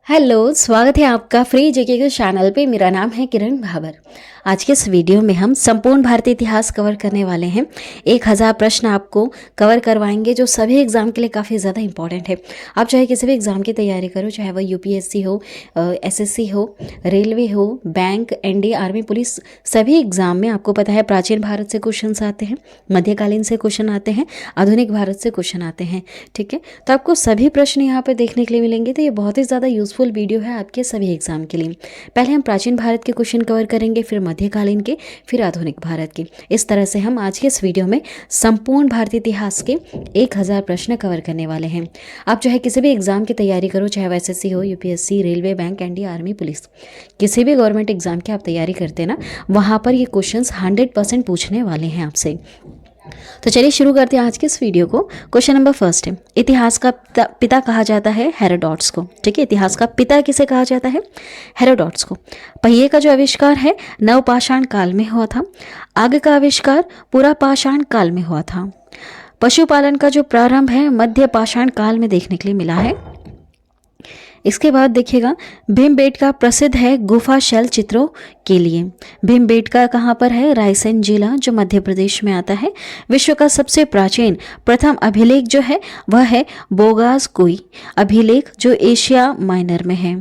Hello, स्वागत है आपका फ्री जीके के चैनल पे। मेरा नाम है किरण भाबर। आज के इस वीडियो में हम संपूर्ण भारतीय इतिहास कवर करने वाले हैं। 1000 प्रश्न आपको कवर करवाएंगे जो सभी एग्जाम के लिए काफ़ी ज़्यादा इंपॉर्टेंट है। आप चाहे किसी भी एग्जाम की तैयारी करो, चाहे वह यूपीएससी हो, एसएससी हो, रेलवे हो, बैंक, एनडीए, आर्मी, पुलिस, सभी एग्जाम में आपको पता है प्राचीन भारत से क्वेश्चन आते हैं, मध्यकालीन से क्वेश्चन आते हैं, आधुनिक भारत से क्वेश्चन आते हैं। ठीक है, तो आपको सभी प्रश्न यहाँ पर देखने के लिए मिलेंगे। तो ये बहुत ही ज़्यादा यूजफुल वीडियो है आपके सभी एग्जाम के लिए। पहले हम प्राचीन भारत के क्वेश्चन कवर करेंगे, फिर मध्यकालीन के, फिर आधुनिक भारत के। इस तरह से हम आज के इस वीडियो में संपूर्ण भारतीय इतिहास के 1000 प्रश्न कवर करने वाले हैं। आप चाहे किसी भी एग्जाम की तैयारी करो, चाहे वह एसएससी हो, UPSC, railway, bank, NDA, army, police, किसी भी गवर्नमेंट एग्जाम की आप तैयारी करते हैं ना, वहाँ पर ये क्वेश्चंस 100% पूछने वाले हैं आपसे। तो चलिए शुरू करते हैं आज के इस वीडियो को। क्वेश्चन नंबर फर्स्ट है, इतिहास का पिता कहा जाता है हेरोडोटस को। ठीक है, इतिहास का पिता किसे कहा जाता है? हेरोडोटस को। पहिए का जो आविष्कार है नवपाषाण काल में हुआ था। आग का आविष्कार पूरा पाषाण काल में हुआ था। पशुपालन का जो प्रारंभ है मध्य पाषाण काल में देखने के लिए मिला है। इसके बाद देखिएगा, भीमबेटका प्रसिद्ध है गुफा शैल चित्रों के लिए। भीमबेटका कहाँ पर है? रायसेन जिला जो मध्य प्रदेश में आता है। विश्व का सबसे प्राचीन प्रथम अभिलेख जो है वह है बोगासकुई अभिलेख जो एशिया माइनर में है।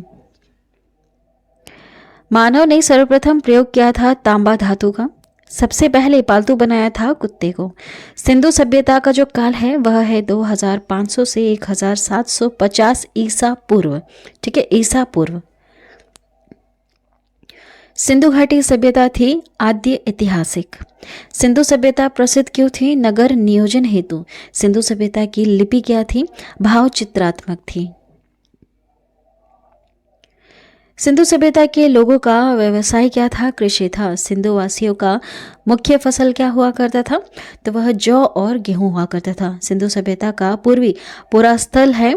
मानव ने सर्वप्रथम प्रयोग किया था तांबा धातु का। सबसे पहले पालतू बनाया था कुत्ते को। सिंधु सभ्यता का जो काल है वह है 2500 से 1750 ईसा पूर्व। ठीक है, ईसा पूर्व। सिंधु घाटी सभ्यता थी आद्य ऐतिहासिक। सिंधु सभ्यता प्रसिद्ध क्यों थी? नगर नियोजन हेतु। सिंधु सभ्यता की लिपि क्या थी? भाव चित्रात्मक थी। सिंधु सभ्यता के लोगों का व्यवसाय क्या था? कृषि था। सिंधु वासियों का मुख्य फसल क्या हुआ करता था? तो वह जौ और गेहूं हुआ करता था। सिंधु सभ्यता का पूर्वी पुरास्थल है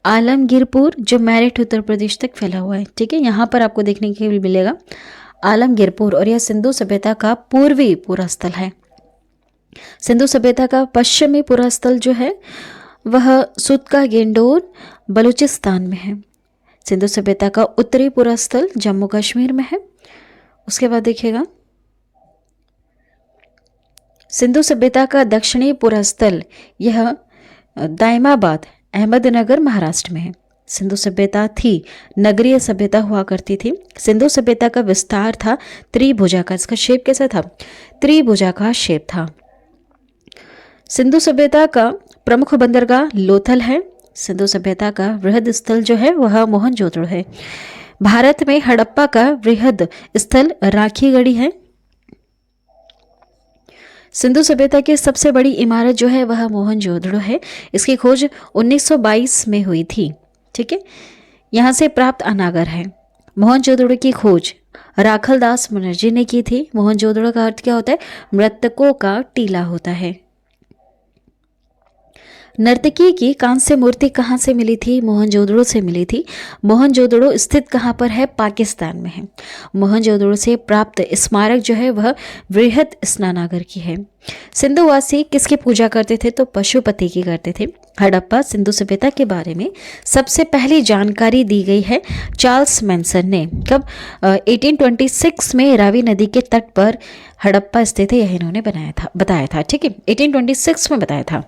आलमगीरपुर जो मेरठ उत्तर प्रदेश तक फैला हुआ है। ठीक है, यहाँ पर आपको देखने के लिए मिलेगा आलमगीरपुर, और यह सिंधु सभ्यता का पूर्वी पुरास्थल है। सिंधु सभ्यता का पश्चिमी पुरास्थल जो है वह सुतका गेंडोर बलूचिस्तान में है। सिंधु सभ्यता का उत्तरी पुरास्थल जम्मू कश्मीर में है। उसके बाद देखिएगा, सिंधु सभ्यता का दक्षिणी पुरास्थल यह दायमाबाद अहमदनगर महाराष्ट्र में है। सिंधु सभ्यता थी नगरीय सभ्यता हुआ करती थी। सिंधु सभ्यता का विस्तार था त्रिभुजा का। इसका शेप कैसा था? त्रिभुजा का शेप था। सिंधु सभ्यता का प्रमुख बंदरगाह लोथल है। सिंधु सभ्यता का वृहद स्थल जो है वह मोहनजोदड़ो है। भारत में हड़प्पा का वृहद स्थल राखीगढ़ी है। सिंधु सभ्यता की सबसे बड़ी इमारत जो है वह मोहनजोदड़ो है। इसकी खोज 1922 में हुई थी। ठीक है, यहाँ से प्राप्त अनागर है। मोहनजोदड़ो की खोज राखलदास मुनर्जी ने की थी। मोहनजोदड़ो का अर्थ क्या होता है? मृतकों का टीला होता है। नर्तकी की कांस्य मूर्ति कहाँ से मिली थी? मोहनजोदड़ो से मिली थी। मोहनजोदड़ो स्थित कहाँ पर है? पाकिस्तान में है। मोहनजोदड़ो से प्राप्त स्मारक जो है वह वृहद स्नानागार की है। सिंधुवासी किसकी पूजा करते थे? तो पशुपति की करते थे। हड़प्पा सिंधु सभ्यता के बारे में सबसे पहली जानकारी दी गई है चार्ल्स मैनसन ने। कब? 1826 में रावी नदी के तट पर हड़प्पा स्थित है, यह इन्होंने बताया था। ठीक है, 1826 में बताया था।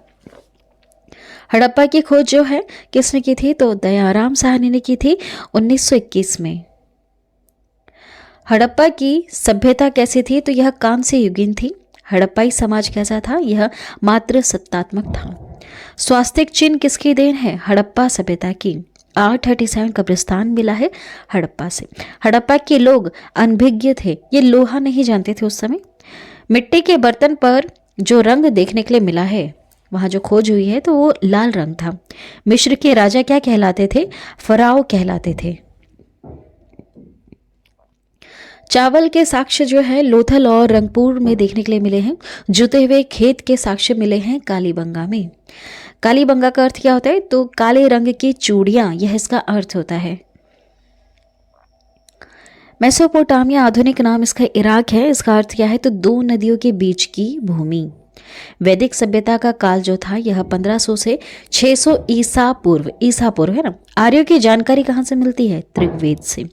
हड़प्पा की खोज जो है किसने की थी? तो दयाराम साहनी ने की थी 1921 में। हड़प्पा की सभ्यता कैसी थी? तो यह कांस्य युगीन थी। हड़प्पाई समाज कैसा था? यह मात्र सत्तात्मक था। स्वास्तिक चिन्ह किसकी देन है? हड़प्पा सभ्यता की। 837 कब्रिस्तान मिला है हड़प्पा से। हड़प्पा के लोग अनभिज्ञ थे, ये लोहा नहीं जानते थे उस समय। मिट्टी के बर्तन पर जो रंग देखने के लिए मिला है, वहाँ जो खोज हुई है तो वो लाल रंग था। मिस्र के राजा क्या कहलाते थे? फराओ कहलाते थे। चावल के साक्ष्य जो है लोथल और रंगपुर में देखने के लिए मिले हैं। जुते हुए खेत के साक्ष्य मिले हैं कालीबंगा में। कालीबंगा का अर्थ क्या होता है? तो काले रंग की चूड़ियां, यह इसका अर्थ होता है। मेसोपोटामिया आधुनिक नाम इसका इराक है। इसका अर्थ क्या है? तो दो नदियों के बीच की भूमि। वैदिक सभ्यता का काल जो था यह 1500 से 600 ईसा पूर्व है ना। आर्यों की जानकारी कहाँ से मिलती है? ऋग्वेद से।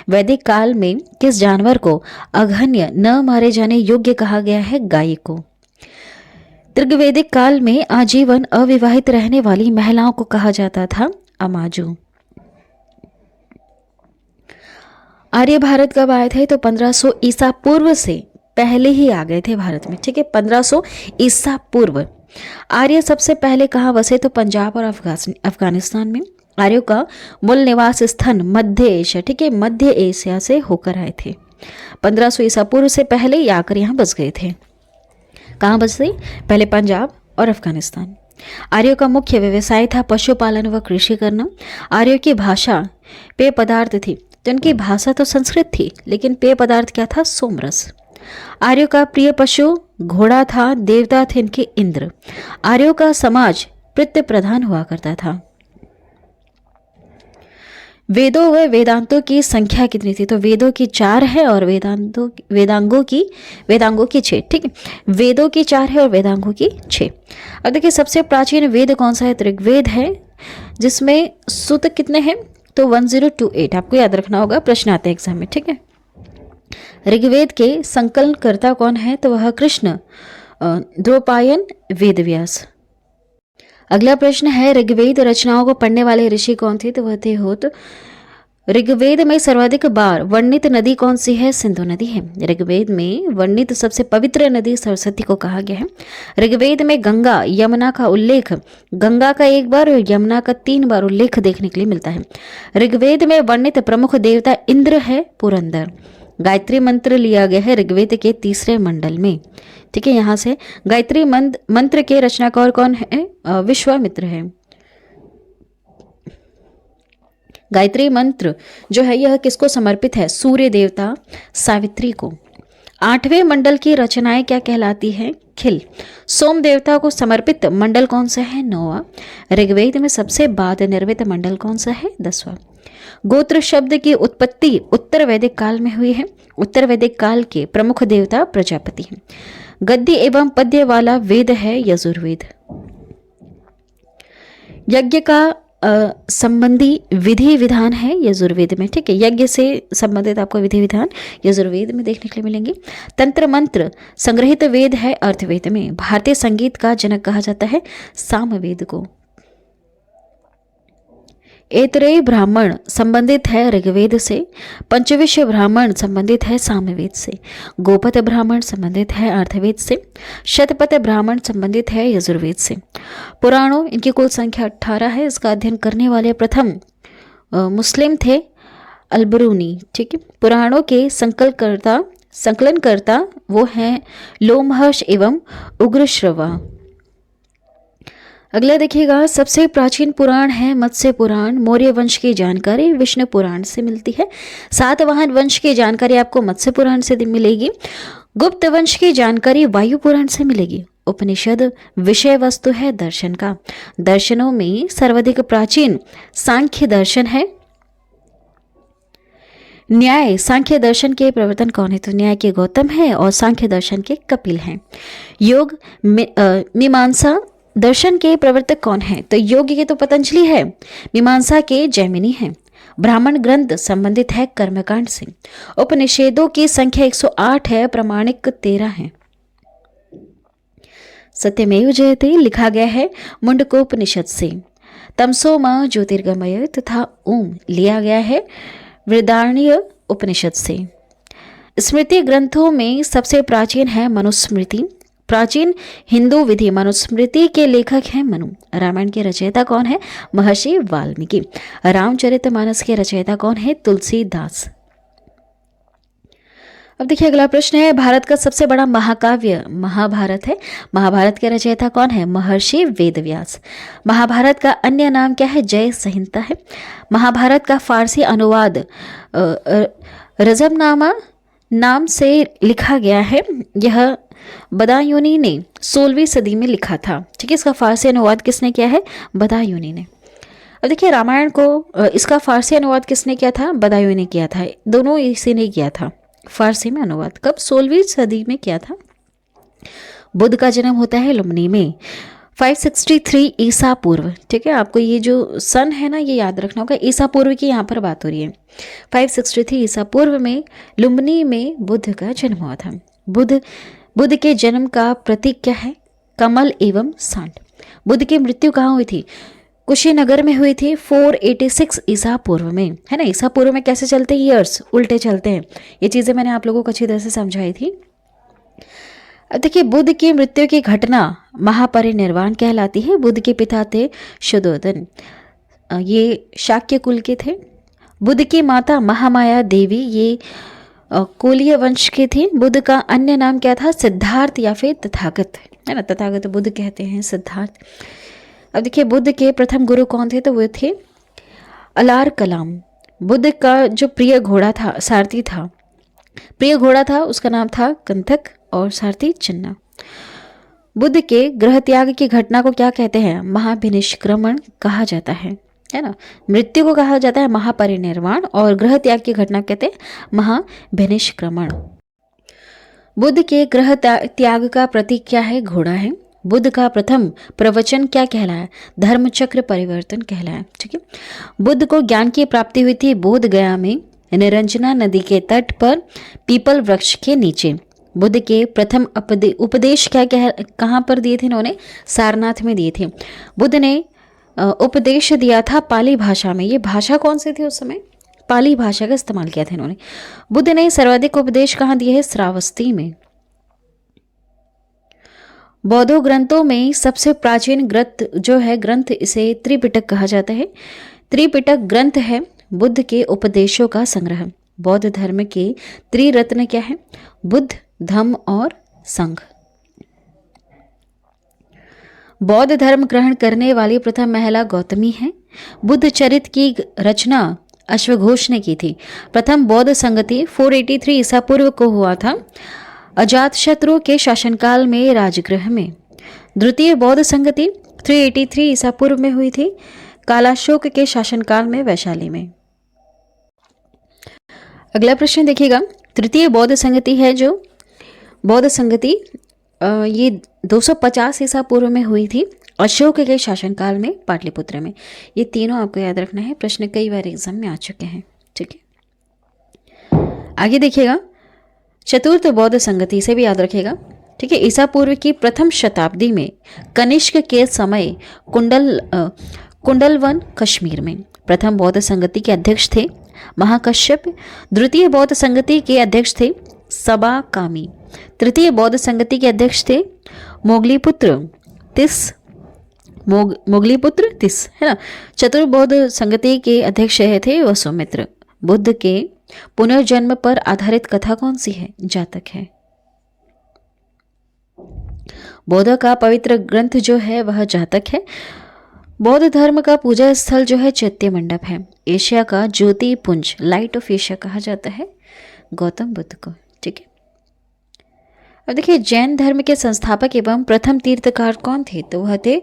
वैदिक काल में किस जानवर को अघन्य न मारे जाने योग्य कहा गया है? गाय को। ऋग्वैदिक काल में आजीवन अविवाहित रहने वाली महिलाओं को कहा जाता था अमाजू। आर्य भारत कब आए थे? तो 1500 ईसा पूर्व से पहले ही आ गए थे भारत में, ठीक है, 1500 ईसा पूर्व। आर्य सबसे पहले कहाँ बसे? तो पंजाब और अफगानिस्तान में। आर्यों का मूल निवास स्थान मध्य एशिया, ठीक है, मध्य एशिया से होकर आए थे। 1500 ईसा पूर्व से पहले ही आकर यहाँ बस गए थे। कहाँ बसे? पहले पंजाब और अफगानिस्तान। आर्यों का मुख्य व्यवसाय था पशुपालन व कृषि करना। आर्यों की भाषा पेय पदार्थ थी, तो उनकी भाषा तो संस्कृत थी, लेकिन पेय पदार्थ क्या था? सोमरस। आर्यों का प्रिय पशु घोड़ा था, देवता थे इनके इंद्र। आर्यों का समाज पितृ प्रधान हुआ करता था। वेदों व वेदांतों की संख्या कितनी थी? तो वेदों की 4 है और वेदांगों की 6, ठीक है। वेदों की 4 है और वेदांगों की 6। अब देखिए सबसे प्राचीन वेद कौन सा है? तो ऋग्वेद है, जिसमें सूक्त कितने हैं? तो 1028। आपको याद रखना होगा, प्रश्न आते हैं एग्जाम में, ठीक है। ऋग्वेद के संकलनकर्ता कौन है? तो वह कृष्ण द्वैपायन वेदव्यास। अगला प्रश्न है ऋग्वेद रचनाओं को पढ़ने वाले ऋषि कौन थे? तो वह थे होत। ऋग्वेद में सर्वाधिक बार वर्णित नदी कौन सी है? सिंधु नदी है। ऋग्वेद में वर्णित सबसे पवित्र नदी सरस्वती को कहा गया है। ऋग्वेद में गंगा यमुना का उल्लेख, गंगा का 1 बार और यमुना का 3 बार उल्लेख देखने के लिए मिलता है। ऋग्वेद में वर्णित प्रमुख देवता इंद्र है, पुरंदर। गायत्री मंत्र लिया गया है ऋग्वेद के 3रे मंडल में, ठीक है। यहाँ से गायत्री मंत्र के रचनाकार कौन है? विश्वामित्र है। गायत्री मंत्र जो है यह किसको समर्पित है? सूर्य देवता सावित्री को। 8वें मंडल की रचनाएं क्या कहलाती है? खिल। सोम देवता को समर्पित मंडल कौन सा है? 9वां। ऋग्वेद में सबसे बाद निर्मित मंडल कौन सा है? 10वां। गोत्र शब्द की उत्पत्ति उत्तर वैदिक काल में हुई है। उत्तर वैदिक काल के प्रमुख देवता प्रजापति हैं। गद्य एवं पद्य वाला वेद है यजुर्वेद। यज्ञ का संबंधी विधि विधान है यजुर्वेद में, ठीक है। यज्ञ से संबंधित आपको विधि विधान यजुर्वेद में देखने के लिए मिलेंगे। तंत्र मंत्र संग्रहित वेद है अर्थवेद में। भारतीय संगीत का जनक कहा जाता है सामवेद को। ऐतरेय ब्राह्मण संबंधित है ऋग्वेद से। पंचविश ब्राह्मण संबंधित है सामवेद से। गोपत ब्राह्मण संबंधित है अर्थवेद से। शतपथ ब्राह्मण संबंधित है यजुर्वेद से। पुराणों इनकी कुल संख्या 18 है। इसका अध्ययन करने वाले प्रथम मुस्लिम थे अलबरूनी, ठीक है। पुराणों के संकलनकर्ता वो हैं लोमहर्ष एवं उग्रश्रवा। अगला देखिएगा सबसे प्राचीन पुराण है मत्स्य पुराण। मौर्य वंश की जानकारी विष्णु पुराण से मिलती है। सातवाहन वंश की जानकारी आपको मत्स्य पुराण से मिलेगी। गुप्त वंश की जानकारी वायु पुराण से मिलेगी। उपनिषद विषय वस्तु है दर्शन का। दर्शनों में सर्वाधिक प्राचीन सांख्य दर्शन है। न्याय सांख्य दर्शन के प्रवर्तन कौन है? तो न्याय के गौतम है और सांख्य दर्शन के कपिल हैं। योग मीमांसा दर्शन के प्रवर्तक कौन है? तो योग के तो पतंजलि है। मीमांसा के जैमिनी है। ब्राह्मण ग्रंथ संबंधित है कर्मकांड से। उपनिषदों की संख्या 108 है, प्रमाणिक 13 है। सत्यमेव जयते लिखा गया है मुंडकोपनिषद से। तमसो मां ज्योतिर्गमय तथा ओम लिया गया है वृदारण्य उपनिषद से। स्मृति ग्रंथों में सबसे प्राचीन है मनुस्मृति। प्राचीन हिंदू विधि मनुस्मृति के लेखक हैं मनु। रामायण के रचयिता कौन है? महर्षि वाल्मीकि। रामचरितमानस के रचयिता कौन है? तुलसीदास। अब देखिए अगला प्रश्न है भारत का सबसे बड़ा महाकाव्य महाभारत है। महाभारत के रचयिता कौन है? महर्षि वेदव्यास। महाभारत का अन्य नाम क्या है? जय संहिता है। महाभारत का फारसी अनुवाद रजमनामा नाम से लिखा गया है। यह बदायूनी ने 16वीं सदी में लिखा था, ठीक है। इसका फारसी अनुवाद किसने किया है? बदायूनी ने। अब देखिए रामायण को इसका फारसी अनुवाद किसने किया था? बदायूनी ने किया था। दोनों इसी ने किया था फारसी में अनुवाद। कब? 16वीं सदी में किया था। बुद्ध का जन्म होता है लुम्बिनी में 563 ईसा पूर्व। ठीक है, आपको ये जो सन है ना ये याद रखना होगा, ईसा पूर्व की यहाँ पर बात हो रही है। 563 ईसा पूर्व में लुम्बिनी में बुद्ध का जन्म हुआ था। बुद्ध के जन्म का प्रतीक क्या है? कमल एवं सांड। बुद्ध की मृत्यु कहाँ हुई थी? कुशीनगर में हुई थी 486 ईसा पूर्व में, है ना। ईसा पूर्व में कैसे चलते हैं? ईयर्स उल्टे चलते हैं। ये चीज़ें मैंने आप लोगों को अच्छी तरह से समझाई थी। अब देखिए, बुद्ध की मृत्यु की घटना महापरिनिर्वाण कहलाती है। बुद्ध के पिता थे शुद्धोधन, ये शाक्य कुल के थे। बुद्ध की माता महामाया देवी, ये कोलीय वंश के थे। बुद्ध का अन्य नाम क्या था? सिद्धार्थ या फिर तथागत, है ना। तथागत बुद्ध कहते हैं, सिद्धार्थ। अब देखिए, बुद्ध के प्रथम गुरु कौन थे? तो वो थे अलार कलाम। बुद्ध का जो प्रिय घोड़ा था, सारथी था, प्रिय घोड़ा था, उसका नाम था कंथक और सारथी चिन्ना। बुद्ध के गृह त्याग की घटना को क्या कहते हैं? महाभिनिष्क्रमण कहा जाता है ना। मृत्यु को कहा जाता है महापरिनिर्वाण और गृह त्याग की घटना कहते हैं महाभिनिष्क्रमण। बुद्ध के गृह त्याग का प्रतीक क्या है? घोड़ा है। बुद्ध का प्रथम प्रवचन क्या कहलाया? धर्मचक्र परिवर्तन कहलाया। ठीक है। बुद्ध को ज्ञान की प्राप्ति हुई थी बोध गया में, निरंजना नदी के तट पर पीपल वृक्ष के नीचे। बुद्ध के प्रथम उपदेश कहाँ पर दिए थे इन्होंने? सारनाथ में दिए थे। बुद्ध ने उपदेश दिया था पाली भाषा में। ये भाषा कौन सी थी उस समय? पाली भाषा का इस्तेमाल किया था इन्होंने। बुद्ध ने सर्वाधिक उपदेश कहाँ दिए हैं? श्रावस्ती में। बौद्ध ग्रंथों में सबसे प्राचीन ग्रंथ इसे त्रिपिटक कहा जाता है। त्रिपिटक ग्रंथ है बुद्ध के उपदेशों का संग्रह। बौद्ध धर्म के त्रिरत्न क्या है? बुद्ध, धम्म और संघ। बौद्ध धर्म ग्रहण करने वाली प्रथम महिला गौतमी है। बुद्ध चरित्र की रचना अश्वघोष ने की थी। प्रथम बौद्ध संगति 483 ईसा पूर्व को हुआ था, अजातशत्रु के शासनकाल में राजगृह में। द्वितीय बौद्ध संगति 383 ईसा पूर्व में हुई थी, कालाशोक के शासनकाल में वैशाली में। अगला प्रश्न देखिएगा, तृतीय बौद्ध संगति है जो बौद्ध संगति ये 250 ईसा पूर्व में हुई थी, अशोक के शासनकाल में पाटलिपुत्र में। ये तीनों आपको याद रखना है, प्रश्न कई बार एग्जाम में आ चुके हैं। ठीक है, आगे देखिएगा, चतुर्थ बौद्ध संगति से भी याद रखिएगा। ठीक है, ईसा पूर्व की प्रथम शताब्दी में कनिष्क के समय कुंडलवन कश्मीर में प्रथम बौद्ध संगति के अध्यक्ष थे महाकश्यप। द्वितीय बौद्ध संगति के अध्यक्ष थे सबाकामी। तृतीय बौद्ध संगति के अध्यक्ष थे मोगलीपुत्र तिस, है ना। चतुर्थ बौद्ध संगति के अध्यक्ष थे वसुमित्र। बुद्ध के पुनर्जन्म पर आधारित कथा कौन सी है? जातक है। बौद्ध का पवित्र ग्रंथ जो है वह जातक है। बौद्ध धर्म का पूजा स्थल जो है चैत्य मंडप है। एशिया का ज्योति पुंज, लाइट ऑफ एशिया कहा जाता है गौतम बुद्ध को। ठीक है, अब देखिए, जैन धर्म के संस्थापक एवं प्रथम तीर्थकार कौन थे? तो वह थे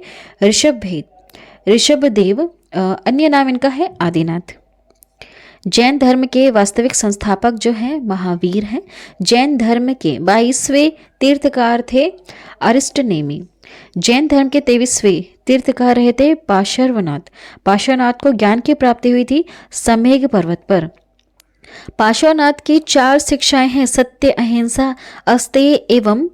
ऋषभदेव, अन्य नाम इनका है आदिनाथ। जैन धर्म के वास्तविक संस्थापक जो हैं महावीर हैं। जैन धर्म के 22वें तीर्थकार थे अरिष्टनेमी। जैन धर्म के 23वें तीर्थकार रहे थे पार्श्वनाथ। पार्श्वनाथ को ज्ञान की प्राप्ति हुई थी समेघ पर्वत पर। पार्श्वनाथ की 4 शिक्षाएं हैं, सत्य, अहिंसा, अस्तेय एवं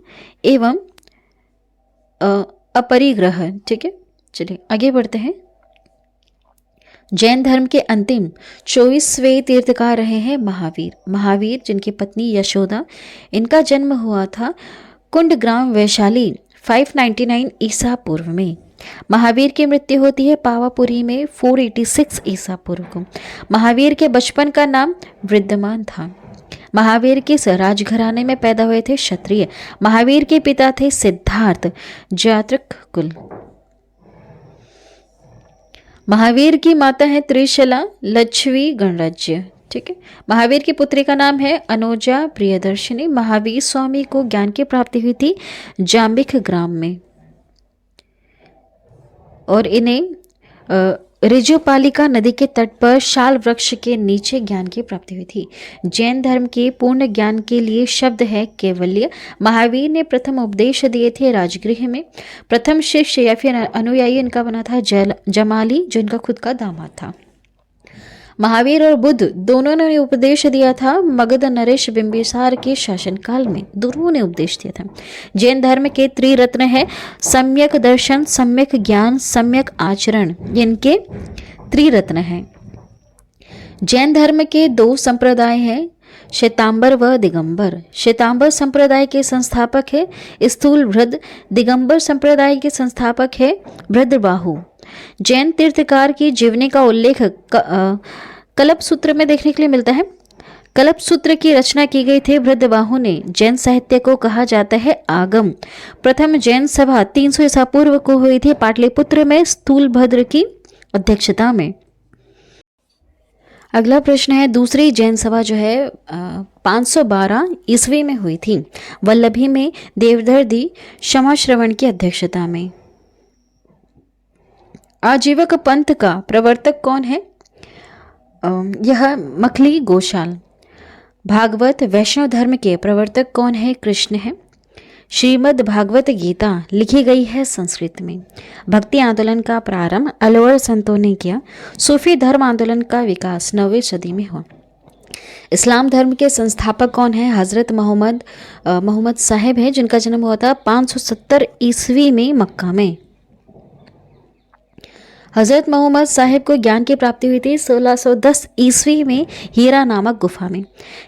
अपरिग्रह। ठीक है, चलिए आगे बढ़ते हैं। जैन धर्म के अंतिम 24वें तीर्थकार रहे हैं महावीर जिनकी पत्नी यशोदा, इनका जन्म हुआ था कुंडग्राम वैशाली 599 ईसा पूर्व में। महावीर की मृत्यु होती है पावापुरी में 486 ईसा पूर्व को। महावीर के बचपन का नाम वृद्धमान था। महावीर किस राजघराने में पैदा हुए थे? क्षत्रिय। महावीर के पिता थे सिद्धार्थ, जातक कुल। महावीर की माता है त्रिशला, लक्ष्मी गणराज्य। ठीक है, महावीर की पुत्री का नाम है अनुजा प्रियदर्शिनी। महावीर स्वामी को ज्ञान की प्राप्ति हुई थी जाम्बिक ग्राम में और इन्हें रिजुपालिका नदी के तट पर शाल वृक्ष के नीचे ज्ञान की प्राप्ति हुई थी। जैन धर्म के पूर्ण ज्ञान के लिए शब्द है कैवल्य। महावीर ने प्रथम उपदेश दिए थे राजगृह में। प्रथम शिष्य या फिर अनुयायी इनका बना था जमाली, जो इनका खुद का दामाद था। महावीर और बुद्ध दोनों ने उपदेश दिया था मगध नरेश बिंबिसार के शासनकाल में, दोनों ने उपदेश दिया था। जैन धर्म के त्रिरत्न है सम्यक दर्शन, सम्यक ज्ञान, सम्यक आचरण, इनके त्रिरत्न हैं। जैन धर्म के दो संप्रदाय हैं, श्वेतांबर व दिगंबर। श्वेतांबर संप्रदाय के संस्थापक है स्थूल भृद, दिगंबर संप्रदाय के संस्थापक है भृद्रबाहु। जैन तीर्थकार की जीवनी का उल्लेख कल्प सूत्र में देखने के लिए मिलता है। कल्प सूत्र की रचना की गई थी भृद्रबाहु ने। जैन साहित्य को कहा जाता है आगम। प्रथम जैन सभा 300 ईसा पूर्व को हुई थी पाटलिपुत्र में स्थूलभद्र की अध्यक्षता में। अगला प्रश्न है, दूसरी जैन सभा जो है 512 ईस्वी में हुई थी, वल्लभी में देवधर दी क्षमाश्रवण की अध्यक्षता में। आजीवक पंथ का प्रवर्तक कौन है? यह मखली गोशाल। भागवत वैष्णव धर्म के प्रवर्तक कौन है? कृष्ण है। श्रीमद् भागवत गीता लिखी गई है संस्कृत में। भक्ति आंदोलन का प्रारंभ अलवर संतों ने किया। सूफी धर्म आंदोलन का विकास 9वीं सदी में हुआ। इस्लाम धर्म के संस्थापक कौन है? हजरत मोहम्मद साहेब है, जिनका जन्म हुआ था 570 ईस्वी में मक्का में। हजरत मोहम्मद साहिब को ज्ञान की प्राप्ति हुई थी 1610 ईस्वी में हीरा नामक गुफा में।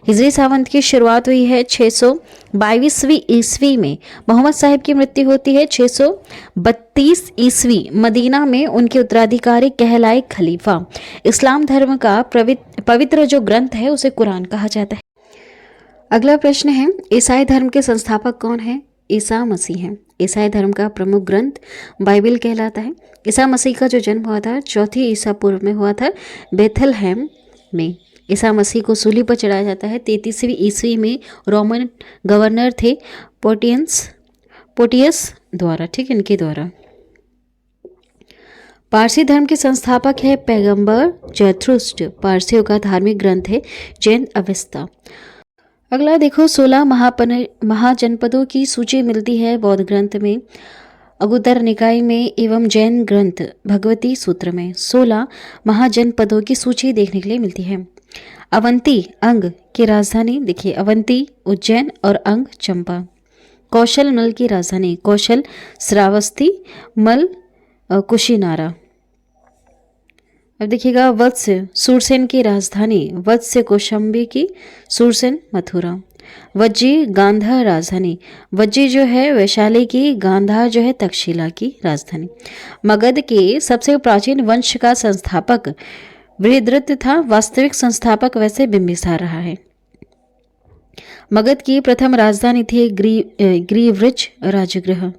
हिजरी सावंत की शुरुआत हुई है 622वीं ईस्वी में। मोहम्मद साहिब की मृत्यु होती है 632 ईस्वी। मदीना में उनके उत्तराधिकारी कहलाए खलीफा। इस्लाम धर्म का पवित्र जो ग्रंथ है उसे कुरान कहा जाता है। अगला प्रश्न है, ईसाई धर्म के संस्थापक कौन है? ईसा मसीह है। ईसाई धर्म का प्रमुख ग्रंथ बाइबल कहलाता है। ईसा मसीह का जो जन्म हुआ था 4 ईसा पूर्व में हुआ था बेथलहेम में। ईसा मसीह को सूली पर चढ़ाया जाता है 33वीं ईस्वी में। रोमन गवर्नर थे पोटियस द्वारा, ठीक, इनके द्वारा। पारसी धर्म के संस्थापक है पैगंबर जरथुस्त्र। पारसियों का धार्मिक ग्रंथ है जैन अवेस्ता। अगला देखो, 16 महाजनपदों की सूची मिलती है बौद्ध ग्रंथ में, अगुतर निकाय में एवं जैन ग्रंथ भगवती सूत्र में। 16 महाजनपदों की सूची देखने के लिए मिलती है। अवंती अंग की राजधानी, देखिए अवंती उज्जैन और अंग चंपा। कौशल मल की राजधानी, कौशल श्रावस्ती, मल कुशीनारा। अब देखिएगा, वत्स्य सूरसेन की राजधानी, वत्स्य कौशंबी की, सूरसेन मथुरा। वज्जी गांधार राजधानी, वज्जी जो है वैशाली की, गांधार जो है तक्षशिला की राजधानी। मगध के सबसे प्राचीन वंश का संस्थापक बृहद्रथ था। वास्तविक संस्थापक वैसे बिंबिसार रहा है। मगध की प्रथम राजधानी थी ग्रीवृज राजगृह।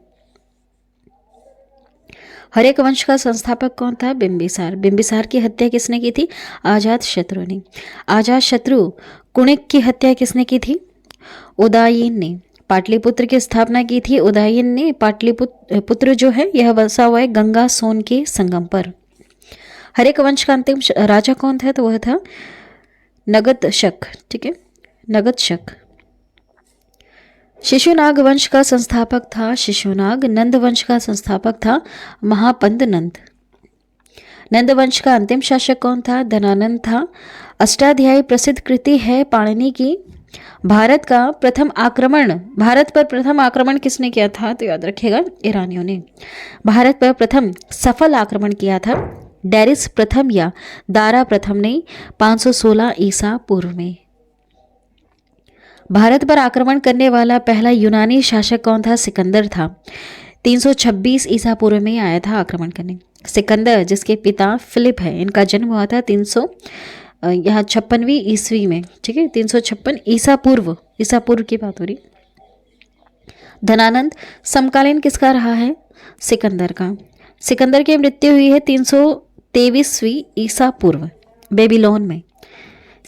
हरेक वंश का संस्थापक कौन था? बिंबिसार। बिंबिसार की हत्या किसने की थी? अजात शत्रु ने। अजात शत्रु कुणिक की हत्या किसने की थी? उदयन ने। पाटलिपुत्र की स्थापना की थी उदयन ने। पाटलिपुत्र जो है यह बसा हुआ है गंगा सोन के संगम पर। हरेक वंश का अंतिम राजा कौन था? तो वह था नगदशक, ठीक है, नगदशक। शिशुनाग वंश का संस्थापक था शिशुनाग। नंद वंश का संस्थापक था महापंद नंद। नंद वंश का अंतिम शासक कौन था? धनानंद था। अष्टाध्यायी प्रसिद्ध कृति है पाणिनि की। भारत पर प्रथम आक्रमण किसने किया था? तो याद रखिएगा, ईरानियों ने। भारत पर प्रथम सफल आक्रमण किया था डेरिस प्रथम या दारा प्रथम ने 516 ईसा पूर्व में। भारत पर आक्रमण करने वाला पहला यूनानी शासक कौन था? सिकंदर था। 326 ईसा पूर्व में आया था आक्रमण करने। सिकंदर जिसके पिता फिलिप है, इनका जन्म हुआ था 356वीं ईस्वी में, ठीक है, 356 ईसा पूर्व की बात हो रही। धनानंद समकालीन किसका रहा है? सिकंदर का। सिकंदर की मृत्यु हुई है 323वीं ईसा पूर्व बेबीलोन में।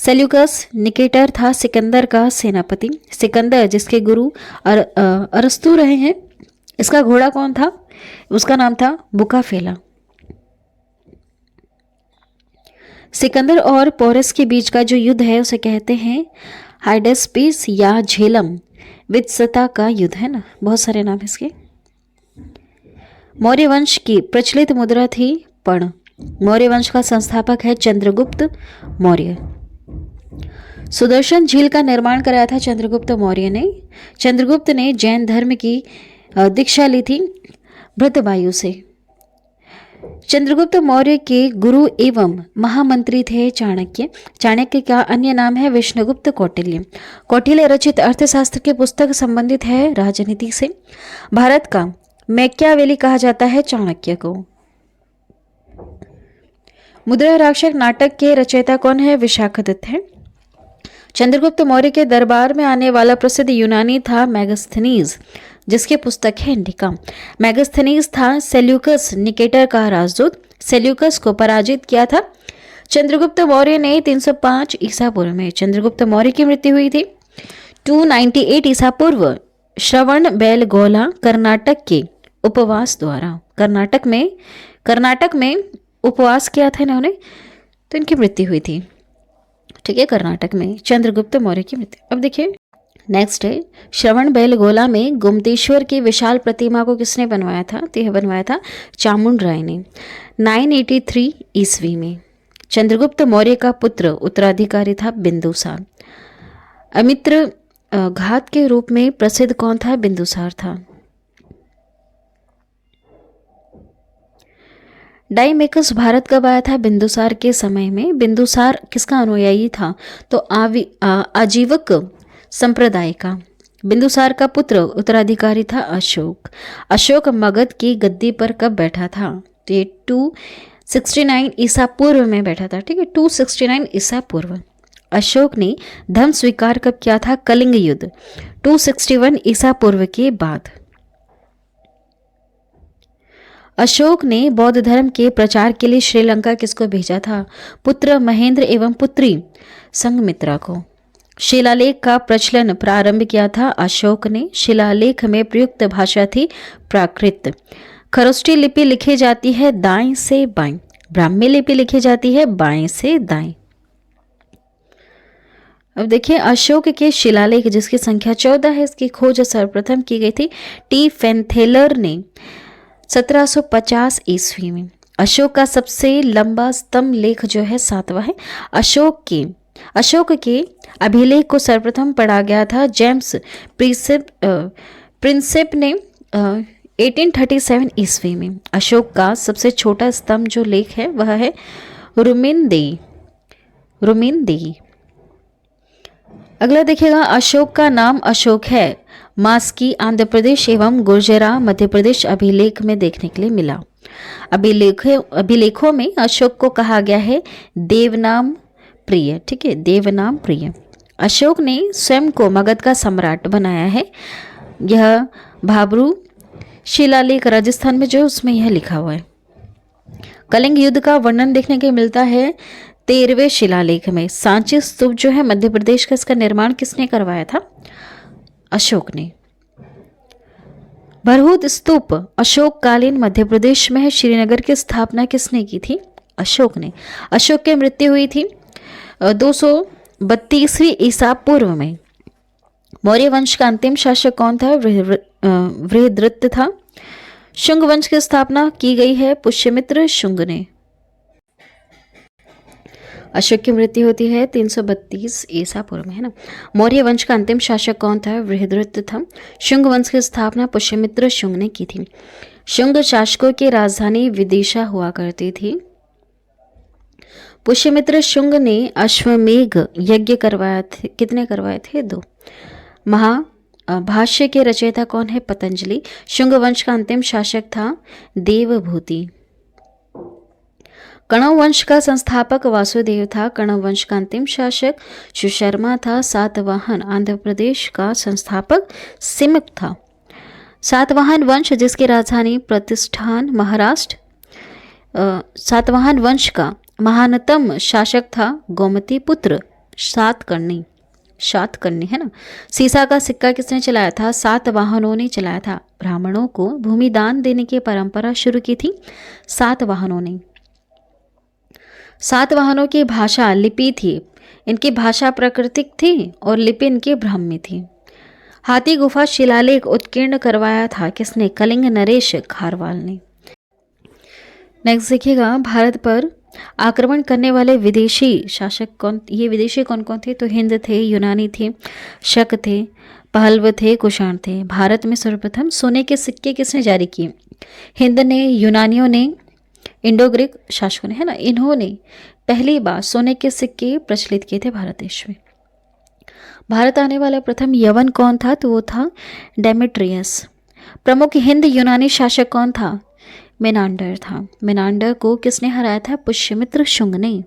सेल्यूकस निकेटर था सिकंदर का सेनापति। सिकंदर जिसके गुरु अरस्तु रहे हैं, इसका घोड़ा कौन था? उसका नाम था बुकाफेला। सिकंदर और पोरस के बीच का जो युद्ध है उसे कहते हैं हाइडेस्पिस या झेलम वित्सता का युद्ध, है ना, बहुत सारे नाम है इसके। मौर्य वंश की प्रचलित मुद्रा थी पण। मौर्य वंश का संस्थापक है चंद्रगुप्त मौर्य। सुदर्शन झील का निर्माण कराया था चंद्रगुप्त मौर्य ने। चंद्रगुप्त ने जैन धर्म की दीक्षा ली थी भृतवायु से। चंद्रगुप्त मौर्य के गुरु एवं महामंत्री थे चाणक्य। चाणक्य का अन्य नाम है विष्णुगुप्त कौटिल्य। कौटिल्य रचित अर्थशास्त्र की पुस्तक संबंधित है राजनीति से। भारत का मैकियावेली कहा जाता है चाणक्य को। मुद्रा राक्षस नाटक के रचयिता कौन है? विशाखदत्त है। चंद्रगुप्त मौर्य के दरबार में आने वाला प्रसिद्ध यूनानी था मैगस्थनीज, जिसकी पुस्तक है इंडिका। मैगस्थनीज था सेल्यूकस निकेटर का राजदूत। सेल्यूकस को पराजित किया था चंद्रगुप्त मौर्य ने 305 ईसा पूर्व में। चंद्रगुप्त मौर्य की मृत्यु हुई थी 298 ईसा पूर्व श्रवण बेलगोला कर्नाटक के उपवास द्वारा। कर्नाटक में उपवास किया था इन्होंने, तो इनकी मृत्यु हुई थी। ठीक है, कर्नाटक में चंद्रगुप्त मौर्य की मृत्यु। अब देखिए नेक्स्ट है श्रवण बेलगोला में गोमतेश्वर की विशाल प्रतिमा को किसने बनवाया था? तो यह बनवाया था चामुंड राय ने 983 ईस्वी में। चंद्रगुप्त मौर्य का पुत्र उत्तराधिकारी था बिंदुसार। अमित्र घात के रूप में प्रसिद्ध कौन था? बिंदुसार था। डाइमेकस भारत कब आया था? बिंदुसार के समय में। बिंदुसार किसका अनुयायी था? तो आजीवक संप्रदाय का। बिंदुसार का पुत्र उत्तराधिकारी था अशोक। अशोक मगध की गद्दी पर कब बैठा था? तो ये 269 ईसा पूर्व में बैठा था। ठीक है, 269 ईसा पूर्व। अशोक ने धर्म स्वीकार कब किया था? कलिंग युद्ध 261 ईसा पूर्व के बाद। अशोक ने बौद्ध धर्म के प्रचार के लिए श्रीलंका किसको भेजा था? पुत्र महेंद्र एवं पुत्री संघमित्रा को। शिलालेख का प्रचलन प्रारंभ किया था अशोक ने। शिलालेख में प्रयुक्त भाषा थी प्राकृत। खरोष्ठी लिपि लिखी जाती है दाएं से बाएं। ब्राह्मी लिपि लिखी जाती है बाएं से दाएं। अब देखिए अशोक के शिलालेख जिसकी संख्या 14 है, इसकी खोज सर्वप्रथम की गई थी टी फेंथेलर ने 1750 ईस्वी में। अशोक का सबसे लंबा स्तंभ लेख जो है 7वां है। अशोक के अभिलेख को सर्वप्रथम पढ़ा गया था जेम्स प्रिंसेप ने 1837 ईस्वी में। अशोक का सबसे छोटा स्तंभ जो लेख है वह है रुमिनदेही। अगला देखिएगा अशोक का नाम अशोक है मास्की आंध्र प्रदेश एवं गुर्जरा मध्य प्रदेश अभिलेख में देखने के लिए मिला। अभिलेखों में अशोक को कहा गया है देवनाम प्रिय। ठीक है, देवनाम प्रिय। अशोक ने स्वयं को मगध का सम्राट बनाया है। यह भाबरू शिलालेख राजस्थान में जो है उसमें यह लिखा हुआ है। कलिंग युद्ध का वर्णन देखने के मिलता है 13वें शिलालेख में। सांची स्तूप जो है मध्य प्रदेश का, इसका निर्माण किसने करवाया था? अशोक ने। बरहूत स्तूप अशोक कालीन मध्य प्रदेश में है। श्रीनगर की स्थापना किसने की थी? अशोक ने। अशोक की मृत्यु हुई थी 232वीं ईसा पूर्व में। मौर्य वंश का अंतिम शासक कौन था? बृहद्रथ था। शुंग वंश की स्थापना की गई है पुष्यमित्र शुंग ने। अशोक की मृत्यु होती है 332 ईसा पूर्व में, है ना। मौर्य वंश का अंतिम शासक कौन था? बृहद्रथ था। शुंग वंश की स्थापना पुष्यमित्र शुंग ने की थी। शुंग शासकों की राजधानी विदिशा हुआ करती थी। पुष्यमित्र शुंग ने अश्वमेघ यज्ञ करवाया थे। कितने करवाए थे? 2। महाभाष्य के रचयिता कौन है? पतंजलि। शुंग वंश का अंतिम शासक था देवभूति। कणव वंश का संस्थापक वासुदेव था। कणव वंश का अंतिम शासक सुशर्मा था। सातवाहन आंध्र प्रदेश का संस्थापक सिमक था। सातवाहन वंश जिसकी राजधानी प्रतिष्ठान महाराष्ट्र। सातवाहन वंश का महानतम शासक था गोमती पुत्र सातकर्णी, है ना। सीसा का सिक्का किसने चलाया था? सातवाहनों ने चलाया था। ब्राह्मणों को भूमि दान देने की परंपरा शुरू की थी सातवाहनों ने। सातवाहनों की भाषा लिपि थी, इनकी भाषा प्राकृतिक थी और लिपि इनकी ब्राह्मी थी। हाथी गुफा शिलालेख उत्कीर्ण करवाया था किसने? कलिंग नरेश खारवाल ने। नेक्स्ट देखिएगा, भारत पर आक्रमण करने वाले विदेशी शासक कौन? ये विदेशी कौन कौन थे? तो हिंद थे, यूनानी थे, शक थे, पहलव थे, कुषाण थे। भारत में सर्वप्रथम सोने के सिक्के किसने जारी किए? हिंद ने, यूनानियों ने, इंडो ग्रीक शासकों ने, है ना। इन्होंने पहली बार सोने के सिक्के प्रचलित किए थे भारत देश में। भारत आने वाला प्रथम यवन कौन था? तो वो था डेमेट्रियस। प्रमुख हिंद यूनानी शासक कौन था? मेनांडर था। मेनांडर को किसने हराया था? पुष्यमित्र शुंग ने।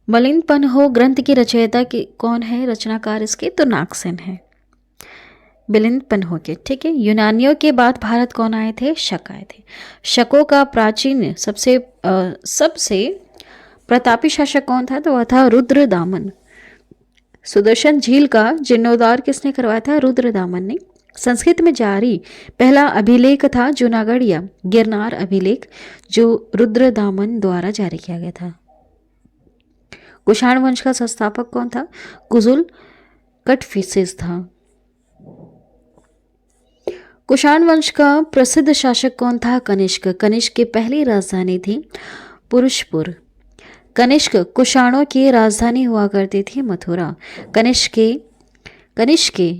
मलिन पन्हो ग्रंथ की रचयिता की कौन है? रचनाकार इसके तो नागसेन है, मिलिंद पन्हो के। ठीक है। यूनानियों के बाद भारत कौन आए थे? शक आए थे। शकों का प्राचीन सबसे प्रतापी शासक कौन था? तो वह था रुद्रदामन। सुदर्शन झील का जीर्णोद्धार किसने करवाया था? रुद्रदामन ने। संस्कृत में जारी पहला अभिलेख था जूनागढ़ या गिरनार अभिलेख, जो रुद्रदामन द्वारा जारी किया गया था। कुषाण वंश का संस्थापक कौन था? कुजुल कटफिसेस था। कुषाण वंश का प्रसिद्ध शासक कौन था? कनिष्क। कनिष्क की पहली राजधानी थी पुरुषपुर। कनिष्क कुषाणों की राजधानी हुआ करती थी मथुरा। कनिष्क के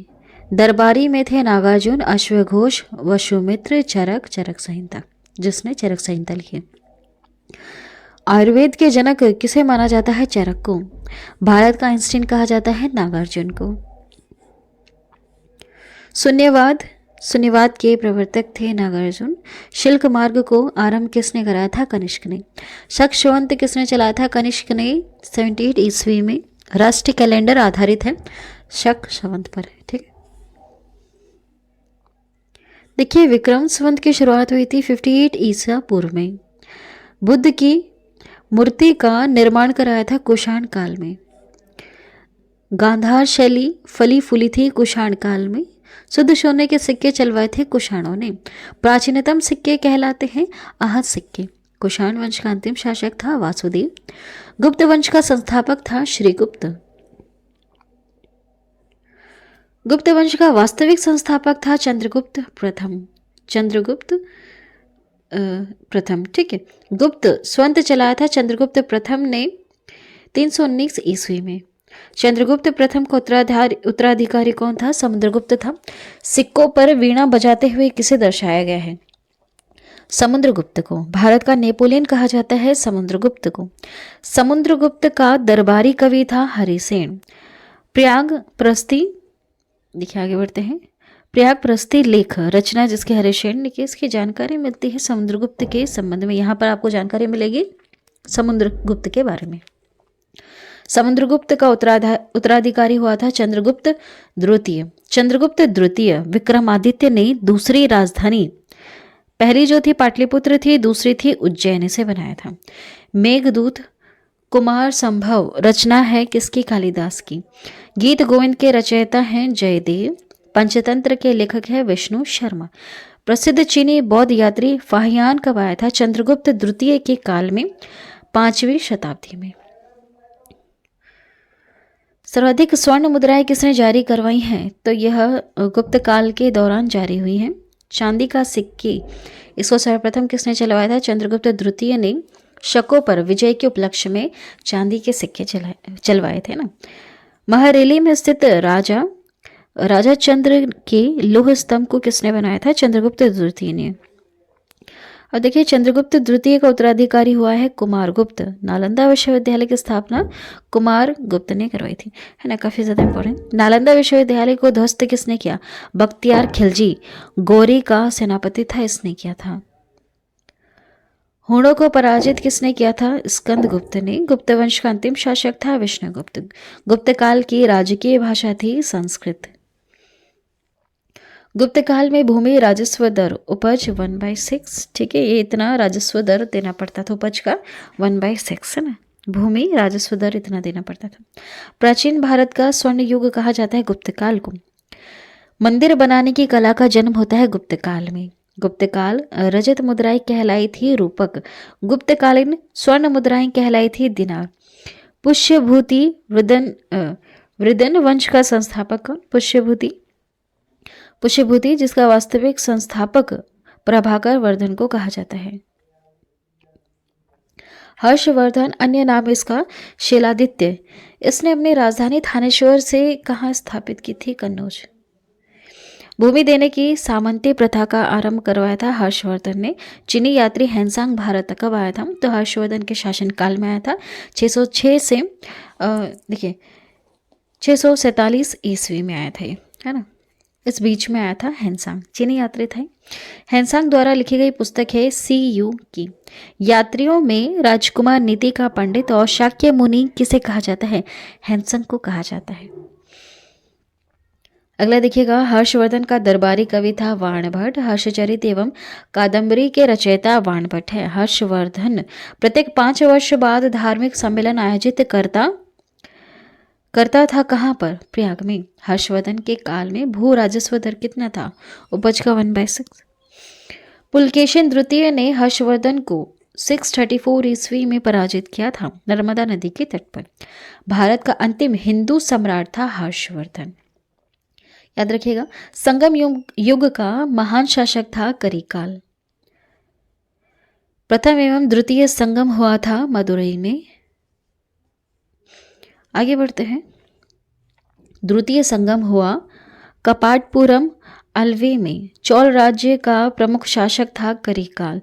दरबारी में थे नागार्जुन, अश्वघोष, वसुमित्र, चरक संहिता, जिसने चरक संहिता लिखी। आयुर्वेद के जनक किसे माना जाता है? चरक को। भारत का आइंस्टीन कहा जाता है नागार्जुन को। शून्यवाद के प्रवर्तक थे नागार्जुन। शिल्क मार्ग को आरंभ किसने कराया था? कनिष्क ने। शक संवत किसने चलाया था? कनिष्क ने 78 ईस्वी में। राष्ट्रीय कैलेंडर आधारित है शक संवत पर। ठीक है। देखिए, विक्रम संवत की शुरुआत हुई थी 58 ईसा पूर्व में। बुद्ध की मूर्ति का निर्माण कराया था कुषाण काल में। गांधार शैली फली फूली थी कुषाण काल में। शुद्ध सोने के सिक्के चलवाए थे कुषाणों ने। प्राचीनतम सिक्के कहलाते हैं आहत सिक्के। कुषाण वंश का अंतिम शासक था वासुदेव। गुप्त वंश का संस्थापक था श्रीगुप्त। गुप्त वंश का वास्तविक संस्थापक था चंद्रगुप्त प्रथम। ठीक है। गुप्त स्वंत चलाया था चंद्रगुप्त प्रथम ने 319 ईस्वी में। चंद्रगुप्त प्रथम का उत्तराधिकारी कौन था? समुद्रगुप्त था। सिक्कों पर वीणा बजाते हुए किसे दर्शाया गया है? समुद्रगुप्त को। भारत का नेपोलियन कहा जाता है समुद्रगुप्त को। समुद्रगुप्त का दरबारी कवि था हरिसेन। प्रयाग प्रस्थि, देखिए आगे बढ़ते हैं। प्रयाग प्रस्थि लेख रचना जिसके हरिसेन ने की, इसकी जानकारी मिलती है समुद्रगुप्त के संबंध में। यहाँ पर आपको जानकारी मिलेगी समुद्रगुप्त के बारे में। समुद्रगुप्त का उत्तराधिकारी हुआ था चंद्रगुप्त द्वितीय। चंद्रगुप्त द्वितीय विक्रमादित्य ने दूसरी राजधानी, पहली जो थी पाटलिपुत्र थी, दूसरी थी उज्जैन, से बनाया था। मेघदूत कुमार संभव रचना है किसकी? कालिदास की। गीत गोविंद के रचयिता हैं जयदेव। पंचतंत्र के लेखक है विष्णु शर्मा। प्रसिद्ध चीनी बौद्ध यात्री फाहियान कब आया था? चंद्रगुप्त द्वितीय के काल में, 5वीं शताब्दी में। सर्वाधिक स्वर्ण मुद्राएं किसने जारी करवाई हैं? तो यह गुप्त काल के दौरान जारी हुई हैं। चांदी का सिक्के इसको सर्वप्रथम किसने चलवाया था? चंद्रगुप्त द्वितीय ने शकों पर विजय के उपलक्ष्य में चांदी के सिक्के चलवाए थे ना। महरेली में स्थित राजा चंद्र के लौह स्तंभ को किसने बनाया था? चंद्रगुप्त द्वितीय ने। और देखिए, चंद्रगुप्त द्वितीय का उत्तराधिकारी हुआ है कुमारगुप्त। नालंदा विश्वविद्यालय की स्थापना कुमारगुप्त ने करवाई थी, है ना। काफी ज्यादा इंपॉर्टेंट। नालंदा विश्वविद्यालय को ध्वस्त किसने किया? बख्तियार खिलजी, गौरी का सेनापति था, इसने किया था। हुणों को पराजित किसने किया था? स्कंदगुप्त ने। गुप्त वंश का अंतिम शासक था विष्णुगुप्त। गुप्त काल की राजकीय भाषा थी संस्कृत। गुप्त काल में भूमि राजस्व दर उपज 1/6। ठीक है, ये इतना राजस्व दर देना पड़ता था, उपज का 1/6, है ना। भूमि राजस्व दर इतना देना पड़ता था। प्राचीन भारत का स्वर्ण युग कहा जाता है गुप्त काल को। मंदिर बनाने की कला का जन्म होता है गुप्त काल में। गुप्तकाल रजत मुद्राएं कहलाई थी रूपक, गुप्तकालीन स्वर्ण मुद्राएं कहलाई थी दिनार। पुष्यभूति वृदन वंश का संस्थापक कौन? पुष्यभूति जिसका वास्तविक संस्थापक प्रभाकर वर्धन को कहा जाता है। हर्षवर्धन अन्य नाम इसका शीलादित्य, इसने अपनी राजधानी थानेश्वर से कहाँ स्थापित की थी? कन्नौज। भूमि देने की सामंती प्रथा का आरंभ करवाया था हर्षवर्धन ने। चीनी यात्री हेनसांग भारत कब आया था? तो हर्षवर्धन के शासनकाल में आया था, 606 से देखिए 647 ईस्वी में आया था ये, है ना, इस बीच में आया था हेनसांग, चीनी यात्री थे। हेनसांग द्वारा लिखी गई पुस्तक है CU की। यात्रियों में राजकुमार नीति का पंडित और शाक्य मुनि किसे कहा जाता है? हेनसांग को कहा जाता है। अगला देखिएगा, हर्षवर्धन का दरबारी कवि था वाणभट्ट। हर्षचरित एवं कादम्बरी के रचयिता वाणभट्ट है। हर्षवर्धन प्रत्येक 5 वर्ष बाद धार्मिक सम्मेलन आयोजित करता था। कहाँ पर? प्रयाग में। हर्षवर्धन के काल में भू राजस्व दर कितना था? उपज का 1/6। पुलकेशिन द्वितीय ने हर्षवर्धन को 634 ईस्वी में पराजित किया था नर्मदा नदी के तट पर। भारत का अंतिम हिंदू सम्राट था हर्षवर्धन। याद रखिएगा, संगम युग का महान शासक था करिकाल। प्रथम एवं द्वितीय संगम हुआ था मदुरई में। आगे बढ़ते हैं। द्वितीय संगम हुआ कपाटपुरम अल्वे में। चोल राज्य का प्रमुख शासक था करिकाल।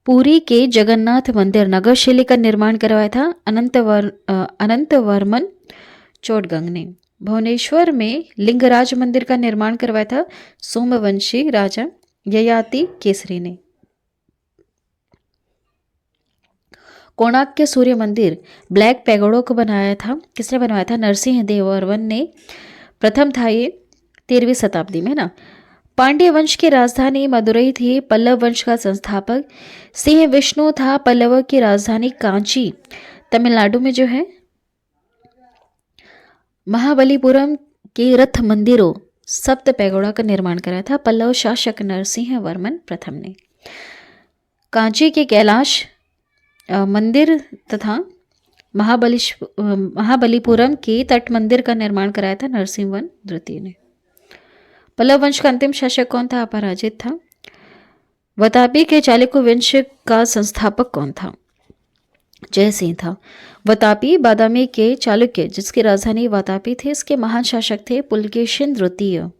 पुरी के जगन्नाथ मंदिर नगर शैली का निर्माण करवाया था अनंतवर्मन चोटगंग ने। भुवनेश्वर में लिंगराज मंदिर का निर्माण करवाया था सोमवंशी राजा ययाति केसरी ने। कोणार्क के सूर्य मंदिर ब्लैक पैगोडा को बनाया था, किसने बनवाया था? नरसिंह देवर्मन ने। प्रथम था ये 13वीं शताब्दी में ना। पांड्य वंश की राजधानी मदुरई थी। पल्लव वंश का संस्थापक सिंह विष्णु था। पल्लव की राजधानी कांची तमिलनाडु में जो है। महाबलीपुरम के रथ मंदिरों सप्त पैगोडा का निर्माण कराया था पल्लव शासक नरसिंह वर्मन प्रथम ने। कांची के कैलाश मंदिर तथा महाबलीपुरम के तट मंदिर का निर्माण कराया था नरसिंहवर्मन द्वितीय ने। पल्लव वंश का अंतिम शासक कौन था? अपराजित था। वतापी के चालुक्य वंश का संस्थापक कौन था? जयसिंह था। वतापी बादामी के चालुक्य जिसकी राजधानी वातापी थी, इसके महान शासक थे पुलकेशिन द्वितीय।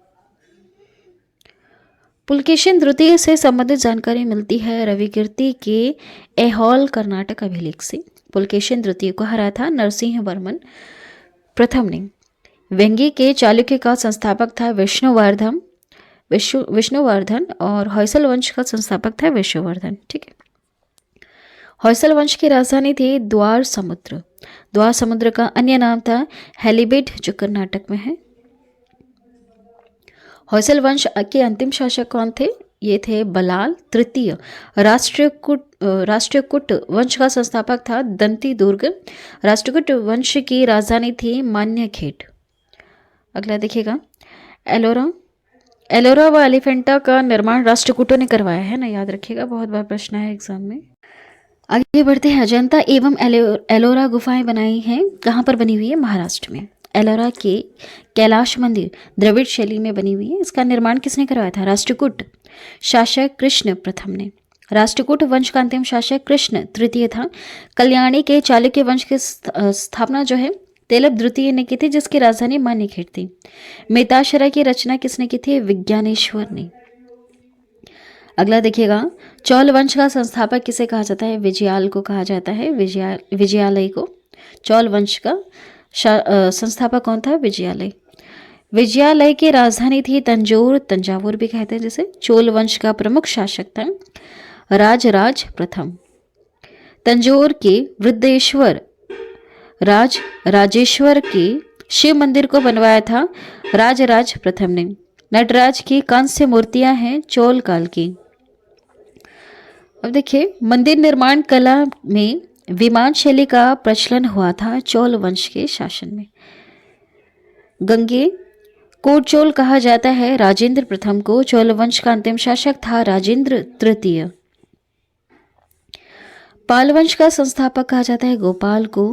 पुलकेशिन द्वितीय से संबंधित जानकारी मिलती है रविकीर्ति के ऐहोल कर्नाटक अभिलेख से। पुलकेशिन द्वितीय को हराया था नरसिंह वर्मन प्रथम ने। वेंगी के चालुक्य का संस्थापक था विष्णुवर्धन और होयसल वंश का संस्थापक था विष्णुवर्धन। ठीक है। होयसल वंश की राजधानी थी द्वार समुद्र। द्वार समुद्र का अन्य नाम था हेलिबिड जो कर्नाटक में है। होयसल वंश के अंतिम शासक कौन थे? ये थे बलाल तृतीय। राष्ट्रकूट वंश का संस्थापक था दंती दुर्ग। राष्ट्रकूट वंश की राजधानी थी मान्यखेट। अगला देखिएगा, एलोरा व एलिफेंटा का निर्माण राष्ट्रकूटों ने करवाया है ना, याद रखिएगा, बहुत बार प्रश्न है एग्जाम में। आगे बढ़ते हैं। अजंता एवं एलोरा गुफाएं बनाई हैं, कहाँ पर बनी हुई है? महाराष्ट्र में। एलोरा के कैलाश मंदिर द्रविड़ शैली में बनी हुई है। इसका निर्माण किसने करवाया था? राष्ट्रकूट शासक कृष्ण प्रथम ने। राष्ट्रकूट वंश का अंतिम शासक कृष्ण तृतीय था। कल्याणी के चालुक्य वंश की स्थापना जो है तेलप द्वितीय ने की थी, जिसकी राजधानी मान्यखेट थी। मिताक्षरा की रचना किसने की थी? विज्ञानेश्वर ने। अगला देखिएगा, चौल वंश का संस्थापक किसे कहा जाता है? विजयाल को कहा जाता है, विजयालय को। चौल वंश का संस्थापक कौन था? विजयालय। विजयालय की राजधानी थी तंजावुर भी कहते हैं जिसे। चोल वंश का प्रमुख शासक था राजराज प्रथम। तंजौर के वृद्धेश्वर राजेश्वर के शिव मंदिर को बनवाया था राजराज प्रथम ने। नटराज की कांस्य मूर्तियां हैं चोल काल की। अब देखिए, मंदिर निर्माण कला में विमान शैली का प्रचलन हुआ था चोल वंश के शासन में। गंगे कोटचोल कहा जाता है राजेंद्र प्रथम को। चोल वंश का अंतिम शासक था राजेंद्र तृतीय। पाल वंश का संस्थापक कहा जाता है गोपाल को।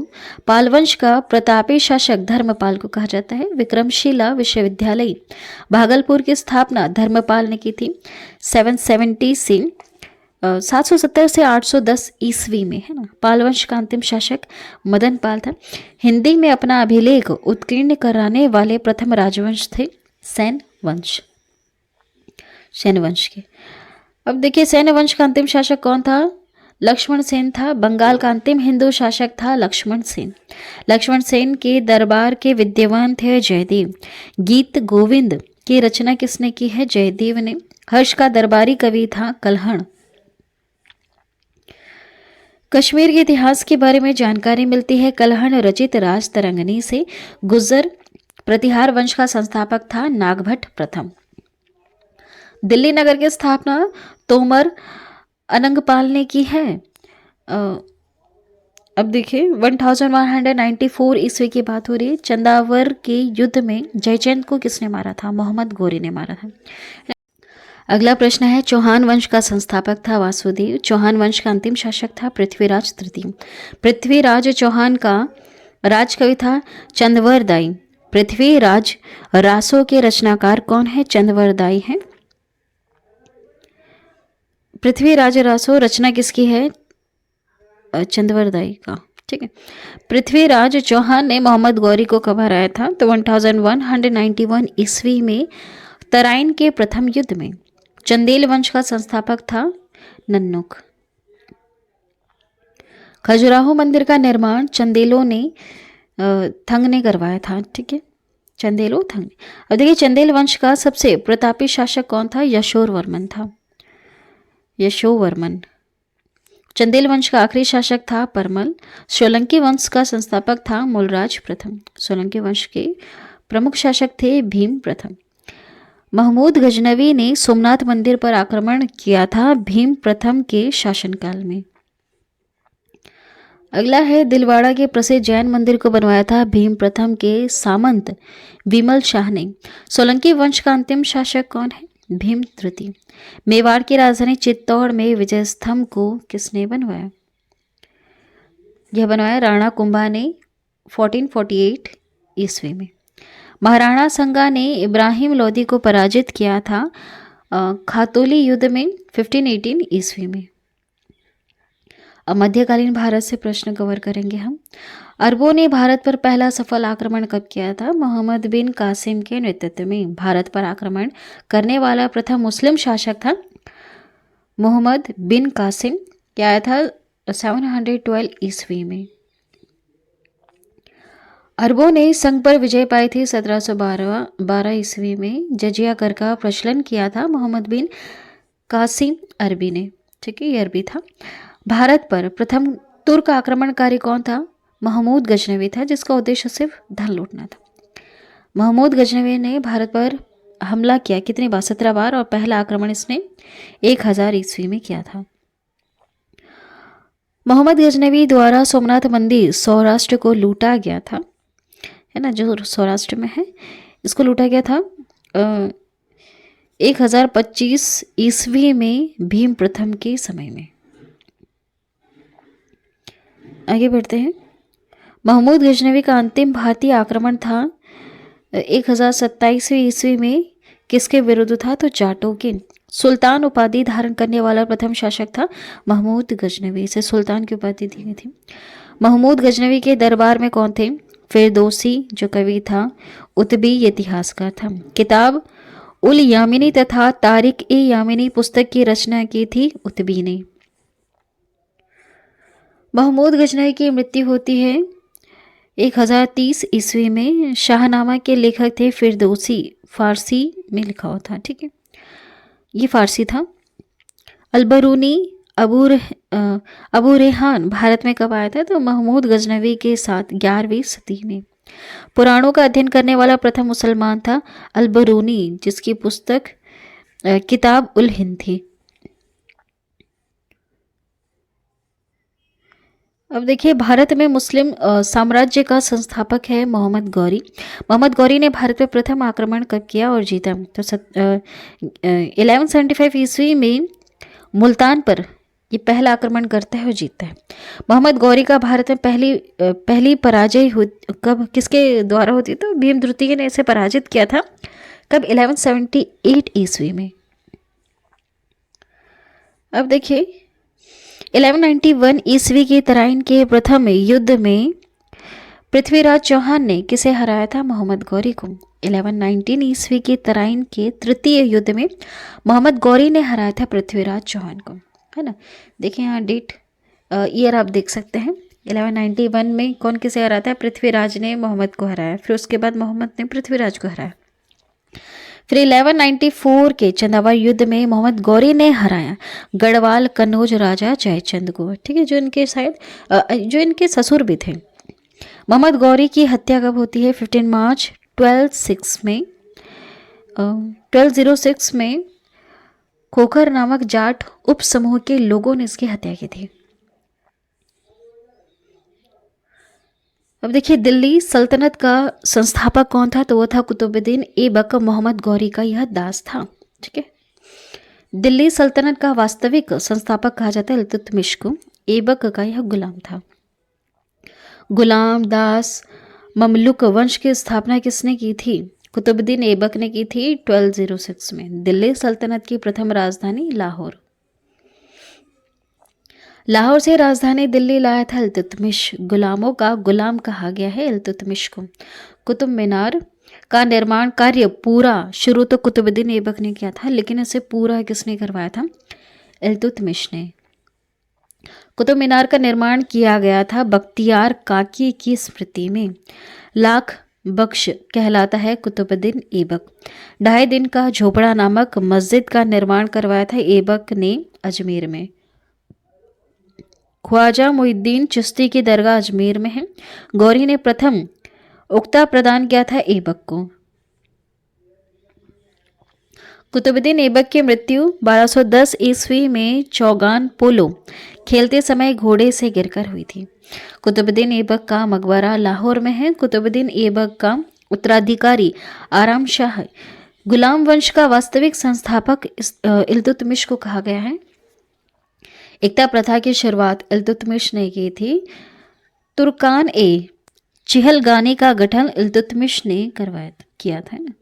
पाल वंश का प्रतापी शासक धर्मपाल को कहा जाता है। विक्रमशिला विश्वविद्यालय भागलपुर की स्थापना धर्मपाल ने की थी 770 से 770 से 810 ईस्वी में, है ना। पाल वंश का अंतिम शासक मदन पाल था। हिंदी में अपना अभिलेख उत्कीर्ण कराने वाले प्रथम राजवंश थे सेन वंश। सेन वंश के अब देखिए सेन वंश का अंतिम शासक कौन था? लक्ष्मण सेन था। बंगाल का अंतिम हिंदू शासक था लक्ष्मण सेन। लक्ष्मण सेन के दरबार के विद्वान थे जयदेव। गीत गोविंद की रचना किसने की है? जयदेव ने। हर्ष का दरबारी कवि था कल्हण। कश्मीर के इतिहास के बारे में जानकारी मिलती है कल्हण रचित राज तरंगनी से। गुर्जर प्रतिहार वंश का संस्थापक था नागभट्ट प्रथम। दिल्ली नगर की स्थापना तोमर अनंगपाल ने की है। अब देखिए 1194 ईस्वी की बात हो रही है। चंदावर के युद्ध में जयचंद को किसने मारा था? मोहम्मद गोरी ने मारा था। अगला प्रश्न है चौहान वंश का संस्थापक था वासुदेव। चौहान वंश का अंतिम शासक था पृथ्वीराज तृतीय। पृथ्वीराज चौहान का राजकवि था चंदवरदाई। पृथ्वीराज रासों के रचनाकार कौन है? चंदवरदाई है। पृथ्वीराज रासो रचना किसकी है? चंदवरदाई का, ठीक है। पृथ्वीराज चौहान ने मोहम्मद गौरी को कब हराया था? तो 1191 ईस्वी में तराइन के प्रथम युद्ध में। चंदेल वंश का संस्थापक था नन्नुक। खजुराहो मंदिर का निर्माण चंदेलों ने थंग ने करवाया था, ठीक है। चंदेलो थंग। अब देखिए चंदेल वंश का सबसे प्रतापी शासक कौन था? यशोवर्मन था। यशोवर्मन। चंदेल वंश का आखिरी शासक था परमल। सोलंकी वंश का संस्थापक था मूलराज प्रथम। सोलंकी वंश के प्रमुख शासक थे भीम प्रथम। महमूद गजनवी ने सोमनाथ मंदिर पर आक्रमण किया था भीम प्रथम के शासनकाल में। अगला है दिलवाड़ा के प्रसिद्ध जैन मंदिर को बनवाया था भीम प्रथम के सामंत विमल शाह ने। सोलंकी वंश का अंतिम शासक कौन है? भीम तृतीय। मेवाड़ की राजधानी चित्तौड़ में विजय स्तंभ को किसने बनवाया? यह बनवाया राणा कुंभा ने 1448 ईस्वी में। महाराणा संगा ने इब्राहिम लोदी को पराजित किया था खातोली युद्ध में 1518 ईस्वी में। अब मध्यकालीन भारत से प्रश्न कवर करेंगे हम। अरबों ने भारत पर पहला सफल आक्रमण कब किया था? मोहम्मद बिन कासिम के नेतृत्व में। भारत पर आक्रमण करने वाला प्रथम मुस्लिम शासक था मोहम्मद बिन कासिम। क्या आया था? 712 ईस्वी में। अरबों ने संघ पर विजय पाई थी 1712 ईस्वी में। जजिया कर का प्रचलन किया था मोहम्मद बिन कासिम अरबी ने, ठीक है, ये अरबी था। भारत पर प्रथम तुर्क आक्रमणकारी कौन था? महमूद गजनवी था, जिसका उद्देश्य सिर्फ धन लूटना था। महमूद गजनवी ने भारत पर हमला किया कितनी बार? 17 बार, और पहला आक्रमण इसने 1000 ईस्वी में किया था। मोहम्मद गजनवी द्वारा सोमनाथ मंदिर सौराष्ट्र को लूटा गया था, है ना, जो सौराष्ट्र में है, इसको लूटा गया था 1025 ईस्वी में भीम प्रथम के समय में। आगे बढ़ते हैं। महमूद गजनवी का अंतिम भारतीय आक्रमण था 1027 ईस्वी में। किसके विरुद्ध था? तो जाटों के। सुल्तान उपाधि धारण करने वाला प्रथम शासक था महमूद गजनवी। इसे सुल्तान की उपाधि दी गई थी। महमूद गजनवी के दरबार में कौन थे? फिरदौसी जो कवि था, उतबी इतिहासकार था। किताब उल यामिनी तथा तारिक ए यामिनी पुस्तक की रचना की थी उतबी ने। महमूद गजनवी की मृत्यु होती है 1030 ईस्वी में। शाहनामा के लेखक थे फिरदौसी, फारसी में लिखा हुआ था, ठीक है, ये फारसी था। अलबरूनी अबू रेहान भारत में कब आया था? तो महमूद गजनवी के साथ 11वीं सदी में। पुराणों का अध्ययन करने वाला प्रथम मुसलमान था अलबरूनी, जिसकी पुस्तक किताब उल हिंद थी। अब देखिए, भारत में मुस्लिम साम्राज्य का संस्थापक है मोहम्मद गौरी। मोहम्मद गौरी ने भारत पर प्रथम आक्रमण कब किया और जीता? तो 1175 ईस्वी में मुल्तान पर ये पहला आक्रमण करता है और जीतता है। मोहम्मद गौरी का भारत में पहली पराजय कब किसके द्वारा होती है? तो भीम द्वितीय ने इसे पराजित किया था। कब? 1178 ईस्वी में। अब देखिए, 1191 ईस्वी की तराइन के प्रथम युद्ध में पृथ्वीराज चौहान ने किसे हराया था? मोहम्मद गौरी को। 1119 ईस्वी की तराइन के तृतीय युद्ध में मोहम्मद गौरी ने हराया था पृथ्वीराज चौहान को, है ना। देखिए यहाँ डेट, ईयर आप देख सकते हैं। 1191 में कौन किसे हराया था? पृथ्वीराज ने मोहम्मद को हराया। फिर उसके बाद मोहम्मद ने पृथ्वीराज को हराया। फिर 1194 के चंदावा युद्ध में मोहम्मद गौरी ने हराया गढ़वाल कन्नौज राजा जयचंद को, ठीक है, जो इनके ससुर भी थे। मोहम्मद गौरी की हत्या कब होती है? 15 मार्च 1206 में खोखर नामक जाट उप समूह के लोगों ने इसकी हत्या की थी। अब देखिए, दिल्ली सल्तनत का संस्थापक कौन था? तो वो था कुतुबुद्दीन ऐबक। मोहम्मद गौरी का यह दास था, ठीक है। दिल्ली सल्तनत का वास्तविक संस्थापक कहा जाता है इल्तुतमिश को। ऐबक का यह गुलाम था। गुलाम, दास, ममलुक वंश की स्थापना किसने की थी? कुतुबुद्दीन ऐबक ने की थी 1206 में। दिल्ली सल्तनत की प्रथम राजधानी लाहौर। लाहौर से राजधानी दिल्ली लाया था इल्तुतमिश। गुलामों का गुलाम कहा गया है इल्तुतमिश को। कुतुब मीनार का निर्माण कार्य पूरा शुरू तो कुतुबुद्दीन ऐबक ने किया था, लेकिन इसे पूरा किसने करवाया था? इल्तुतमिश ने। कुतुब मीनार का निर्माण किया गया था बख्तियार काकी की स्मृति में। लाख बख्श कहलाता है कुतुबुद्दीन ऐबक। 2.5 दिन का झोपड़ा नामक मस्जिद का निर्माण करवाया था ऐबक ने अजमेर में। ख्वाजा मुइनुद्दीन चिश्ती की दरगाह अजमेर में है। गौरी ने प्रथम उक्ता प्रदान किया था ऐबक को। कुतुबुद्दीन ऐबक की मृत्यु 1210 ईस्वी में चौगान पोलो खेलते समय घोड़े से गिरकर हुई थी। कुतुबुद्दीन ऐबक का मकबरा लाहौर में है। कुतुबुद्दीन ऐबक का उत्तराधिकारी आराम शाह गुलाम वंश का वास्तविक संस्थापक इल्तुतमिश को कहा गया है। एकता प्रथा की शुरुआत इल्तुतमिश ने की थी। तुर्कान ए चिहलगानी का गठन इल्तुतमिश ने किया था ना।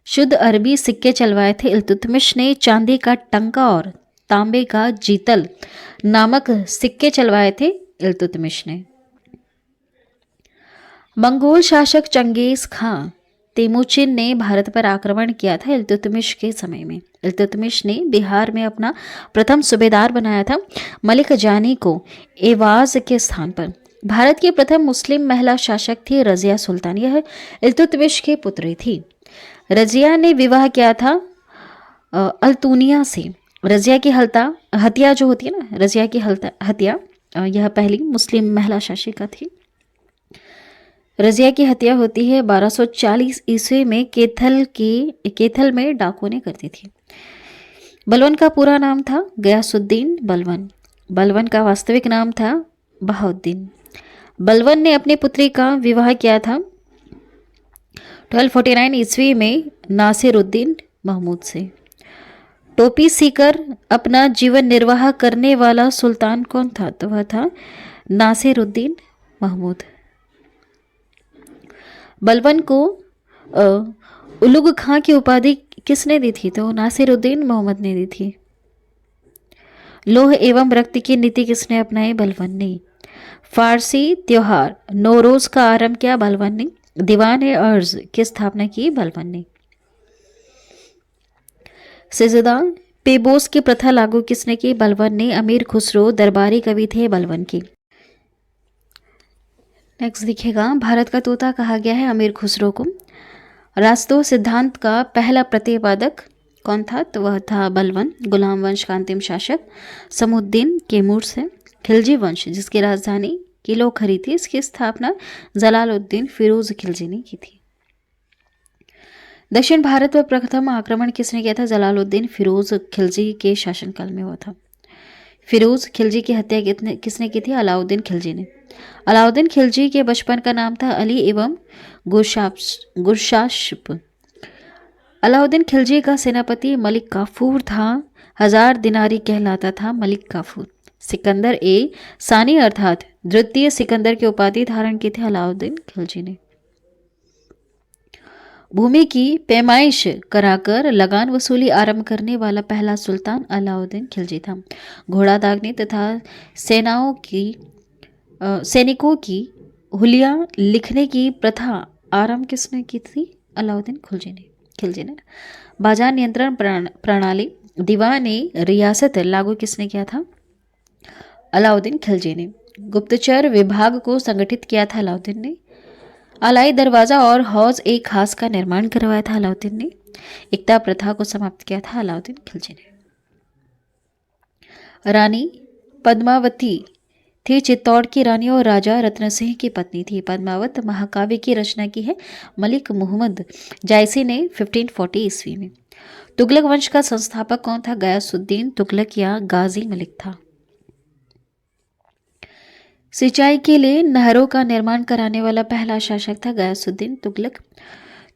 शुद्ध अरबी सिक्के चलवाए थे इल्तुतमिश ने। चांदी का टंका और तांबे का जीतल नामक सिक्के चलवाए थे इल्तुतमिश ने। मंगोल शासक चंगेज खां तेमुचिन ने भारत पर आक्रमण किया था इल्तुतमिश के समय में। इल्तुतमिश ने बिहार में अपना प्रथम सूबेदार बनाया था मलिक जानी को एवाज के स्थान पर। भारत की प्रथम मुस्लिम महिला शासक थी रजिया सुल्तान। यह इल्तुतमिश की पुत्री थी। रजिया ने विवाह किया था अल्तुनिया से। रजिया की हत्या जो होती है ना, रजिया की हत्या, यह पहली मुस्लिम महिला शासिका थी। रजिया की हत्या होती है 1240 ईस्वी में केथल में डाकुओं ने कर दी थी। बलवन का पूरा नाम था गयासुद्दीन बलवन। बलवन का वास्तविक नाम था बहाउद्दीन। बलवन ने अपनी पुत्री का विवाह किया था 1249 ईस्वी में नासिरुद्दीन महमूद से। टोपी सीकर अपना जीवन निर्वाह करने वाला सुल्तान कौन था? तो वह था नासिरुद्दीन महमूद। बलवन को उलुग खां की उपाधि किसने दी थी? तो नासिरुद्दीन मोहम्मद ने दी थी। लोह एवं रक्त की नीति किसने अपनाई? बलवन ने। फारसी त्योहार नौरोज का आरंभ किया? बलवन ने। दीवान अर्ज की स्थापना की? बलवन ने। सिजदा पेबोस की प्रथा लागू किसने की? बलवन ने। अमीर खुसरो दरबारी कवि थे बलवन की। नेक्स्ट दिखेगा, भारत का तोता कहा गया है अमीर खुसरो को। रास्तों सिद्धांत का पहला प्रतिपादक कौन था? तो वह था बलवन। गुलाम वंश का अंतिम शासक समुद्दीन कैमूर से। खिलजी वंश जिसकी राजधानी किलोखरी थी, इसकी स्थापना जलालुद्दीन फिरोज खिलजी ने की थी। दक्षिण भारत पर प्रथम आक्रमण किसने किया था? जलालुद्दीन फिरोज खिलजी के शासनकाल में हुआ था। फिरोज खिलजी की हत्या किसने की थी? अलाउद्दीन खिलजी ने। अलाउद्दीन खिलजी के बचपन का नाम था अली एवं गुरशास्प। अलाउद्दीन खिलजी का सेनापति मलिक काफूर था। 1000 दिनारी कहलाता था मलिक काफूर। सिकंदर ए सानी अर्थात द्वितीय सिकंदर की उपाधि धारण की थी अलाउद्दीन खिलजी ने। भूमि की पैमाइश कराकर लगान वसूली आरंभ करने वाला पहला सुल्तान अलाउद्दीन खिलजी था। घोड़ा दागने तथा सैनिकों की हुलिया लिखने की प्रथा आरंभ किसने की थी? अलाउद्दीन खिलजी ने। बाजार नियंत्रण प्रणाली दीवान रियासत लागू किसने किया था? अलाउद्दीन खिलजी ने। गुप्तचर विभाग को संगठित किया था अलाउद्दीन ने। अलाई दरवाजा और हौज ए खास का निर्माण करवाया था अलाउद्दीन ने। एकता प्रथा को समाप्त किया था अलाउद्दीन खिलजी ने। रानी पद्मावती थी चित्तौड़ की रानी और राजा रत्न सिंह की पत्नी थी। पद्मावत महाकाव्य की रचना की है मलिक मुहम्मद जायसी ने 1540 ईस्वी में। तुगलक वंश का संस्थापक कौन था? गयासुद्दीन तुगलक या गाजी मलिक था। सिंचाई के लिए नहरों का निर्माण कराने वाला पहला शासक था गयासुद्दीन तुगलक।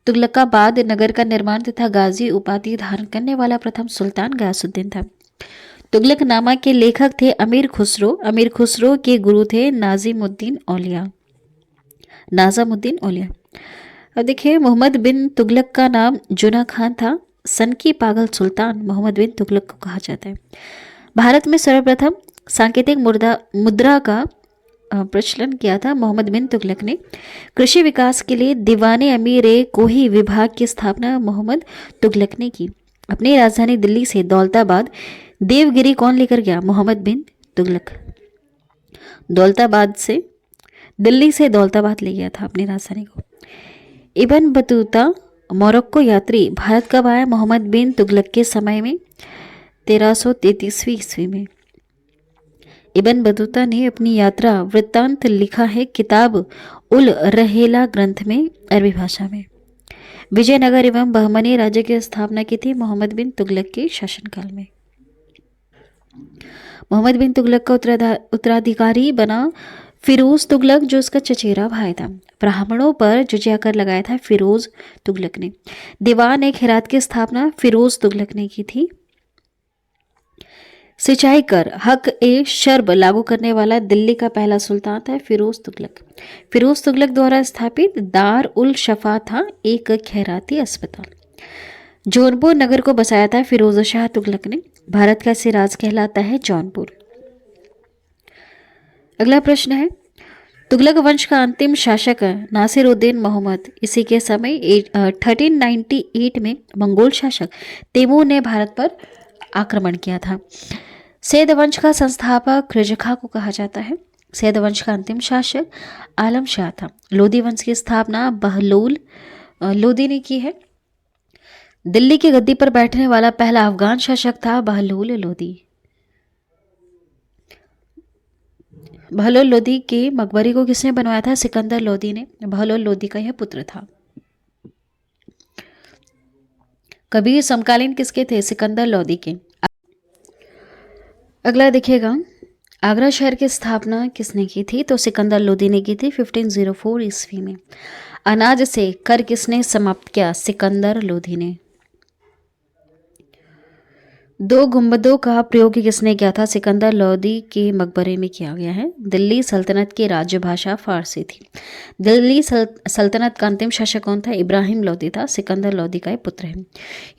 तुगलकाबाद नगर का निर्माण तथा गाजी उपाधि धारण करने वाला प्रथम सुल्तान गयासुद्दीन था। तुगलकनामा के लेखक थे अमीर खुसरो। अमीर खुसरो के गुरु थे नाजिमुद्दीन औलिया। अब देखिए, मोहम्मद बिन तुगलक का नाम जुना खान था। सन की पागल सुल्तान मोहम्मद बिन तुगलक को कहा जाता है। भारत में सर्वप्रथम सांकेतिक मुद्रा का प्रचलन किया था मोहम्मद बिन तुगलक ने। कृषि विकास के लिए दीवाने अमीर कोही विभाग की स्थापना मोहम्मद तुगलक ने की। अपनी राजधानी दिल्ली से दौलताबाद देवगिरी कौन लेकर गया? मोहम्मद बिन तुगलक। दिल्ली से दौलताबाद ले गया था अपनी राजधानी को। इब्न बतूता मोरक्को यात्री भारत कब आया? मोहम्मद बिन तुगलक के समय में 1333वीं ईस्वी में। इब्न बतूता ने अपनी यात्रा वृत्तांत लिखा है किताब उल रहेला ग्रंथ में अरबी भाषा में। विजयनगर एवं बहमनी राज्य की स्थापना की थी मोहम्मद बिन तुगलक के शासनकाल में। मोहम्मद बिन तुगलक का उत्तराधिकारी बना फिरोज तुगलक, जो उसका चचेरा भाई था। ब्राह्मणों पर जजिया कर लगाया था फिरोज तुगलक ने। दीवान एक हेरात की स्थापना फिरोज तुगलक ने की थी। सिंचाई कर हक ए शर्ब लागू करने वाला दिल्ली का पहला सुल्तान था फिरोज तुगलक। फिरोज तुगलक द्वारा स्थापित दार उल शफा था एक खैराती अस्पताल। जौनपुर नगर को बसाया था फिरोज शाह तुगलक ने। भारत का सिराज कहलाता है जौनपुर। अगला प्रश्न है, तुगलक वंश का अंतिम शासक नासिरुद्दीन मोहम्मद। इसी के समय 1398 में मंगोल शासक तैमूर ने भारत पर आक्रमण किया था। सैद वंश का संस्थापक खिजरखा को कहा जाता है। सैद वंश का अंतिम शासक आलम शाह था। लोदी वंश की स्थापना बहलोल लोदी ने की है। दिल्ली की गद्दी पर बैठने वाला पहला अफगान शासक था बहलोल लोदी। बहलोल लोदी के मकबरे को किसने बनवाया था? सिकंदर लोदी ने। बहलोल लोदी का यह पुत्र था। कबीर समकालीन किसके थे? सिकंदर लोदी के। अगला देखिएगा, आगरा शहर की स्थापना किसने की थी? तो सिकंदर लोदी ने की थी 1504 ईस्वी में। अनाज से कर किसने समाप्त किया? सिकंदर लोदी ने। 2 गुंबदों का प्रयोग किसने किया था? सिकंदर लोदी के मकबरे में किया गया है। दिल्ली सल्तनत की राज्य भाषा फारसी थी। दिल्ली सल्तनत का अंतिम शासक कौन था? इब्राहिम लोदी था। सिकंदर लोदी का पुत्र है।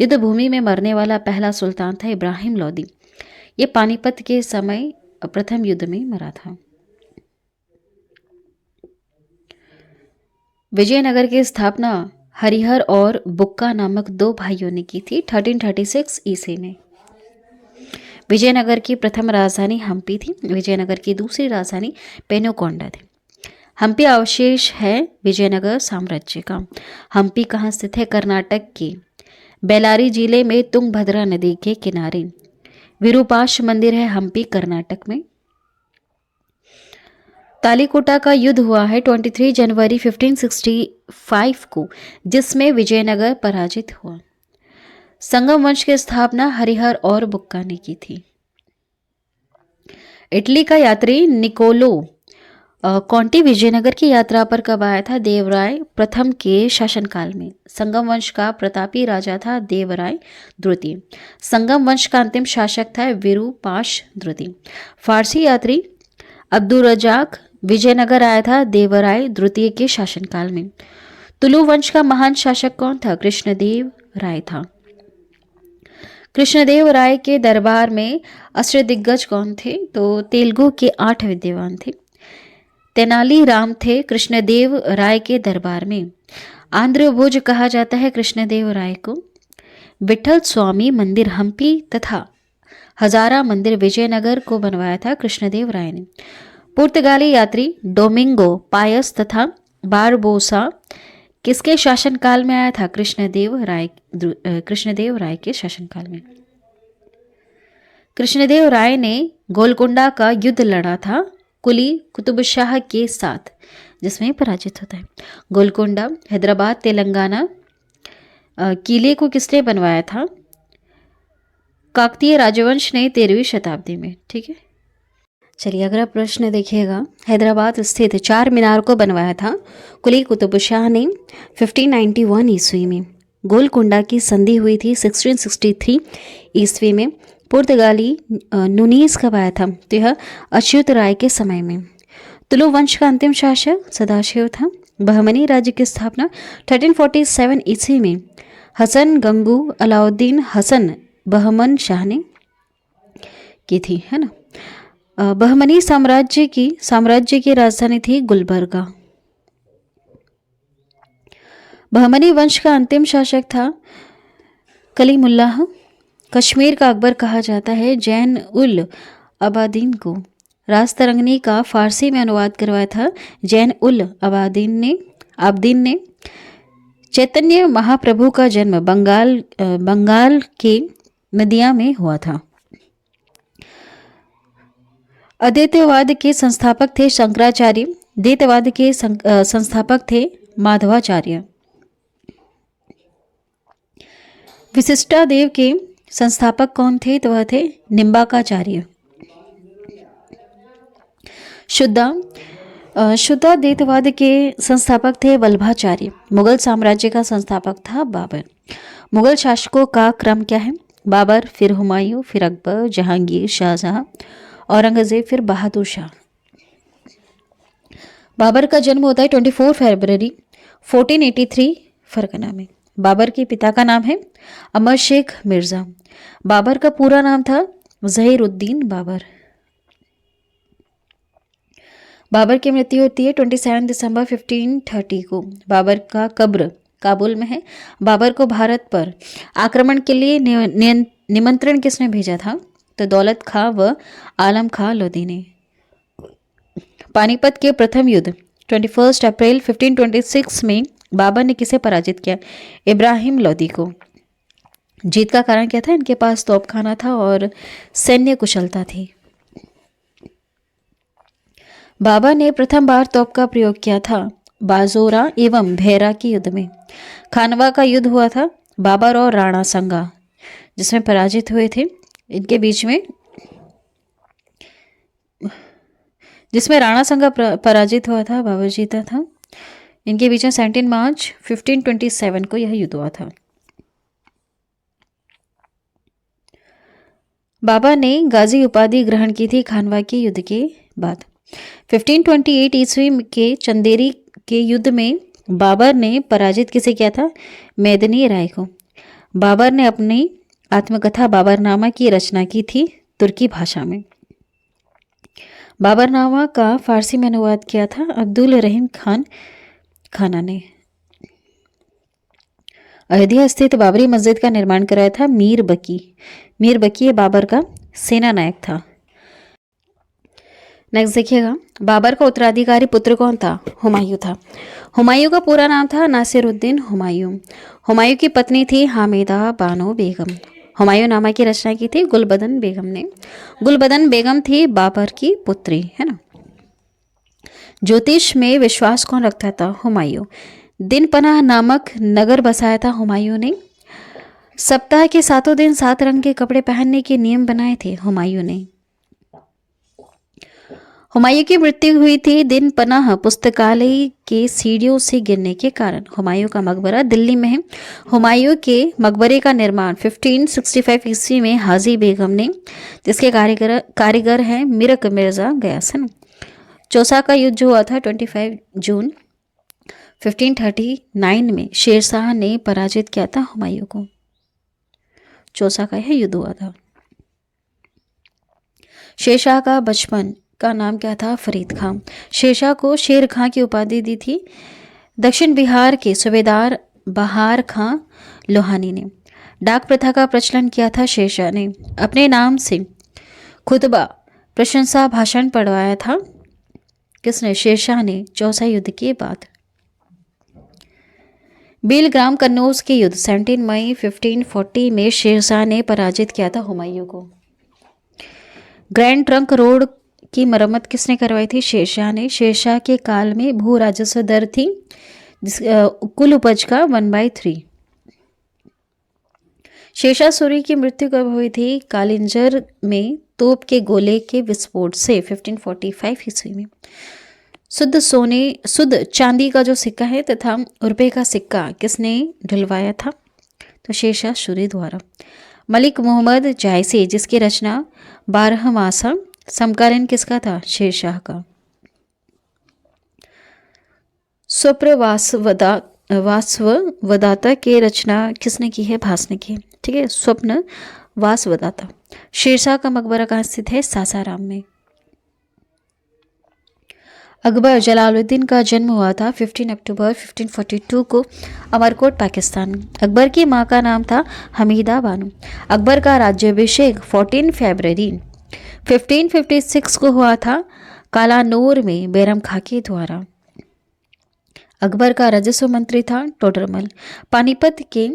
युद्ध भूमि में मरने वाला पहला सुल्तान था इब्राहिम लोदी। ये पानीपत के समय प्रथम युद्ध में मरा था। विजयनगर की स्थापना हरिहर और बुक्का नामक 2 भाइयों ने की थी 1336 ईस्वी में। विजयनगर की प्रथम राजधानी हम्पी थी। विजयनगर की दूसरी राजधानी पेनुकोंडा थी। हम्पी अवशेष है विजयनगर साम्राज्य का। हम्पी कहाँ स्थित है? कर्नाटक के बेलारी जिले में तुंगभद्रा नदी के किनारे। विरूपाक्ष मंदिर है हम्पी कर्नाटक में। तालीकोटा का युद्ध हुआ है 23 जनवरी 1565 को, जिसमें विजयनगर पराजित हुआ। संगम वंश की स्थापना हरिहर और बुक्का ने की थी। इटली का यात्री निकोलो कॉन्टी विजयनगर की यात्रा पर कब आया था? देवराय प्रथम के शासनकाल में। संगम वंश का प्रतापी राजा था द्वितीय द्वितीय। संगम वंश का अंतिम शासक था विरूपाक्ष द्वितीय। फारसी यात्री अब्दुल रजाक विजयनगर आया था देवराय द्वितीय के शासनकाल में। तुलु वंश का महान शासक कौन था? कृष्णदेव राय था। कृष्णदेव राय के दरबार में अष्टदिग्गज कौन थे? तो तेलुगु के 8 विद्वान थे। तेनाली राम थे कृष्णदेव राय के दरबार में। आंध्र भोज कहा जाता है कृष्णदेव राय को। विठल स्वामी मंदिर हम्पी तथा हजारा मंदिर विजयनगर को बनवाया था कृष्णदेव राय ने। पुर्तगाली यात्री डोमिंगो पायस तथा बारबोसा किसके शासनकाल में आया था? कृष्णदेव राय के शासनकाल में। कृष्णदेव राय ने गोलकुंडा का युद्ध लड़ा था कुली कुतुब शाह के साथ, जिसमें पराजित होता है। गोलकुंडा हैदराबाद तेलंगाना किले को किसने बनवाया था? काकतीय राजवंश ने 13वीं शताब्दी में। ठीक है, चलिए अगला प्रश्न देखिएगा। हैदराबाद स्थित चार मीनार को बनवाया था कुली कुतुब शाह ने 1591 ईस्वी में। गोलकुंडा की संधि हुई थी 1663 ईस्वी में। पुर्तगाली नुनीस कब आया था? तो यह अच्युत राय के समय में। तुलु वंश का अंतिम शासक सदाशिव था। बहमनी राज्य की स्थापना 1347 ईस्वी में हसन गंगू अलाउद्दीन हसन बहमन शाह ने की थी, है ना। बहमनी साम्राज्य की राजधानी थी गुलबर्गा। बहमनी वंश का अंतिम शासक था कलीमुल्लाह। कश्मीर का अकबर कहा जाता है जैन उल अबादीन को। रास्तरंगनी का फारसी में अनुवाद करवाया था जैन उल आबदीन ने। चैतन्य महाप्रभु का जन्म बंगाल के नदिया में हुआ था। अद्वैतवाद के संस्थापक थे शंकराचार्य। द्वैतवाद के संस्थापक थे माधवाचार्य। विशिष्टादेव के संस्थापक कौन थे? तो वह थे निम्बाकाचार्य। शुद्धाद्वैतवाद के संस्थापक थे वल्लभाचार्य। मुगल साम्राज्य का संस्थापक था बाबर। मुगल शासकों का क्रम क्या है? बाबर, फिर हुमायूं, फिर अकबर, जहांगीर, शाहजहां, औरंगजेब, फिर बहादुर शाह। बाबर का जन्म होता है 24 फरवरी 1483 फरगना में। बाबर के पिता का नाम है अमर शेख मिर्जा। बाबर का पूरा नाम था जहीरुद्दीन बाबर। बाबर की मृत्यु होती है 27 दिसंबर 1530 को। बाबर का कब्र काबुल में है। बाबर को भारत पर आक्रमण के लिए निमंत्रण किसने भेजा था? तो दौलत खां व आलम खां लोधी ने। पानीपत के प्रथम युद्ध 21 अप्रैल 1526 में बाबर ने किसे पराजित किया? इब्राहिम लोदी को। जीत का कारण क्या था? इनके पास तोपखाना था और सैन्य कुशलता थी। बाबर ने प्रथम बार तोप का प्रयोग किया था बाजोरा एवं भैरा के युद्ध में। खानवा का युद्ध हुआ था बाबर और राणा संगा, जिसमें पराजित हुए थे। इनके बीच में जिसमें राणा संगा पराजित हुआ था, बाबर जीता था। इनके बीच में 17 मार्च 1527 को यह युद्ध हुआ था। बाबर ने गाजी उपाधि ग्रहण की थी खानवा के युद्ध के बाद। 1528 ईस्वी के चंदेरी के युद्ध में बाबर ने पराजित किसे किया था? मेदिनी राय को। बाबर ने अपनी आत्मकथा बाबरनामा की रचना की थी तुर्की भाषा में। बाबरनामा का फारसी में अनुवाद किया था अब्दुल रहीम खाना ने। अयोध्या स्थित बाबरी मस्जिद का निर्माण कराया था मीर बकी। मीर बकी बाबर का सेना नायक था। नेक्स्ट देखिएगा, बाबर का उत्तराधिकारी पुत्र कौन था? हुमायूं था। हुमायूं का पूरा नाम था नासिरुद्दीन हुमायूं। हुमायूं की पत्नी थी हामिदा बानो बेगम। हुमायूं नामा की रचना की थी गुलबदन बेगम ने। गुलबदन बेगम थी बाबर की पुत्री, है ना। ज्योतिष में विश्वास कौन रखता था? हुमायूं। दिन पनाह नामक नगर बसाया था हुमायूं ने। सप्ताह के 7 दिन 7 रंग के कपड़े पहनने के नियम बनाए थे हुमायूं ने। हुमायूं की मृत्यु हुई थी दिन पनाह पुस्तकालय के सीढ़ियों से गिरने के कारण। हुमायूं का मकबरा दिल्ली में है। हुमायूं के मकबरे का निर्माण 1565 ईस्वी में हाजी बेगम ने, जिसके कारीगर हैं मिरक मिर्जा गयासन। चौसा का युद्ध जो हुआ था 25 जून 1539 में शेरशाह ने पराजित किया था हुमायूं को। चौसा का यह युद्ध हुआ था। शेरशाह का बचपन का नाम क्या था? फरीद खां। शेरशाह को शेर खां की उपाधि दी थी दक्षिण बिहार के सूबेदार बहार खां लोहानी ने। डाक प्रथा का प्रचलन किया था शेरशाह ने। अपने नाम से खुतबा प्रशंसा भाषण पढ़वाया था किसने? शेरशाह ने चौसा युद्ध के बाद। बेलग्राम कन्नौज के युद्ध 17 मई 1540 में शेरशाह ने पराजित किया था हुमायूं को। ग्रैंड ट्रंक रोड की मरम्मत किसने करवाई थी? शेरशाह ने। शेरशाह के काल में भू राजस्व दर थी कुल उपज का 1/3। शेरशाह सूरी की मृत्यु कब हुई थी? कालिंजर में तोप के गोले के विस्फोट से 1545 ईस्वी में। शुद्ध चांदी का जो सिक्का है तथा रुपए का सिक्का किसने ढलवाया था? तो शेरशाह सूरी द्वारा। मलिक मोहम्मद जायसी, जिसकी रचना 12 मासा, समकालीन किसका था? शेरशाह का। वासवदाता की रचना किसने की है? भास ने की। ठीक है, स्वप्न वासवदाता। शेरशाह का मकबरा कहाँ स्थित है? सासाराम में। अकबर जलालुद्दीन का जन्म हुआ था 15 अक्टूबर 1542 को अमरकोट, पाकिस्तान। अकबर की मां का नाम था हमीदा बानो। अकबर का राज्याभिषेक 14 फरवरी 1556 को हुआ था कालानूर में बैरम खां के द्वारा। अकबर का राजस्व मंत्री था टोडरमल। पानीपत के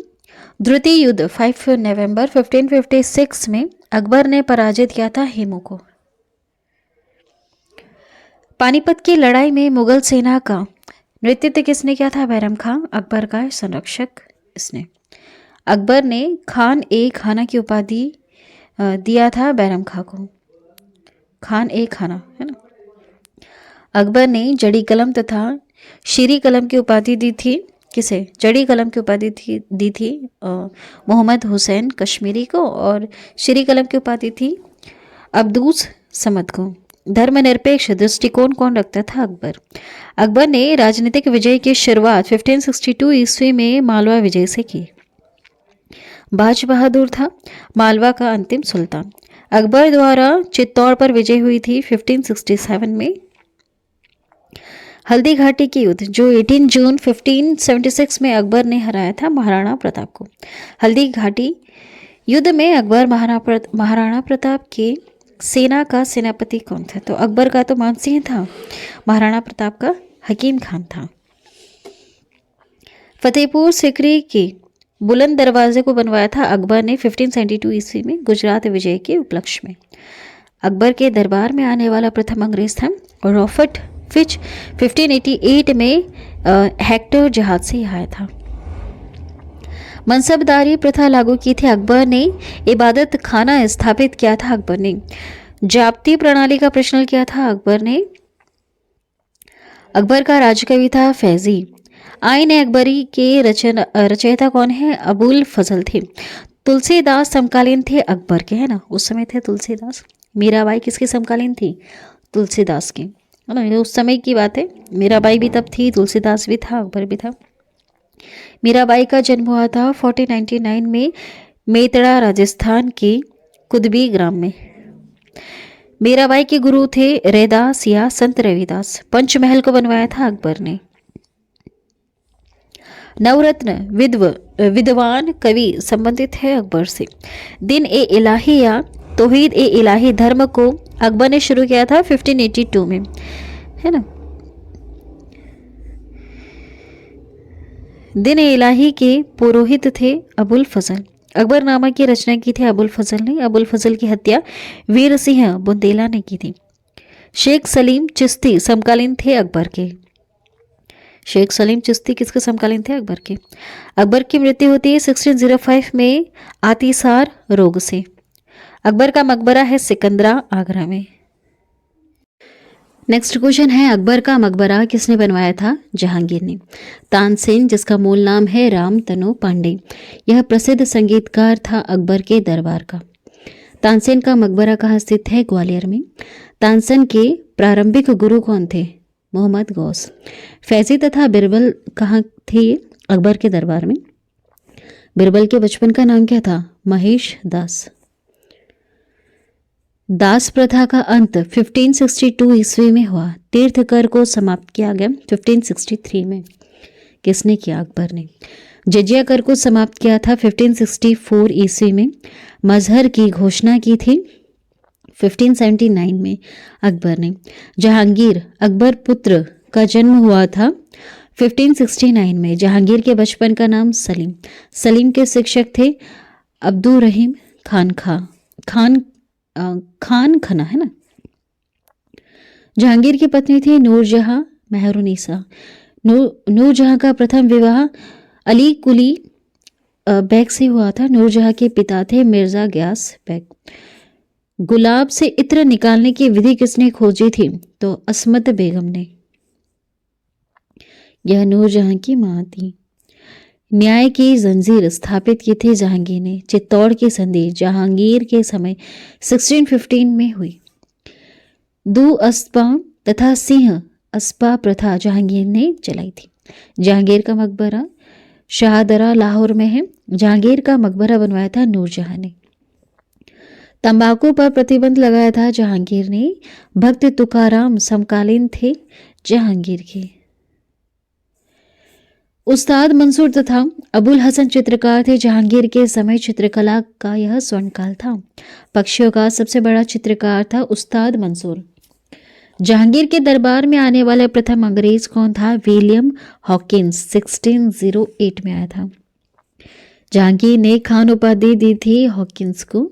द्वितीय युद्ध 5 नवंबर 1556 में अकबर ने पराजित किया था हेमू को। पानीपत की लड़ाई में मुगल सेना का नेतृत्व किसने किया था? बैरम खां, अकबर का संरक्षक इसने। अकबर ने खान ए खाना की उपाधि दिया था बैरम खां को। खान ए खाना है ना। अकबर ने जड़ी कलम तथा शीरी कलम की उपाधि दी थी किसे? जड़ी कलम की उपाधि दी थी मोहम्मद हुसैन कश्मीरी को, और शीरी कलम की उपाधि थी अब्दूस समद को। धर्मनिरपेक्ष दृष्टिकोण कौन रखता था? अकबर। अकबर ने राजनीतिक विजय की शुरुआत 1562 ईस्वी में मालवा विजय से की। बाज बहादुर था मालवा का अंतिम सुल्तान। अकबर द्वारा चित्तौड़ पर विजय हुई थी 1567 में। हल्दी घाटी के युद्ध जो 18 जून 1576 में अकबर ने हराया था महाराणा प्रताप को। हल्दी घाटी युद्ध में अकबर महाराणा प्रताप के सेना का सेनापति कौन था? तो अकबर का तो मानसिंह था, महाराणा प्रताप का हकीम खान था। फतेहपुर सीकरी के बुलंद दरवाजे को बनवाया था अकबर ने 1572 ईस्वी में गुजरात विजय के उपलक्ष्य में। अकबर के दरबार में आने वाला प्रथम अंग्रेज था रॉबर्ट फिच। 1588 में हेक्टर जहाज से आया था। मनसबदारी प्रथा लागू की थी अकबर ने। इबादत खाना स्थापित किया था अकबर ने। जाब्ती प्रणाली का प्रचलन किया था अकबर ने। अकबर का राजकवि था फैजी। आईन अकबरी के रचयिता कौन है? अबुल फजल थे। तुलसीदास समकालीन थे अकबर के, है ना, उस समय थे तुलसीदास। मीराबाई किसके समकालीन थी? तुलसीदास की, है ना, उस समय की बात है। मीराबाई भी तब थी, तुलसीदास भी था, अकबर भी था। मीराबाई का जन्म हुआ था 1499 में मेतड़ा राजस्थान के कुदबी ग्राम में। मीराबाई के गुरु थे रैदास या संत रविदास। पंचमहल को बनवाया था अकबर ने। नवरत्न विद्वान कवि संबंधित है अकबर से। दिन ए इलाही या तौहीद ए इलाही धर्म को अकबर ने शुरू किया था 1582 में, है ना। दिन ए इलाही के पुरोहित थे अबुल फजल। अकबरनामा की रचना की थी अबुल फजल ने। अबुल फजल की हत्या वीर सिंह बुंदेला ने की थी। शेख सलीम चिश्ती समकालीन थे अकबर के। शेख सलीम चिश्ती किसके समकालीन थे? अकबर के। अकबर की मृत्यु होती है 1605 में आतिसार रोग से। अकबर का मकबरा है सिकंदरा, आगरा में। नेक्स्ट क्वेश्चन है, अकबर का मकबरा किसने बनवाया था? जहांगीर ने। तानसेन, जिसका मूल नाम है रामतनु पांडे, यह प्रसिद्ध संगीतकार था अकबर के दरबार का। तानसेन का मकबरा कहाँ स्थित है? ग्वालियर में। तानसेन के प्रारंभिक गुरु कौन थे? मोहम्मद गौस। फैजी तथा बिरबल कहाँ थे? अकबर के दरबार में। बिरबल के बचपन का नाम क्या था? महेश दास। दास प्रथा का अंत 1562 ईस्वी में हुआ। तीर्थकर को समाप्त किया गया 1563 में। किसने किया? अकबर ने। जजिया कर को समाप्त किया था 1564 ईस्वी में। मजहर की घोषणा की थी 1579 में अकबर ने। जहांगीर अकबर पुत्र का जन्म हुआ था 1569 में। जहांगीर के बचपन का नाम सलीम। सलीम के शिक्षक थे अब्दुल रहीम खान खना, है ना। जहांगीर की पत्नी थी नूरजहां मेहरुनिसा। नूरजहां का प्रथम विवाह अली कुली बेग से हुआ था। नूरजहां के पिता थे मिर्जा गयास बेग। गुलाब से इत्र निकालने की विधि किसने खोजी थी? तो असमत बेगम ने। यह नूरजहां की मां थी। न्याय की जंजीर स्थापित की थी जहांगीर ने। चित्तौड़ की संधि जहांगीर के समय 1615 में हुई। दू अस्पा तथा सिंह अस्पा प्रथा जहांगीर ने चलाई थी। जहांगीर का मकबरा शाहदरा लाहौर में है। जहांगीर का मकबरा बनवाया था नूरजहां ने। तंबाकू पर प्रतिबंध लगाया था जहांगीर ने। भक्त तुकाराम समकालीन थे जहांगीर के। उस्ताद मंसूर तथा अबुल हसन चित्रकार थे जहांगीर के समय। चित्रकला का यह स्वर्णकाल था। पक्षियों का सबसे बड़ा चित्रकार था उस्ताद मंसूर। जहांगीर के दरबार में आने वाले प्रथम अंग्रेज कौन था? विलियम हॉकिंस 1608 में आया था। जहांगीर ने खान उपाधि दी थी हॉकिंस को।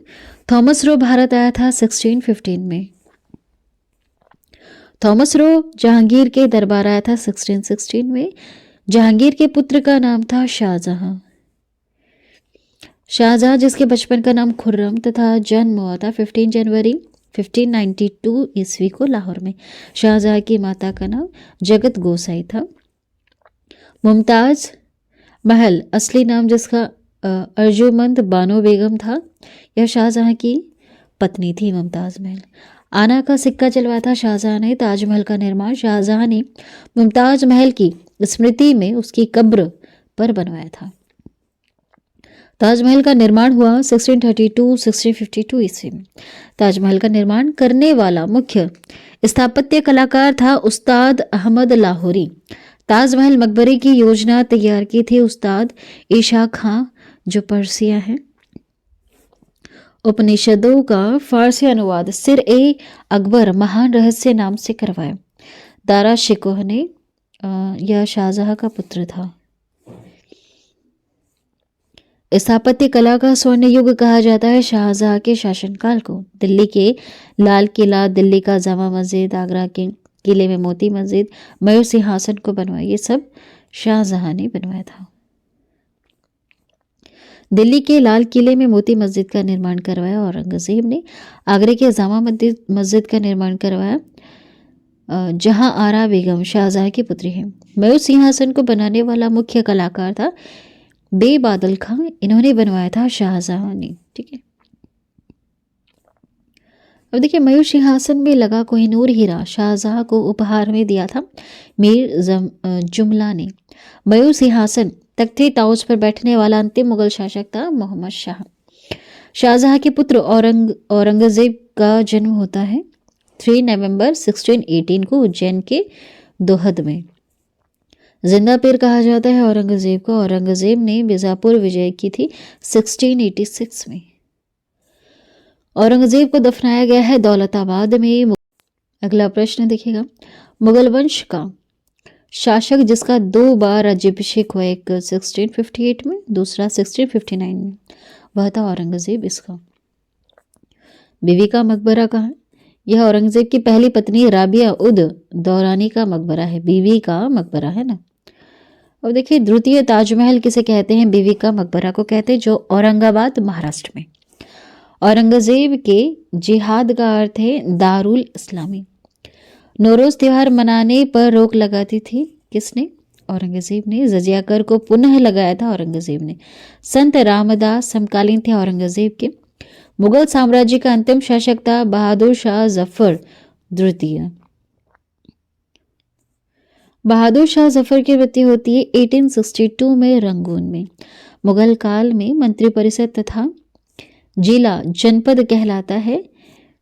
थॉमस रो भारत आया था 1615 में। थॉमस रो जहांगीर के दरबार आया था 1616 में। जहांगीर के पुत्र का नाम था शाहजहां। शाहजहां जिसके बचपन का नाम खुर्रम तथा जन्म हुआ था 15 जनवरी 1592 ईस्वी को लाहौर में। शाहजहां की माता का नाम जगत गोसाई था। मुमताज महल असली नाम जिसका अर्जुमंद बानो बेगम था। यह शाहजहां की पत्नी थी मुमताज महल। आना का सिक्का चलवाया था शाहजहां ने। ताजमहल का निर्माण शाहजहां ने मुमताज महल की स्मृति में उसकी कब्र पर बनवाया था। ताजमहल का निर्माण हुआ 1632-1652 ईस्वी में। ताजमहल का निर्माण करने वाला मुख्य स्थापत्य कलाकार था उस्ताद अहमद लाहौरी। ताजमहल मकबरे की योजना तैयार की थी उस्ताद ईशा खां जो पर्सिया है। उपनिषदों का फारसी अनुवाद सिर ए अकबर महान रहस्य नाम से करवाया। दारा शिकोह ने। यह शाहजहां का पुत्र था। स्थापत्य कला का स्वर्ण युग कहा जाता है शाहजहां के शासनकाल को। दिल्ली के लाल किला, दिल्ली का जामा मस्जिद, आगरा के किले में मोती मस्जिद, मयूर सिंहासन को बनवाया, ये सब शाहजहां ने बनवाया था। दिल्ली के लाल किले में मोती मस्जिद का निर्माण करवाया औरंगजेब ने। आगरे के जामा मस्जिद का निर्माण करवाया जहां आरा बेगम शाहजहां की पुत्री है। मयूर सिंहासन को बनाने वाला मुख्य कलाकार था बेबादल खां। इन्होंने बनवाया था शाहजहां ने। ठीक है, अब देखिए मयूर सिंहासन में लगा कोहिनूर हीरा शाहजहां को उपहार में दिया था मीर जुमला ने। मयूर सिंहासन तख्ते ताउज पर बैठने वाला अंतिम मुगल शासक था मोहम्मद शाह। शाहजहां के पुत्र औरंगजेब का जन्म होता है 3 नवंबर 1618 को उज्जैन के दोहद में। जिंदा पीर कहा जाता है औरंगजेब को। औरंगजेब ने बीजापुर विजय की थी 1686 में। औरंगजेब को दफनाया गया है दौलताबाद में। अगला प्रश्न देखिएगा, मुगल वंश का शासक जिसका 2 बार राज्याभिषेक हुआ, एक 1658 में, दूसरा 1659 में, वह था औरंगजेब। इसका बीवी का मकबरा कहाँ है? यह औरंगजेब की पहली पत्नी राबिया उद दौरानी का मकबरा है। बीवी का मकबरा है ना। और देखिए द्वितीय ताजमहल किसे कहते हैं? बीवी का मकबरा को कहते हैं, जो औरंगाबाद महाराष्ट्र में। औरंगजेब के जिहाद का अर्थ है दारुल इस्लामी। नौरोज त्यौहार मनाने पर रोक लगाती थी किसने? औरंगजेब ने। जजिया कर को पुनः लगाया था औरंगजेब ने। संत रामदास समकालीन थे औरंगजेब के। मुगल साम्राज्य का अंतिम शासक था बहादुर शाह जफर द्वितीय। बहादुर शाह जफर की मृत्यु होती है 1862 में रंगून में। मुगल काल में मंत्रिपरिषद तथा जिला जनपद कहलाता है।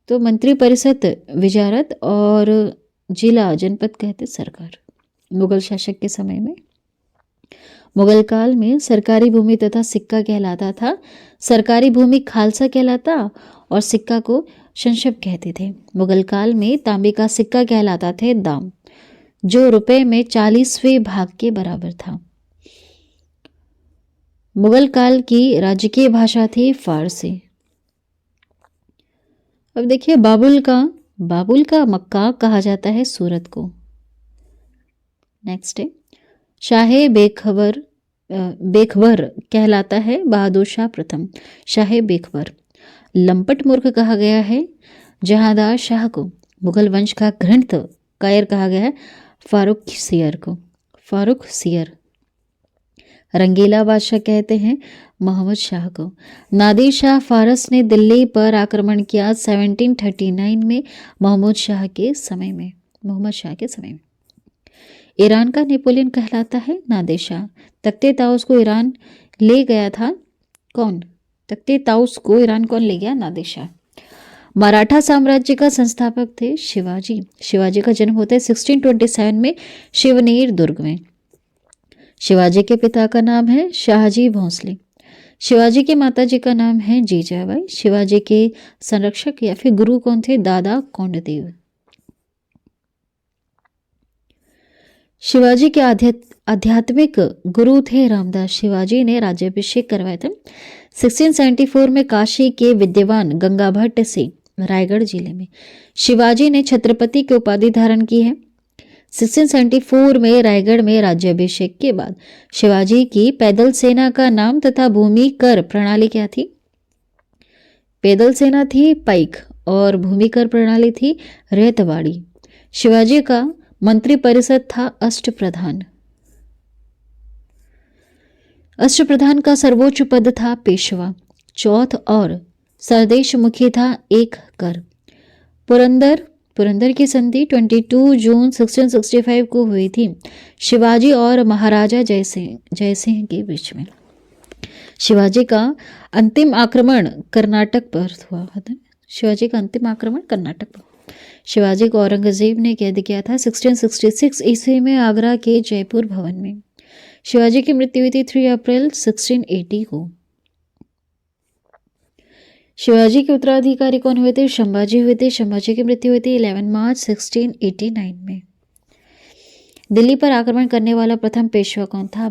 तो मंत्रिपरिषद विजारत और जिला जनपद कहते सरकार। मुगल शासक के समय में मुगल काल में सरकारी भूमि तथा सिक्का कहलाता था। सरकारी भूमि खालसा कहलाता और सिक्का को शंशब कहते थे। मुगल काल में तांबे का सिक्का कहलाता थे दाम, जो रुपए में 40वें भाग के बराबर था। मुगल काल की राजकीय भाषा थी फारसी। अब देखिए बाबुल का मक्का कहा जाता है सूरत को। नेक्स्ट है शाहे बेखबर कहलाता है बहादुर शाह प्रथम। शाहे बेखबर। लंपट मूर्ख कहा गया है जहांदार शाह को। मुगल वंश का घृणित कायर कहा गया है फारूक सियर को। फारूक सियर। रंगीला बादशाह कहते हैं मोहम्मद शाह को। नादिर शाह फारस ने दिल्ली पर आक्रमण किया 1739 में मोहम्मद शाह के समय में। ईरान का नेपोलियन कहलाता है नादिर शाह। तख्ते ताउस को ईरान ले गया था कौन? तख्ते ताउस को ईरान कौन ले गया? नादिर शाह। मराठा साम्राज्य का संस्थापक थे शिवाजी। शिवाजी का जन्म होता है 1627 में शिवनेर दुर्ग में। शिवाजी के पिता का नाम है शाहजी भोंसले। शिवाजी के माताजी का नाम है जीजाबाई। शिवाजी के संरक्षक या फिर गुरु कौन थे? दादा कोंडदेव। शिवाजी के आध्यात्मिक गुरु थे रामदास। शिवाजी ने राज्याभिषेक करवाया था 1674 में काशी के विद्यमान गंगा भट्ट से रायगढ़ जिले में। शिवाजी ने छत्रपति की उपाधि धारण की है 1674 में रायगढ़ में। राज्याभिषेक के बाद शिवाजी की पैदल सेना का नाम तथा भूमि कर प्रणाली क्या थी? पैदल सेना थी पाइक और भूमि कर प्रणाली थी रेतवाड़ी। शिवाजी का मंत्रिपरिषद था अष्टप्रधान। अष्टप्रधान का सर्वोच्च पद था पेशवा। चौथ और सरदेश मुखी था एक कर। पुरंदर की संधि 22 जून 1665 को हुई थी शिवाजी और महाराजा जयसिंह के बीच में। शिवाजी का अंतिम आक्रमण कर्नाटक पर हुआ था। शिवाजी का अंतिम आक्रमण कर्नाटक पर। शिवाजी को औरंगजेब ने कैद किया था 1666 ईस्वी में आगरा के जयपुर भवन में। शिवाजी की मृत्यु हुई थी 3 अप्रैल 1680 को। शिवाजी के उत्तराधिकारी कौन हुए थे? संभाजी हुए थे। संभाजी की मृत्यु हुई थी 11 मार्च 1689 में। दिल्ली पर आक्रमण करने वाला प्रथम पेशवा कौन था?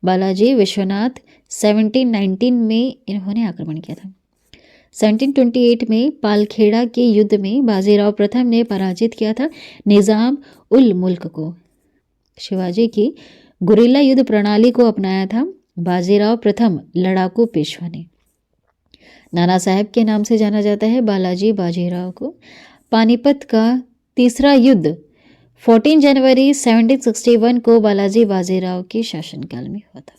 बालाजी विश्वनाथ 1719 में इन्होंने आक्रमण किया था। 1728 में पालखेड़ा के युद्ध में बाजीराव प्रथम ने पराजित किया था निजाम उल मुल्क को। शिवाजी की गुरिल्ला युद्ध प्रणाली को अपनाया था बाजीराव प्रथम लड़ाकू पेशवा ने। नाना साहब के नाम से जाना जाता है बालाजी बाजीराव को। पानीपत का तीसरा युद्ध 14 जनवरी 1761 को बालाजी बाजीराव के शासनकाल में हुआ था।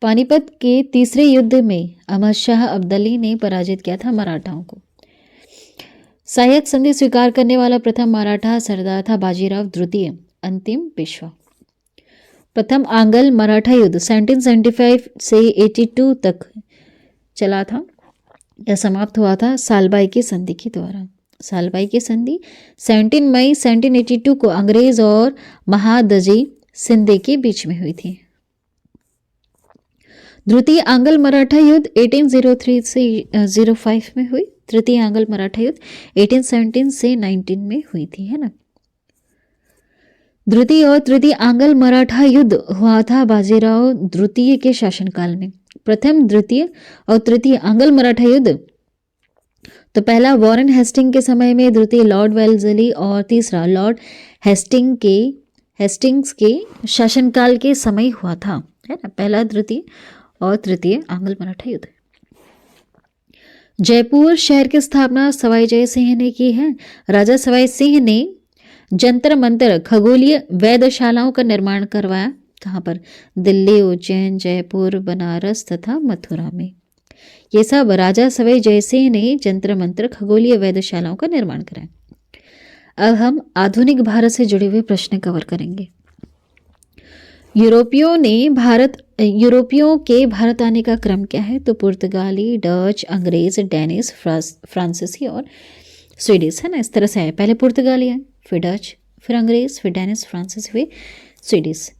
पानीपत के तीसरे युद्ध में अहमद शाह अब्दाली ने पराजित किया था मराठाओं को। सहायक संधि स्वीकार करने वाला प्रथम मराठा सरदार था बाजीराव द्वितीय, अंतिम पेशवा। प्रथम आंग्ल मराठा युद्ध 1775 से 82 तक चला था या समाप्त हुआ था सालबाई की संधि के द्वारा। सालबाई की संधि 17 मई 1782 को अंग्रेज और महादजी सिंधे के बीच में हुई थी। द्वितीय आंग्ल मराठा युद्ध 1803 से 05 में हुई। तृतीय आंग्ल मराठा युद्ध 1817 से 19 में हुई थी, है ना। द्वितीय और तृतीय आंग्ल मराठा युद्ध हुआ था बाजीराव द्वितीय के शासनकाल में। प्रथम, द्वितीय और तृतीय आंग्ल मराठा युद्ध तो पहला वॉरेन हेस्टिंग के समय में, द्वितीय लॉर्ड वेल्लेस्ली और तीसरा लॉर्ड हेस्टिंग्स के शासनकाल के समय हुआ था, है ना। पहला, द्वितीय और तृतीय आंग्ल मराठा युद्ध। जयपुर शहर की स्थापना सवाई जय सिंह ने की है। राजा सवाई सिंह ने जंतर मंतर खगोलीय वेधशालाओं का निर्माण करवाया। कहाँ पर? दिल्ली, उज्जैन, जयपुर, बनारस तथा मथुरा में। ये सब राजा सवाई जयसिंह ने जंतर मंतर खगोलीय वेधशालाओं का निर्माण कराया। अब हम आधुनिक भारत से जुड़े हुए प्रश्न कवर करेंगे। यूरोपियों के भारत आने का क्रम क्या है? तो पुर्तगाली, डच, अंग्रेज, डेनिश, फ्रांसीसी और स्वीडिश, है ना, इस तरह से है। पहले पुर्तगाली है, फिर डच, फिर अंग्रेज, फिर डेनिश, फ्रांसीसी, फिर स्वीडिश।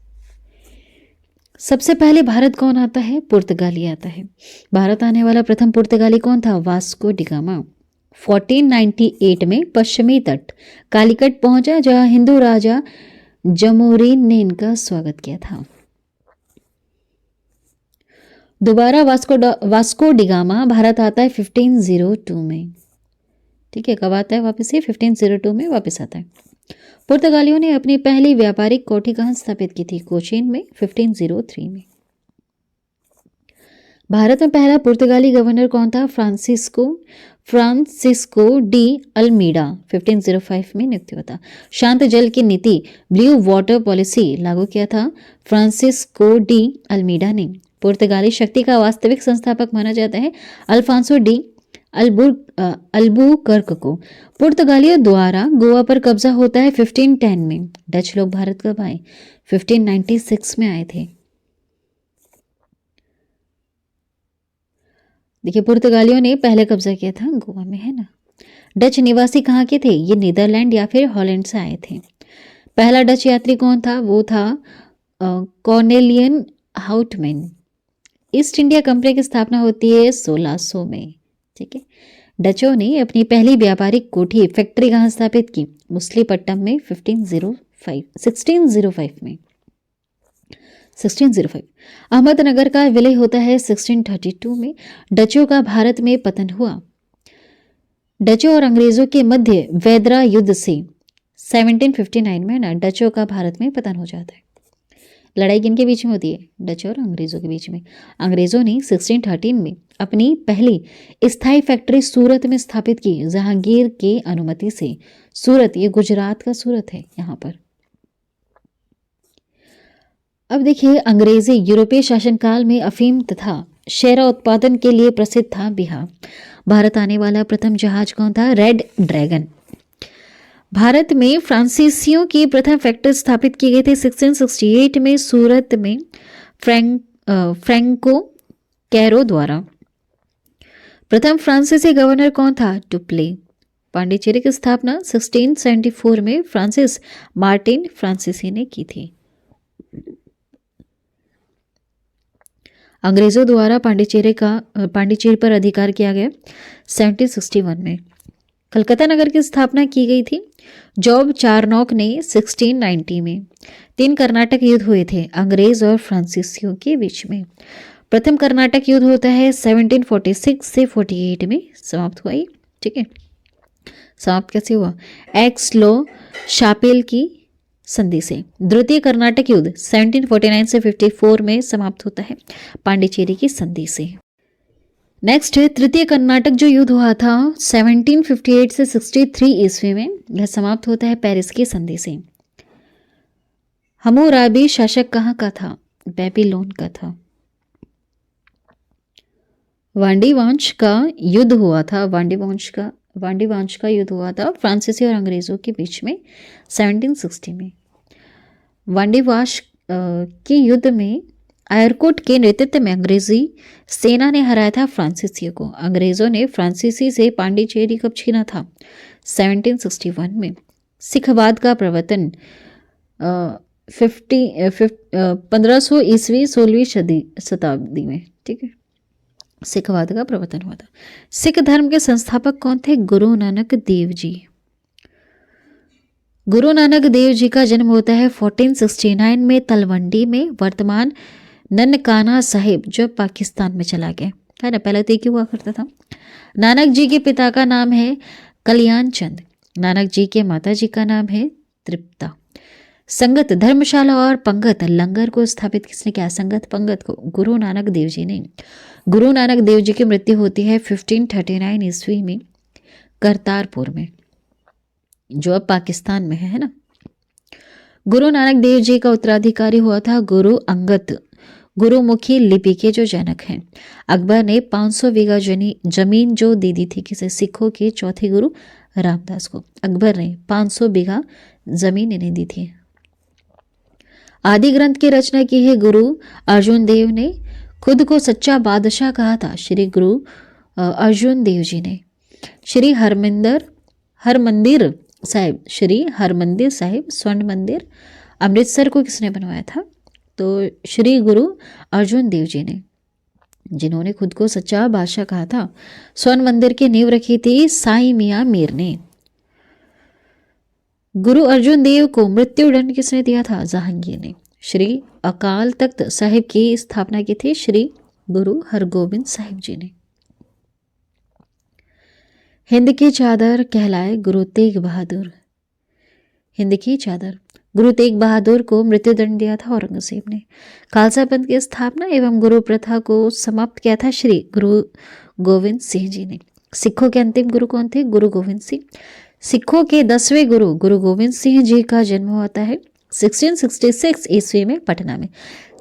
सबसे पहले भारत कौन आता है? पुर्तगाली आता है। भारत आने वाला प्रथम पुर्तगाली कौन था? Vasco da Gama. 1498 में पश्चिमी तट कालीकट पहुंचा, जहां हिंदू राजा जमोरीन ने इनका स्वागत किया था। दोबारा वास्को डिगामा भारत आता है 1502 में। ठीक है, कब आता है वापस? ये 1502 में वापस आता है। पुर्तगालियों ने अपनी पहली व्यापारिक कोठी कहाँ स्थापित की थी? कोचीन में 1503 में। भारत में पहला पुर्तगाली गवर्नर कौन था? Francisco de Almeida. 1505 में नियुक्त हुआ था। शांत जल की नीति, ब्लू वाटर पॉलिसी लागू किया था फ्रांसिस्को डी अल्मीडा ने। पुर्तगाली शक्ति का वास्तविक संस्थापक माना जाता है अल्फांसो डी अल्बुकर्क को। पुर्तगालियों द्वारा गोवा पर कब्जा होता है 1510 में। डच लोग भारत कब आए? 1596 में आए थे। देखिए, पुर्तगालियों ने पहले कब्जा किया था गोवा में, है ना। डच निवासी कहाँ के थे? ये नीदरलैंड या फिर हॉलैंड से आए थे। पहला डच यात्री कौन था? वो था कॉर्नेलियन हाउटमैन। ईस्ट इंडिया कंपनी की स्थापना होती है 1600 में। ठीक है, डचों ने अपनी पहली व्यापारिक कोठी फैक्ट्री कहाँ स्थापित की? मुसलीपट्टम में 1605 में। 1605। अहमदनगर का विलय होता है 1632 में। डचों का भारत में पतन हुआ। डचों और अंग्रेजों के मध्य वेदरा युद्ध से 1759 में ना डचों का भारत में पतन हो जाता है। लड़ाई किनके बीच में होती है? डच और अंग्रेजों के बीच में। अंग्रेजों ने 1613 में अपनी पहली स्थायी फैक्ट्री सूरत में स्थापित की, जहांगीर के अनुमति से। सूरत, ये गुजरात का सूरत है यहाँ पर। अब देखिए, अंग्रेजी यूरोपीय शासनकाल में अफीम तथा शेरा उत्पादन के लिए प्रसिद्ध था बिहार। भारत आने वाला प्रथम जहाज कौन था? Red dragon. भारत में फ्रांसीसियों की प्रथम फैक्ट्री स्थापित की गई थी 1668 में सूरत में फ्रैंको कैरो द्वारा। प्रथम फ्रांसीसी गवर्नर कौन था? टुप्ले। पांडिचेरी की स्थापना 1674 में फ्रांसिस मार्टिन फ्रांसीसी ने की थी। अंग्रेजों द्वारा पांडिचेरी पर अधिकार किया गया 1761 में। कलकत्ता नगर की स्थापना की गई थी जॉब चारनॉक ने 1690 में। 3 कर्नाटक युद्ध हुए थे अंग्रेज और फ्रांसीसियों के बीच में। प्रथम कर्नाटक युद्ध होता है 1746 से 48 में समाप्त हुआ। ठीक है, समाप्त कैसे हुआ? एक्स लो शापेल की संधि से। द्वितीय कर्नाटक युद्ध 1749 से 54 में समाप्त होता है पांडिचेरी की संधि से। नेक्स्ट है तृतीय कर्नाटक जो युद्ध हुआ था 1758 से 63 ईस्वी में, यह समाप्त होता है पेरिस की संधि से। हम्मुराबी शासक कहाँ का था? बेबीलोन का था। वांडीवांश का युद्ध हुआ था वांडीवांश का युद्ध हुआ था फ्रांसीसी और अंग्रेजों के बीच में 1760 में। वांडीवांश के युद्ध में आयरकोट के नेतृत्व में अंग्रेजी सेना ने हराया था फ्रांसीसियों को। अंग्रेजों ने फ्रांसीसी से पांडिचेरी कब छीना था? 1761 में। सिखवाद का प्रवर्तन 1500 ईस्वी 16वीं शताब्दी में। ठीक है, सिखवाद का प्रवर्तन हुआ था। सिख धर्म के संस्थापक कौन थे? गुरु नानक देव जी। गुरु नानक देव जी का जन्म होता है 1469 में तलवंडी में, वर्तमान ननकाना साहिब, जो पाकिस्तान में चला गया है ना। पहले तो एक ही हुआ करता था। नानक जी के पिता का नाम है कल्याण चंद। नानक जी के माता जी का नाम है तृप्ता। संगत धर्मशाला और पंगत लंगर को स्थापित किसने किया? संगत पंगत को गुरु नानक देव जी ने। गुरु नानक देव जी की मृत्यु होती है 1539 ईस्वी में करतारपुर में, जो अब पाकिस्तान में है ना। गुरु नानक देव जी का उत्तराधिकारी हुआ था गुरु अंगद, गुरुमुखी लिपि के जो जनक हैं। अकबर ने 500 बीघा जमीन जो दे दी थी किसे? सिखों के चौथे गुरु रामदास को। अकबर ने 500 बीघा जमीन इन्हें दी थी। आदि ग्रंथ की रचना की है गुरु अर्जुन देव ने। खुद को सच्चा बादशाह कहा था श्री गुरु अर्जुन देव जी ने। श्री हरमंदिर साहिब स्वर्ण मंदिर अमृतसर को किसने बनवाया था? तो श्री गुरु अर्जुन देव जी ने, जिन्होंने खुद को सच्चा बादशाह कहा था। स्वर्ण मंदिर की नींव रखी थी साई मियां मीर ने। गुरु अर्जुन देव को मृत्युदंड किसने दिया था? जहांगीर ने। श्री अकाल तख्त साहिब की स्थापना की थी श्री गुरु हरगोबिंद साहिब जी ने। हिंद की चादर कहलाए गुरु तेग बहादुर। हिंद की चादर गुरु तेग बहादुर को मृत्युदंड दिया था औरंगजेब ने। खालसा पंथ की स्थापना एवं गुरु प्रथा को समाप्त किया था श्री गुरु गोविंद सिंह जी ने। सिखों के अंतिम गुरु कौन थे? गुरु गोविंद सिंह। सिखों के 10वें गुरु गुरु गोविंद सिंह जी का जन्म होता है 1666 ईस्वी में पटना में।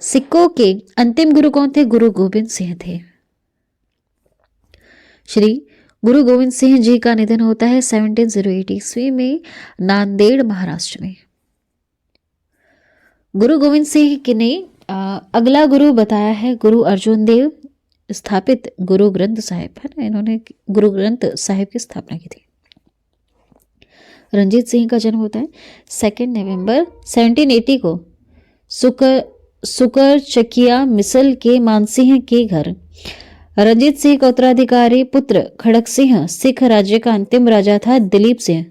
सिखों के अंतिम गुरु कौन थे? गुरु गोविंद सिंह थे। श्री गुरु गोविंद सिंह जी का निधन होता है 1708 ईस्वी में नांदेड़ महाराष्ट्र में। गुरु गोविंद सिंह ने अगला गुरु बताया है गुरु अर्जुन देव, स्थापित गुरु ग्रंथ साहिब है ना, इन्होंने गुरु ग्रंथ साहिब की स्थापना की थी। रंजीत सिंह का जन्म होता है 2 नवंबर 1780 को सुकर चकिया मिसल के मानसिंह के घर। रंजीत सिंह का उत्तराधिकारी पुत्र खड़क सिंह सिख राज्य का अंतिम राजा था दिलीप सिंह।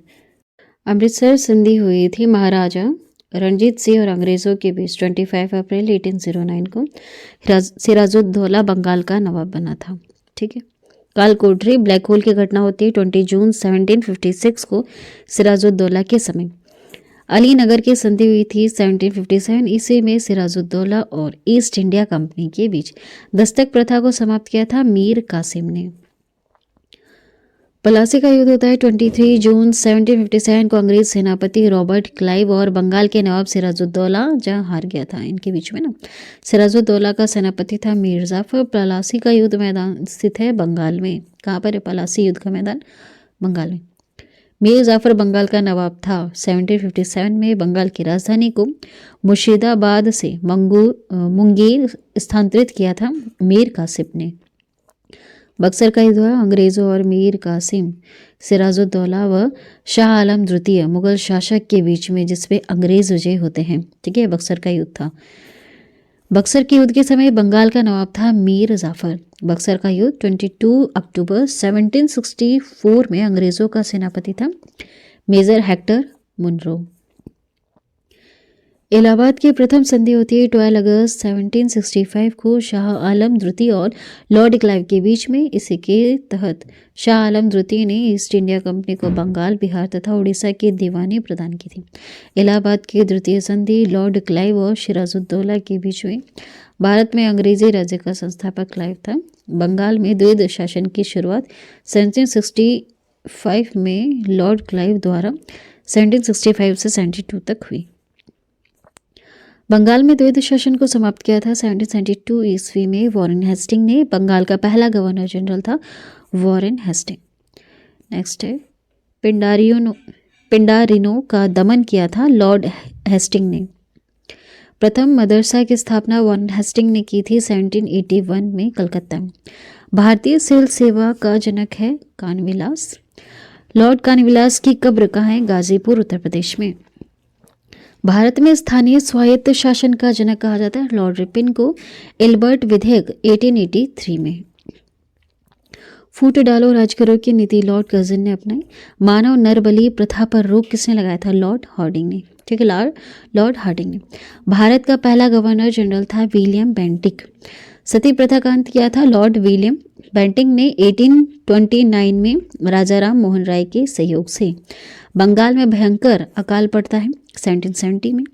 अमृतसर संधि हुई थी महाराजा रणजीत सिंह और अंग्रेजों के बीच 25 अप्रैल 1809 को। सिराजुद्दौला बंगाल का नवाब बना था। ठीक है। कालकोठरी ब्लैक होल की घटना होती है 20 जून 1756 को सिराजुद्दौला के समय। अलीनगर की संधि हुई थी 1757 ईस्वी में सिराजुद्दौला और ईस्ट इंडिया कंपनी के बीच। दस्तक प्रथा को समाप्त किया था मीर कासिम ने। पलासी का युद्ध होता है 23 जून 1757 को अंग्रेज सेनापति रॉबर्ट क्लाइव और बंगाल के नवाब सिराजुद्दौला जहां हार गया था इनके बीच में ना। सिराजुद्दौला का सेनापति था मीर जाफर। पलासी का युद्ध मैदान स्थित है बंगाल में। कहाँ पर है पलासी युद्ध का मैदान? बंगाल में। मीर जाफर बंगाल का नवाब था। 1757 में बंगाल की राजधानी को मुर्शिदाबाद से मुंगेर स्थानांतरित किया था मीर कासिम ने। बक्सर का युद्ध हुआ अंग्रेजों और मीर कासिम सिराजुद्दौला व शाह आलम द्वितीय मुगल शासक के बीच में, जिसमें अंग्रेज विजय होते हैं। ठीक है, बक्सर का युद्ध था। बक्सर के युद्ध के समय बंगाल का नवाब था मीर जाफर। बक्सर का युद्ध 22 अक्टूबर 1764 में अंग्रेजों का सेनापति था मेजर हेक्टर मुनरो। इलाहाबाद की प्रथम संधि होती है 12 अगस्त 1765 को शाह आलम द्वितीय और लॉर्ड क्लाइव के बीच में। इसी के तहत शाह आलम द्वितीय ने ईस्ट इंडिया कंपनी को बंगाल, बिहार तथा उड़ीसा की दीवानी प्रदान की थी। इलाहाबाद की द्वितीय संधि लॉर्ड क्लाइव और सिराजुद्दौला के बीच में। भारत में अंग्रेजी राज्य का संस्थापक क्लाइव था। बंगाल में द्वैध शासन की शुरुआत 1765 में लॉर्ड क्लाइव द्वारा 1765 से 72 तक हुई। बंगाल में द्वैध शासन को समाप्त किया था 1772 ईस्वी में वॉरेन हेस्टिंग ने। बंगाल का पहला गवर्नर जनरल था वॉरेन हेस्टिंग। नेक्स्ट है पिंडारिनो का दमन किया था लॉर्ड हेस्टिंग ने। प्रथम मदरसा की स्थापना वॉरेन हेस्टिंग ने की थी 1781 में कलकत्ता में। भारतीय सिविल सेवा का जनक है कानविलास। लॉर्ड कानविलास की कब्र कहाँ है? गाजीपुर, उत्तर प्रदेश में। भारत में स्थानीय स्वायत्त शासन का जनक कहा जाता है लॉर्ड रिपन को। एल्बर्ट विधेयक 1883 में। फूट डालो राज करो की नीति लॉर्ड कर्जन ने अपनाई। मानव नरबली प्रथा पर रोक किसने लगाया था? लॉर्ड हार्डिंग ने। ठीक है, लॉर्ड हार्डिंग ने। भारत का पहला गवर्नर जनरल था विलियम बेंटिक। सती प्रथा का अंत किया था लॉर्ड विलियम बेंटिक ने 1829 में राजा राम मोहन राय के सहयोग से। बंगाल में भयंकर अकाल पड़ता है 1770 में।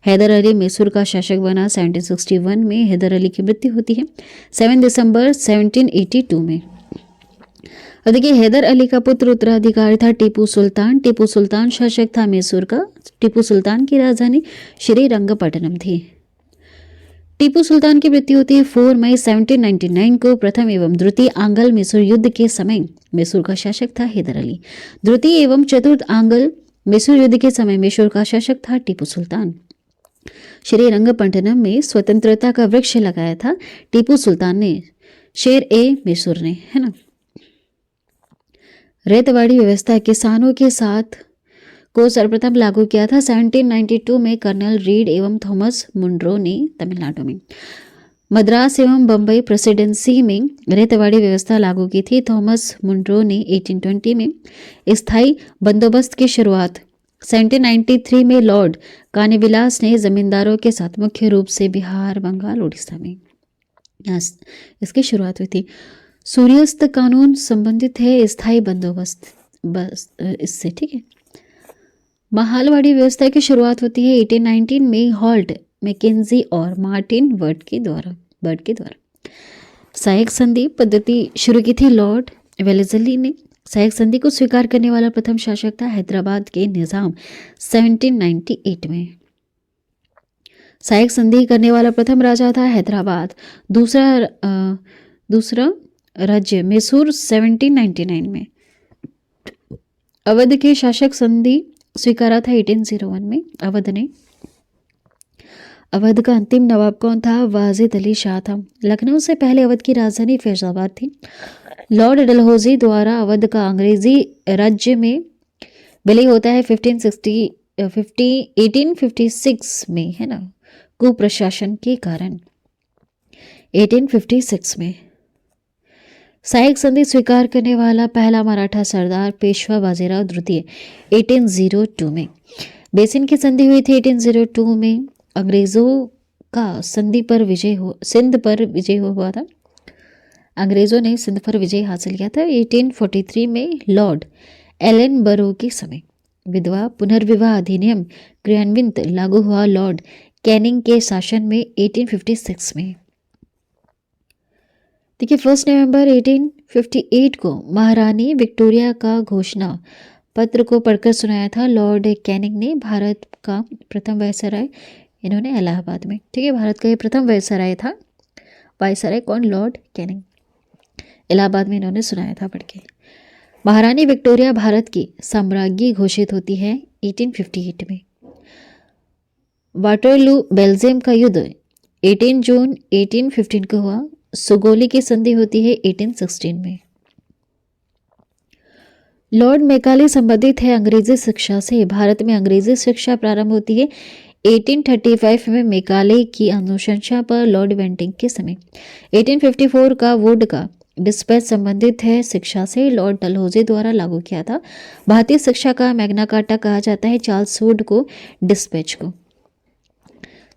हैदर अली मैसूर का शासक बना। 1761 में हैदर अली की मृत्यु होती है। 7 दिसंबर 1782 में। और देखिए, हैदर अली का पुत्र उत्तराधिकारी था टीपू सुल्तान। टीपू सुल्तान शासक था मैसूर का। टीपू सुल्तान की राजधानी श्रीरंगपट्टनम थी। टीपू सुल्तान की मृत्यु होती है 4 मई 1799 को। प्रथम एवं द्वितीय आंग्ल मैसूर युद्ध के समय मैसूर का शासक था हैदर अली। द्वितीय एवं चतुर्थ आंग्ल मैसूर युद्ध के समय मैसूर का शासक था टीपू सुल्तान। श्रीरंगपट्टनम में स्वतंत्रता का वृक्ष लगाया था टीपू सुल्तान ने, शेर ए मैसूर ने, है ना। रेतवाड़ी व्यवस्था किसानों के साथ को सर्वप्रथम लागू किया था 1792 में कर्नल रीड एवं थॉमस मुनरो ने तमिलनाडु में। मद्रास एवं बम्बई प्रेसिडेंसी में रेतवाड़ी व्यवस्था लागू की थी थॉमस मुनरो ने 1820 में। स्थायी बंदोबस्त की शुरुआत 1793 में लॉर्ड कानीविलास ने जमींदारों के साथ मुख्य रूप से बिहार, बंगाल, उड़ीसा में इसकी शुरुआत हुई थी। सूर्यास्त कानून संबंधित है स्थायी बंदोबस्त बस इससे, ठीक है। महालवाड़ी व्यवस्था की शुरुआत होती है 1819 में हॉल्ट, मैकेंजी और मार्टिन बर्ट के द्वारा। सहायक संधि पद्धति शुरू की थी लॉर्ड वेलेस्ली ने। सहायक संधि को स्वीकार करने वाला प्रथम शासक था हैदराबाद के निजाम 1798 में। सहायक संधि करने वाला प्रथम राजा था हैदराबाद। दूसरा राज्य मैसूर 1799 में। अवध के शासक संधि स्वीकारा था 1801 में। अवध का अंतिम नवाब कौन था? वाजिद अली शाह था। लखनऊ से पहले अवध की राजधानी फैजाबाद थी। लॉर्ड डलहौजी द्वारा अवध का अंग्रेजी राज्य में विलय होता है 1856 में, है ना, कुप्रशासन के कारण। 1856 में सहायक संधि स्वीकार करने वाला पहला मराठा सरदार पेशवा बाजीराव द्वितीय 1802 में। बेसिन की संधि हुई थी 1802 में। अंग्रेजों का सिंध पर विजय हुआ था। अंग्रेजों ने सिंध पर विजय हासिल किया था 1843 में। लॉर्ड एलन बरो के समय विधवा पुनर्विवाह अधिनियम क्रियान्वित लागू हुआ लॉर्ड कैनिंग के शासन में 1856 में। देखिए, 1 नवंबर 1858 को महारानी विक्टोरिया का घोषणा पत्र को पढ़कर सुनाया था लॉर्ड कैनिंग ने। भारत का प्रथम वायसराय इन्होंने इलाहाबाद में, ठीक है, भारत का ये प्रथम वायसराय था। वायसराय कौन? Lord Canning. इलाहाबाद में इन्होंने सुनाया था पढ़ के। महारानी विक्टोरिया भारत की साम्राज्ञी घोषित होती है 1858 में। वाटरलू बेल्जियम का युद्ध 18 जून 1815 को हुआ। सुगोली की संधि होती है 1816 में। लॉर्ड मैकाले संबंधित है अंग्रेजी शिक्षा से। भारत में अंग्रेजी शिक्षा प्रारंभ होती है 1835 में मैकाले की अनुशंसा पर लॉर्ड वेंटिंग के समय। 1854 का वुड का डिस्पैच संबंधित है शिक्षा से। लॉर्ड डलहौजी द्वारा लागू किया था। भारतीय शिक्षा का मैग्ना कार्टा कहा जाता है चार्ल्स वुड को डिस्पैच को।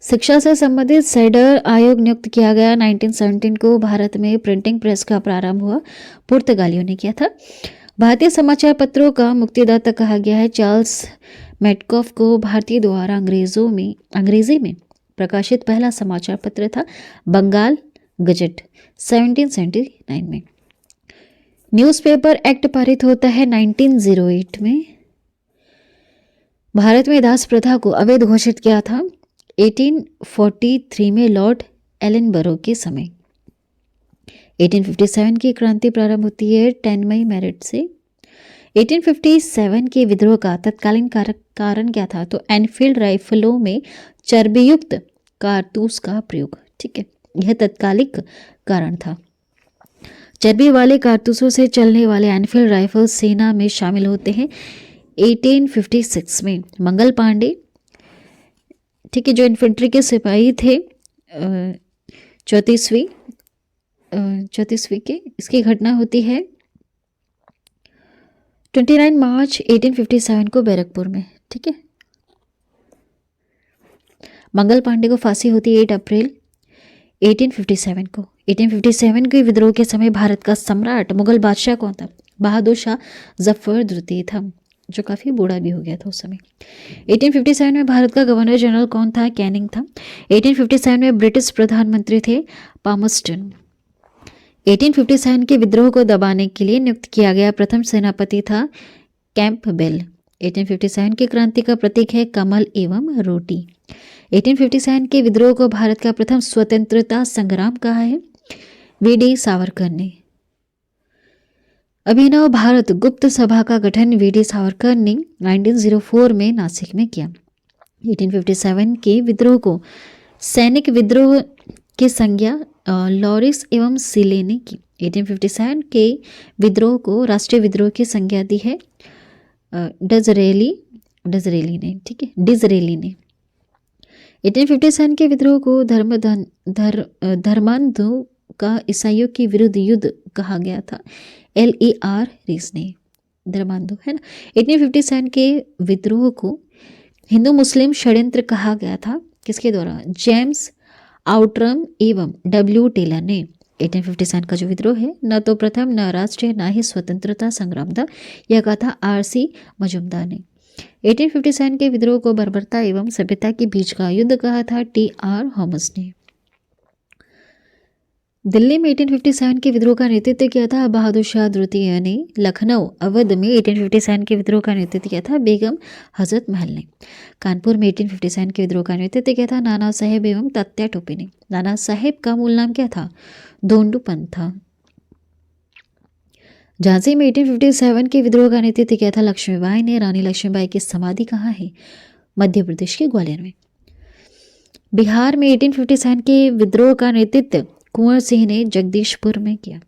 शिक्षा से संबंधित सेडर आयोग नियुक्त किया गया 1917 को। भारत में प्रिंटिंग प्रेस का प्रारंभ हुआ, पुर्तगालियों ने किया था। भारतीय समाचार पत्रों का मुक्तिदाता कहा गया है चार्ल्स मेटकॉफ को। भारतीय द्वारा अंग्रेजी में प्रकाशित पहला समाचार पत्र था बंगाल गजट 1779 में। न्यूज़पेपर एक्ट पारित होता है 1908 में। भारत में दास प्रथा को अवैध घोषित किया था 1843 में लॉर्ड एलन बरो के समय। 1857 की क्रांति प्रारंभ होती है 10 मई मेरठ से। 1857 के विद्रोह का तत्कालीन कारण क्या था? तो एनफील्ड राइफलों में चर्बीयुक्त कारतूस का प्रयोग, ठीक है, यह तत्कालिक कारण था। चर्बी वाले कारतूसों से चलने वाले एनफील्ड राइफल सेना में शामिल होते हैं 1856 में। मंगल पांडे, ठीक है, जो इन्फेंट्री के सिपाही थे 34वीं के, इसकी घटना होती है 29 मार्च 1857 को बैरकपुर में, ठीक है। मंगल पांडे को फांसी होती है 8 अप्रैल 1857 को। 1857 के विद्रोह के समय भारत का सम्राट मुगल बादशाह कौन था? बहादुर शाह जफर द्वितीय था। जो काफ़ी बूढ़ा भी हो गया था उस समय। 1857 में भारत का गवर्नर जनरल कौन था? कैनिंग था। 1857 में ब्रिटिश प्रधानमंत्री थे पामर्स्टन। 1857 के विद्रोह को दबाने के लिए नियुक्त किया गया प्रथम सेनापति था कैंपबेल। 1857 की क्रांति का प्रतीक है कमल एवं रोटी। 1857 के विद्रोह को भारत का प्रथम स्वतंत्रता संग्राम कहा है वीडी सावरकर ने। अभिनव भारत गुप्त सभा का गठन वीडी सावरकर ने 1904 में नासिक में किया। 1857 के विद्रोह को सैनिक विद्रोह की संज्ञा लॉरिस एवं सीले ने की। 1857 के विद्रोह को राष्ट्रीय विद्रोह की संज्ञा दी है डिज़रेली ने, ठीक है, डिज़रेली ने। 1857 के विद्रोह को धर्मांधों का ईसाइयों के विरुद्ध युद्ध कहा गया था LER रीस ने, धर्मांधो है ना। 1857 के विद्रोह को हिंदू मुस्लिम षड्यंत्र कहा गया था किसके द्वारा? जेम्स आउटरम एवं W टेलर ने। 1857 का जो विद्रोह है न तो प्रथम न राष्ट्रीय न ही स्वतंत्रता संग्राम था, यह कहा था RC मजुमदार ने। 1857 के विद्रोह को बर्बरता एवं सभ्यता के बीच का युद्ध कहा था TR हॉमस ने। दिल्ली में 1857 के विद्रोह का नेतृत्व किया था बहादुर शाह द्वितीय ने। लखनऊ अवध में 1857 के विद्रोह का नेतृत्व किया था बेगम हजरत महल ने। कानपुर में 1857 के विद्रोह का नेतृत्व किया था नाना साहेब एवं तात्या टोपे ने। नाना साहेब का मूल नाम क्या था? दोंडू पंत था। झांसी में 1857 के विद्रोह का नेतृत्व किया था लक्ष्मीबाई ने। रानी लक्ष्मीबाई की समाधि कहाँ है? मध्य प्रदेश के ग्वालियर में। बिहार में 1857 के विद्रोह का नेतृत्व कुंवर सिंह ने जगदीशपुर में किया।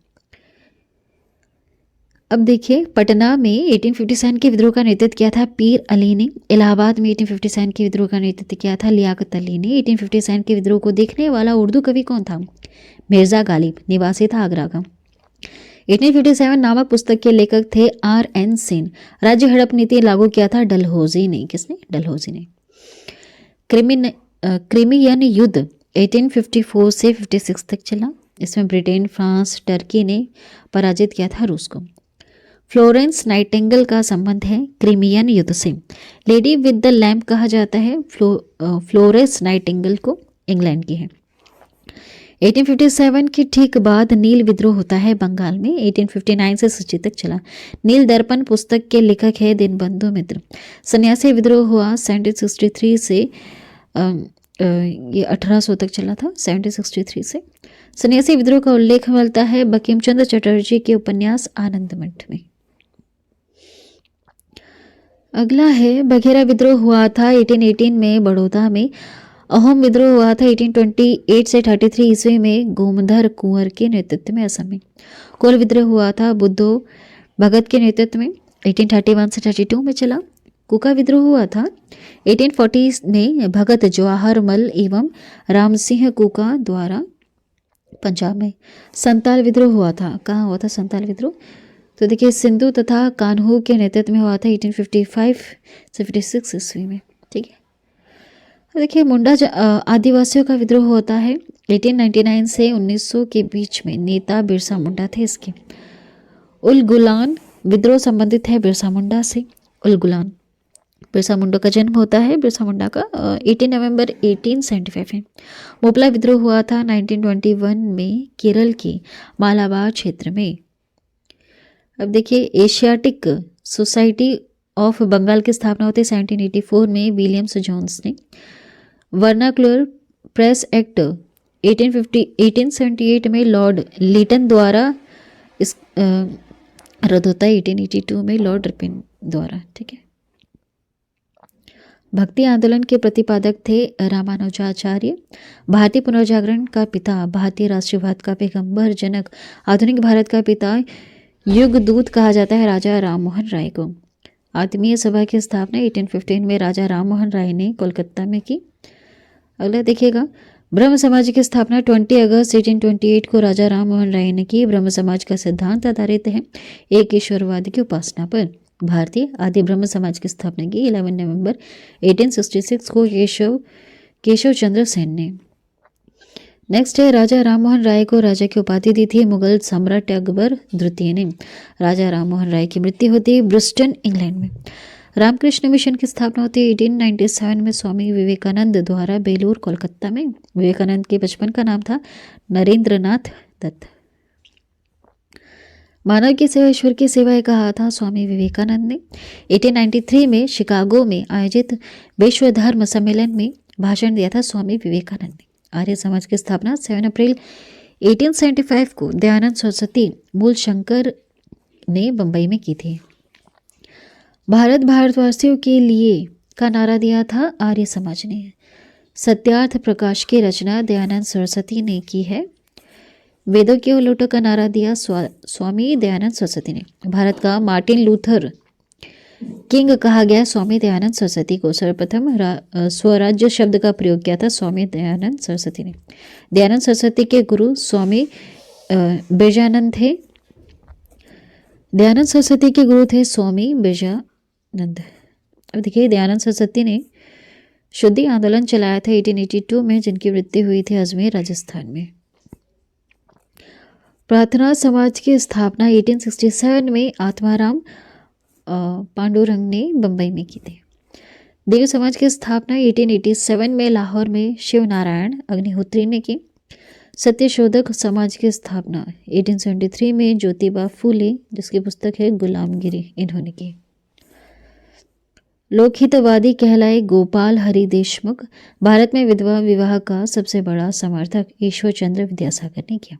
अब देखिए पटना में 1857 के विद्रोह का नेतृत्व किया था पीर अली ने। इलाहाबाद में 1857 के विद्रोह का नेतृत्व किया था लियाकत अली ने। 1857 के विद्रोह को देखने वाला उर्दू कवि कौन था? मिर्जा गालिब, निवासी था आगरा का। 1857 नामक पुस्तक के लेखक थे RN सेन। राज्य हड़प नीति लागू किया था डलहौजी ने। किसने? डलहौजी ने। क्रिमियन युद्ध 1854 से 56 तक चला। इसमें ब्रिटेन, फ्रांस, टर्की ने पराजित किया था रूस को। फ्लोरेंस नाइटिंगेल का संबंध है क्रिमियन युद्ध से। लेडी विद द लैम्प कहा जाता है फ्लोरेंस नाइटिंगेल को, इंग्लैंड की है। 1857 के ठीक बाद नील विद्रोह होता है बंगाल में। 1859 से 60 तक चला। नील दर्पण पुस्तक के लेखक है दीनबंधु मित्र। सन्यासी विद्रोह हुआ 1763 से ये 1800 तक चला था, 1763 से। सन्यासी विद्रोह का उल्लेख मिलता है बंकिम चंद्र चटर्जी के उपन्यास आनंद मठ में। अगला है बघेरा विद्रोह हुआ था 1818 में बड़ौदा में। अहोम विद्रोह हुआ था 1828 से 33 ईस्वी में गोमधर कुंवर के नेतृत्व में असम में। कोल विद्रोह हुआ था बुद्धो भगत के नेतृत्व में 1831 से 32 में चला। कुका विद्रोह हुआ था 1840 में भगत जवाहर मल एवं राम सिंह कुका द्वारा पंजाब में। संताल विद्रोह हुआ था, कहाँ हुआ था संताल विद्रोह? तो देखिए सिंधु तथा कान्हू के नेतृत्व में हुआ था 1855 से 56 ईस्वी में, ठीक है। देखिए मुंडा आदिवासियों का विद्रोह होता है 1899 से 1900 के बीच में। नेता बिरसा मुंडा थे इसके। उलगुलान विद्रोह संबंधित है बिरसा मुंडा से। उलगुलान बिरसा मुंडा का जन्म होता है बिरसा मुंडा का 18 नवंबर 1875 में। मोपला विद्रोह हुआ था 1921 में केरल के मालाबार क्षेत्र में। अब देखिए एशियाटिक सोसाइटी ऑफ बंगाल की स्थापना होती है 1784 में विलियम्स जोन्स ने। वर्नाक्युलर प्रेस एक्ट 1878 में लॉर्ड लीटन द्वारा इस रद्द होता है 1882 में लॉर्ड रिपन द्वारा, ठीक है। भक्ति आंदोलन के प्रतिपादक थे रामानुजाचार्य। भारतीय पुनर्जागरण का पिता, भारतीय राष्ट्रवाद का पैगंबर, जनक, आधुनिक भारत का पिता, युग दूत कहा जाता है राजा राममोहन राय को। आत्मीय सभा की स्थापना 1815 में राजा राममोहन राय ने कोलकाता में की। अगला देखिएगा ब्रह्म समाज की स्थापना 20 अगस्त 1828 को राजा राममोहन राय ने की। ब्रह्म समाज का सिद्धांत आधारित है एक ईश्वरवाद की उपासना पर। भारतीय आदि ब्रह्म समाज की स्थापना की 11 नवंबर 1866 को केशव चंद्र सेन ने। नेक्स्ट है राजा राममोहन राय को राजा की उपाधि दी थी मुगल सम्राट अकबर द्वितीय ने। राजा राममोहन राय की मृत्यु होती है ब्रिस्टन इंग्लैंड में। रामकृष्ण मिशन की स्थापना होती है 1897 में स्वामी विवेकानंद द्वारा बेलूर कोलकाता में। विवेकानंद के बचपन का नाम था नरेंद्रनाथ दत्त। मानव की सेवा ईश्वर की सेवा है कहा था स्वामी विवेकानंद ने। 1893 में शिकागो में आयोजित विश्व धर्म सम्मेलन में भाषण दिया था स्वामी विवेकानंद ने। आर्य समाज की स्थापना 7 अप्रैल 1875 को दयानंद सरस्वती मूल शंकर ने बंबई में की थी। भारत भारतवासियों के लिए का नारा दिया था आर्य समाज ने। सत्यार्थ प्रकाश की रचना दयानंद सरस्वती ने की है। वेदों के उलटों का नारा दिया स्वामी दयानंद सरस्वती ने। भारत का मार्टिन लूथर किंग कहा गया स्वामी दयानंद सरस्वती को। सर्वप्रथम स्वराज्य शब्द का प्रयोग किया था स्वामी दयानंद सरस्वती ने। दयानंद सरस्वती के गुरु स्वामी बिरजानंद थे। दयानंद सरस्वती के गुरु थे स्वामी बिरजानंद। अब देखिए दयानंद सरस्वती ने शुद्धि आंदोलन चलाया था 1882 में, जिनकी मृत्यु हुई थी अजमेर राजस्थान में। प्रार्थना समाज की स्थापना 1867 में आत्माराम पांडुरंग ने बंबई में की थी। देव समाज की स्थापना 1887 में लाहौर में शिव नारायण अग्निहोत्री ने की। सत्यशोधक समाज की स्थापना 1873 में ज्योतिबा फूले, जिसकी पुस्तक है गुलामगिरी, इन्होंने की। लोकहितवादी कहलाए गोपाल हरि देशमुख। भारत में विधवा विवाह का सबसे बड़ा समर्थक ईश्वर चंद्र विद्यासागर ने किया।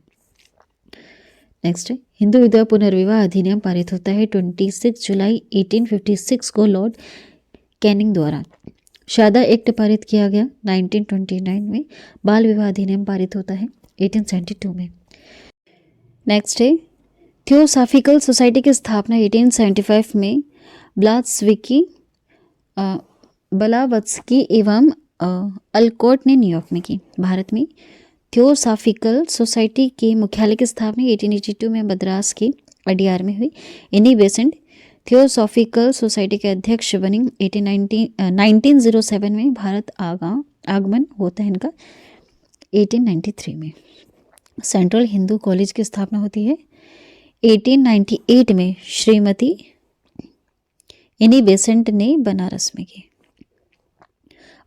नेक्स्ट है हिंदू विधवा पुनर्विवाह अधिनियम पारित होता है 26 जुलाई 1856 को लॉर्ड कैनिंग द्वारा। शादा एक्ट पारित किया गया 1929 में। बाल विवाह अधिनियम पारित होता है 1872 में। नेक्स्ट है थियोसॉफिकल सोसाइटी की स्थापना 1875 में ब्लात्सविकी, ब्लावत्स्की एवं अल्कोट ने न्यूयॉर्क में की। भारत में थियोसॉफिकल सोसाइटी के मुख्यालय की स्थापना 1882 में मद्रास के अडियार में हुई। एनी बेसेंट थियोसॉफिकल सोसाइटी के अध्यक्ष बनी। 1907 में भारत आगमन होता है इनका 1893 में। सेंट्रल हिंदू कॉलेज की स्थापना होती है 1898 में श्रीमती एनी बेसेंट ने बनारस में की।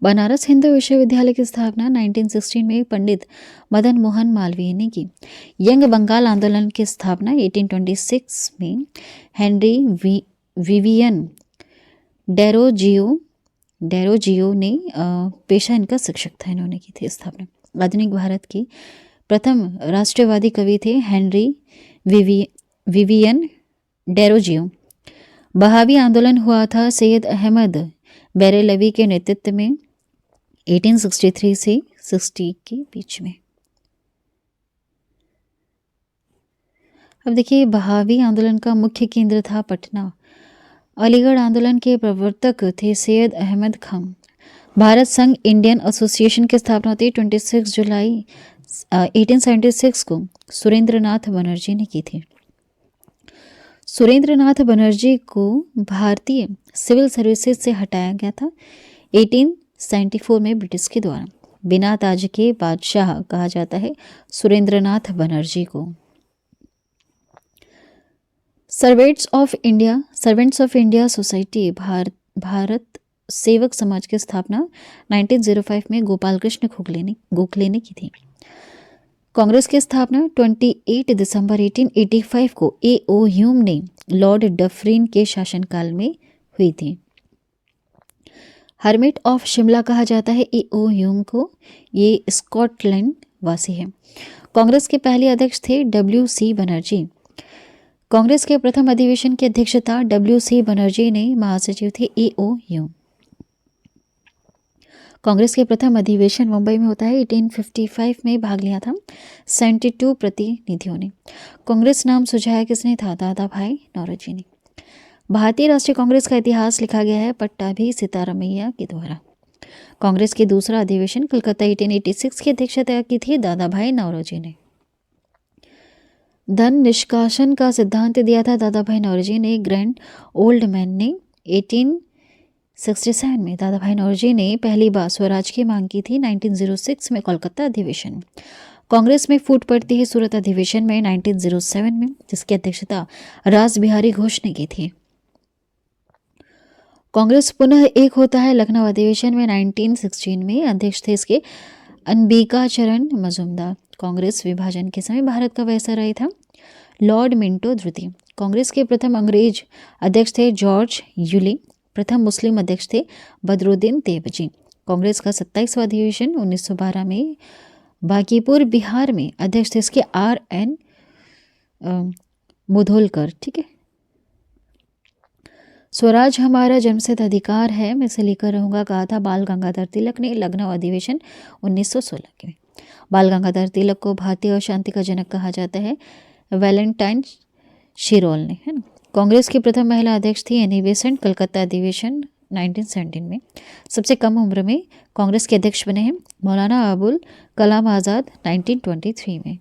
बनारस हिंदू विश्वविद्यालय की स्थापना 1916 में पंडित मदन मोहन मालवीय ने की। यंग बंगाल आंदोलन की स्थापना 1826 में हेनरी विवियन डेरोजियो ने पेशा इनका शिक्षक था, इन्होंने की थी स्थापना। आधुनिक भारत के प्रथम राष्ट्रवादी कवि थे हेनरी विवियन डेरोजियो। बहावी आंदोलन हुआ था सैयद अहमद बेरेलवी के नेतृत्व में 1863 से 60 के बीच में। अब देखिए बहावी आंदोलन का मुख्य केंद्र था पटना। अलीगढ़ आंदोलन के प्रवर्तक थे सैयद अहमद खान। भारत संघ इंडियन एसोसिएशन की स्थापना होती है 26 जुलाई 1876 को सुरेंद्रनाथ बनर्जी ने की थी। सुरेंद्रनाथ बनर्जी को भारतीय सिविल सर्विसेज से हटाया गया था 1874 में ब्रिटिश के द्वारा। बिना ताज के बादशाह कहा जाता है सुरेंद्रनाथ बनर्जी को। Servants of India society Bharat सेवक समाज की स्थापना 1905 में गोपाल कृष्ण गोखले ने की थी। कांग्रेस की स्थापना 28 दिसंबर 1885 को A.O. ह्यूम ने लॉर्ड डफरिन के शासनकाल में हुई थी। हर्मिट ऑफ शिमला कहा जाता है A.O. ह्यूम को, ये स्कॉटलैंड वासी है। कांग्रेस के पहले अध्यक्ष थे W.C. बनर्जी। कांग्रेस के प्रथम अधिवेशन की अध्यक्षता W.C. बनर्जी ने, महासचिव थे A.O. ह्यूम। कांग्रेस के प्रथम अधिवेशन मुंबई में होता है 1855 में, भाग लिया था 72 प्रतिनिधियों ने। कांग्रेस नाम सुझाया किसने था? दादा भाई नौरोजी ने। भारतीय राष्ट्रीय कांग्रेस का इतिहास लिखा गया है पट्टाभी सीतारामैया के द्वारा। कांग्रेस के दूसरा अधिवेशन कलकत्ता 1886 की अध्यक्षता की थी दादा भाई नौरोजी ने। धन निष्कासन का सिद्धांत दिया था दादा भाई नौरोजी ने। ग्रैंड ओल्ड मैन ने 1867 में दादा भाई नौरोजी ने पहली बार स्वराज की मांग की थी 1906 में कोलकाता अधिवेशन। कांग्रेस में फूट पड़ती है सूरत अधिवेशन में 1907 में, जिसकी अध्यक्षता रास बिहारी घोष ने की थी। कांग्रेस पुनः एक होता है लखनऊ अधिवेशन में 1916 में, अध्यक्ष थे इसके अम्बिका चरण मजूमदार। कांग्रेस विभाजन के समय भारत का वायसराय था लॉर्ड मिंटो द्वितीय। कांग्रेस के प्रथम अंग्रेज अध्यक्ष थे जॉर्ज यूली। प्रथम मुस्लिम अध्यक्ष थे बदरुद्दीन तेबजी। कांग्रेस का 27वां अधिवेशन 1912 में बांकीपुर बिहार में, अध्यक्ष थे इसके RN मुधोलकर। ठीक है, स्वराज हमारा जन्मसिद्ध अधिकार है मैं से लेकर रहूंगा कहा था बाल गंगाधर तिलक ने लखनऊ अधिवेशन 1916 के। बाल गंगाधर तिलक को भारतीय अशांति का जनक कहा जाता है वैलेंटाइन शिरोल ने, है ना। कांग्रेस की प्रथम महिला अध्यक्ष थी एनी बेसेंट। कलकत्ता अधिवेशन 1917 में। सबसे कम उम्र में कांग्रेस के अध्यक्ष बने हैं मौलाना अबुल कलाम आज़ाद 1923 में।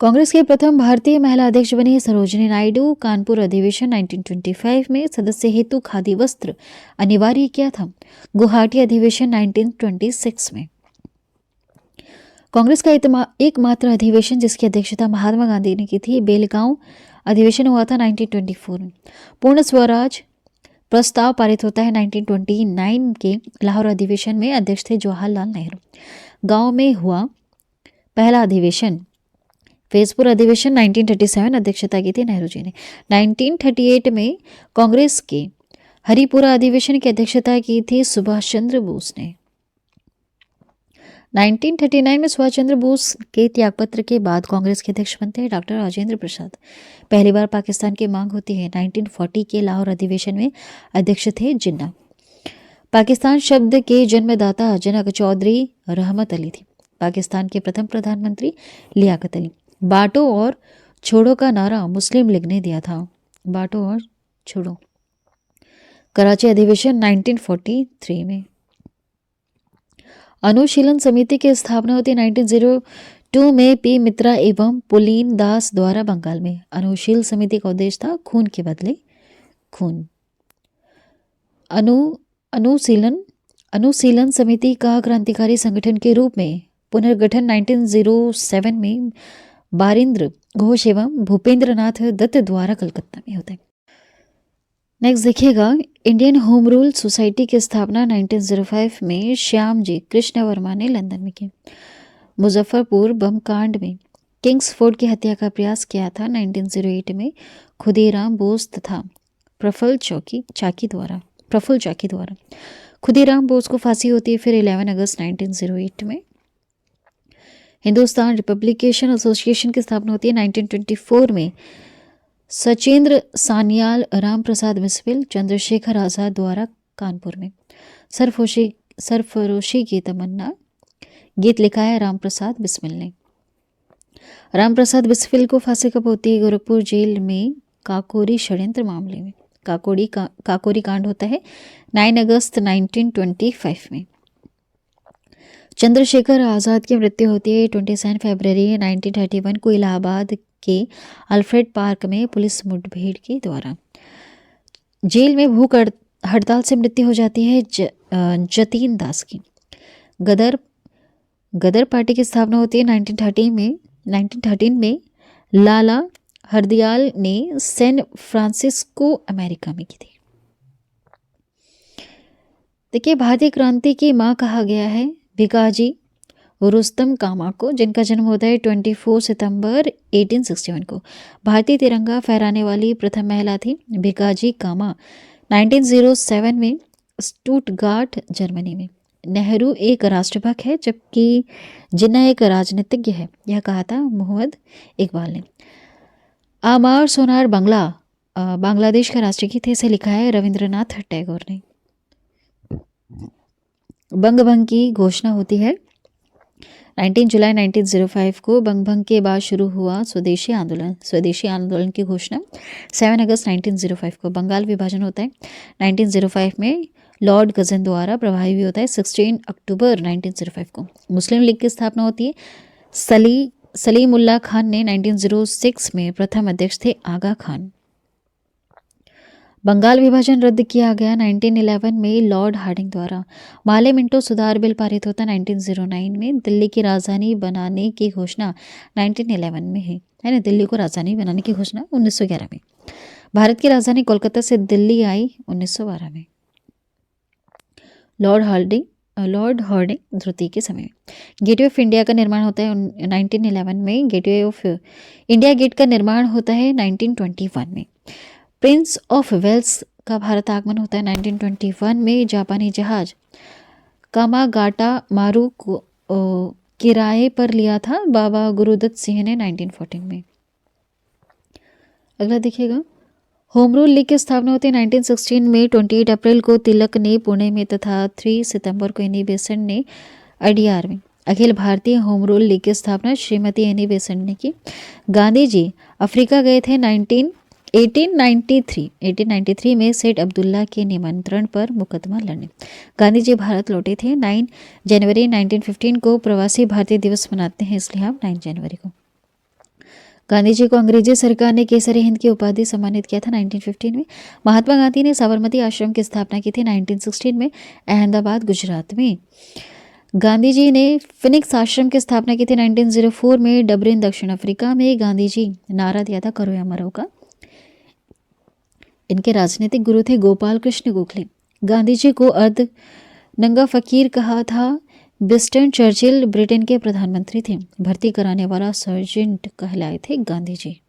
कांग्रेस के प्रथम भारतीय महिला अध्यक्ष बनी सरोजिनी नायडू। कानपुर अधिवेशन 1925 में सदस्य हेतु खादी वस्त्र अनिवार्य किया था। गुवाहाटी अधिवेशन 1926 में। कांग्रेस का एकमात्र अधिवेशन जिसकी अध्यक्षता महात्मा गांधी ने की थी बेलगांव अधिवेशन हुआ था 1924 में। पूर्ण स्वराज प्रस्ताव पारित होता है 1929 के लाहौर अधिवेशन में, अध्यक्ष थे जवाहरलाल नेहरू। गांव में हुआ पहला अधिवेशन फैजपुर अधिवेशन 1937, अध्यक्षता की थी नेहरू जी ने। 1938 में कांग्रेस के हरिपुरा अधिवेशन की अध्यक्षता की थी सुभाष चंद्र बोस ने। 1939 में सुभाष चंद्र बोस के त्यागपत्र के बाद कांग्रेस के अध्यक्ष बनते हैं डॉक्टर राजेंद्र प्रसाद। पहली बार पाकिस्तान की मांग होती है 1940 के लाहौर अधिवेशन में, अध्यक्ष थे जिन्ना। पाकिस्तान शब्द के जन्मदाता जनक चौधरी रहमत अली थी। पाकिस्तान के प्रथम प्रधानमंत्री लियाकत अली। बांटो और छोड़ो का नारा मुस्लिम लीग ने दिया था। बांटो और छोड़ो। कराची अधिवेशन 1943 में। अनुशीलन समिति की स्थापना होती 1902 में पी मित्रा एवं पुलीन दास द्वारा बंगाल में। अनुशील समिति का उद्देश्य था खून के बदले खून। अनुशीलन समिति का क्रांतिकारी संगठन के रूप में पुनर्गठन 1907 में बारिंद्र घोष एवं भूपेंद्र नाथ दत्त द्वारा कलकत्ता में होता है। नेक्स्ट देखिएगा, इंडियन होम रूल सोसाइटी की स्थापना 1905 में श्याम जी कृष्ण वर्मा ने लंदन में की। मुजफ्फरपुर बम कांड में किंग्सफोर्ड की हत्या का प्रयास किया था 1908 में खुदीराम बोस तथा प्रफुल्ल चाकी द्वारा। खुदीराम बोस को फांसी होती है फिर 11 अगस्त 1908 में। हिंदुस्तान रिपब्लिकेशन एसोसिएशन की स्थापना होती है 1924 में सचेंद्र सान्याल, राम प्रसाद बिस्मिल, चंद्रशेखर आज़ाद द्वारा कानपुर में। सरफरोशी की तमन्ना गीत लिखा है राम प्रसाद बिस्मिल ने। राम प्रसाद बिस्मिल को फांसी कब होती है? गोरखपुर जेल में काकोरी षड्यंत्र मामले में। काकोरी कांड होता है 9 अगस्त 1925 में। चंद्रशेखर आज़ाद की मृत्यु होती है 27 फरवरी 1931 को इलाहाबाद के अल्फ्रेड पार्क में पुलिस मुठभेड़ के द्वारा। जेल में भूख हड़ताल से मृत्यु हो जाती है जतीन दास की। गदर पार्टी की स्थापना होती है 1913 में लाला हरदयाल ने सैन फ्रांसिस्को अमेरिका में की थी। देखिए, भारतीय क्रांति की माँ कहा गया है भिकाजी रुस्तम कामा को, जिनका जन्म होता है 24 सितंबर 1861 को। भारतीय तिरंगा फहराने वाली प्रथम महिला थी भिकाजी कामा 1907 में स्टुटगार्ट जर्मनी में। नेहरू एक राष्ट्रभक्त है जबकि जिन्ना एक राजनीतिज्ञ है, यह कहा था मोहम्मद इकबाल ने। आमार सोनार बांग्लादेश का राष्ट्रीय गीत इसे लिखा है रविंद्रनाथ टैगोर ने। बंग भंग की घोषणा होती है 19 जुलाई 1905 को। बंग भंग के बाद शुरू हुआ स्वदेशी आंदोलन की घोषणा 7 अगस्त 1905 को। बंगाल विभाजन होता है 1905 में, लॉर्ड गजन द्वारा प्रभावी होता है 16 अक्टूबर 1905 को। मुस्लिम लीग की स्थापना होती है सलीमुल्लाह खान ने 1906 में। प्रथम अध्यक्ष थे आगा खान। बंगाल विभाजन रद्द किया गया 1911 में लॉर्ड हार्डिंग द्वारा। माले मिंटो सुधार बिल पारित होता 1909 में। दिल्ली की राजधानी बनाने की घोषणा 1911 में है ना, दिल्ली को राजधानी बनाने की घोषणा 1911 में। भारत की राजधानी कोलकाता से दिल्ली आई 1912 में। लॉर्ड हार्डिंग द्वितीय के समय में। गेटवे ऑफ इंडिया का निर्माण होता है 1911 में। गेटवे ऑफ इंडिया गेट का निर्माण होता है 1921 में। प्रिंस ऑफ वेल्स का भारत आगमन होता है 1921 में। जापानी जहाज कामागाटा मारू को किराए पर लिया था बाबा गुरुदत्त सिंह ने 1914 में। अगला देखिएगा, होम रूल लीग की स्थापना होती है 1916 में। 28 अप्रैल को तिलक ने पुणे में तथा 3 सितंबर को एनी बेसेंट ने अडियार में Akhil Bharatiya home rule league की स्थापना श्रीमती एनी बेसेंट ने की। गांधी जी अफ्रीका गए थे 1893 में सेठ अब्दुल्ला के निमंत्रण पर मुकदमा लड़ने। गांधी जी भारत लौटे थे 9 जनवरी 1915 को। प्रवासी भारतीय दिवस मनाते हैं इसलिए हम 9 जनवरी को। गांधी जी को अंग्रेजी सरकार ने केसरी हिंद की उपाधि सम्मानित किया था 1915 में। महात्मा गांधी ने साबरमती आश्रम की स्थापना की थी 1916 में अहमदाबाद गुजरात में। गांधी जी ने फिनिक्स आश्रम की स्थापना की थी 1904 में डबलिन दक्षिण अफ्रीका में। गांधी जी नारा दिया था करो या मरो का। इनके राजनीतिक गुरु थे गोपाल कृष्ण गोखले। गांधी जी को अर्ध नंगा फकीर कहा था विंस्टन चर्चिल ब्रिटेन के प्रधानमंत्री थे। भर्ती कराने वाला सर्जेंट कहलाए थे गांधी जी,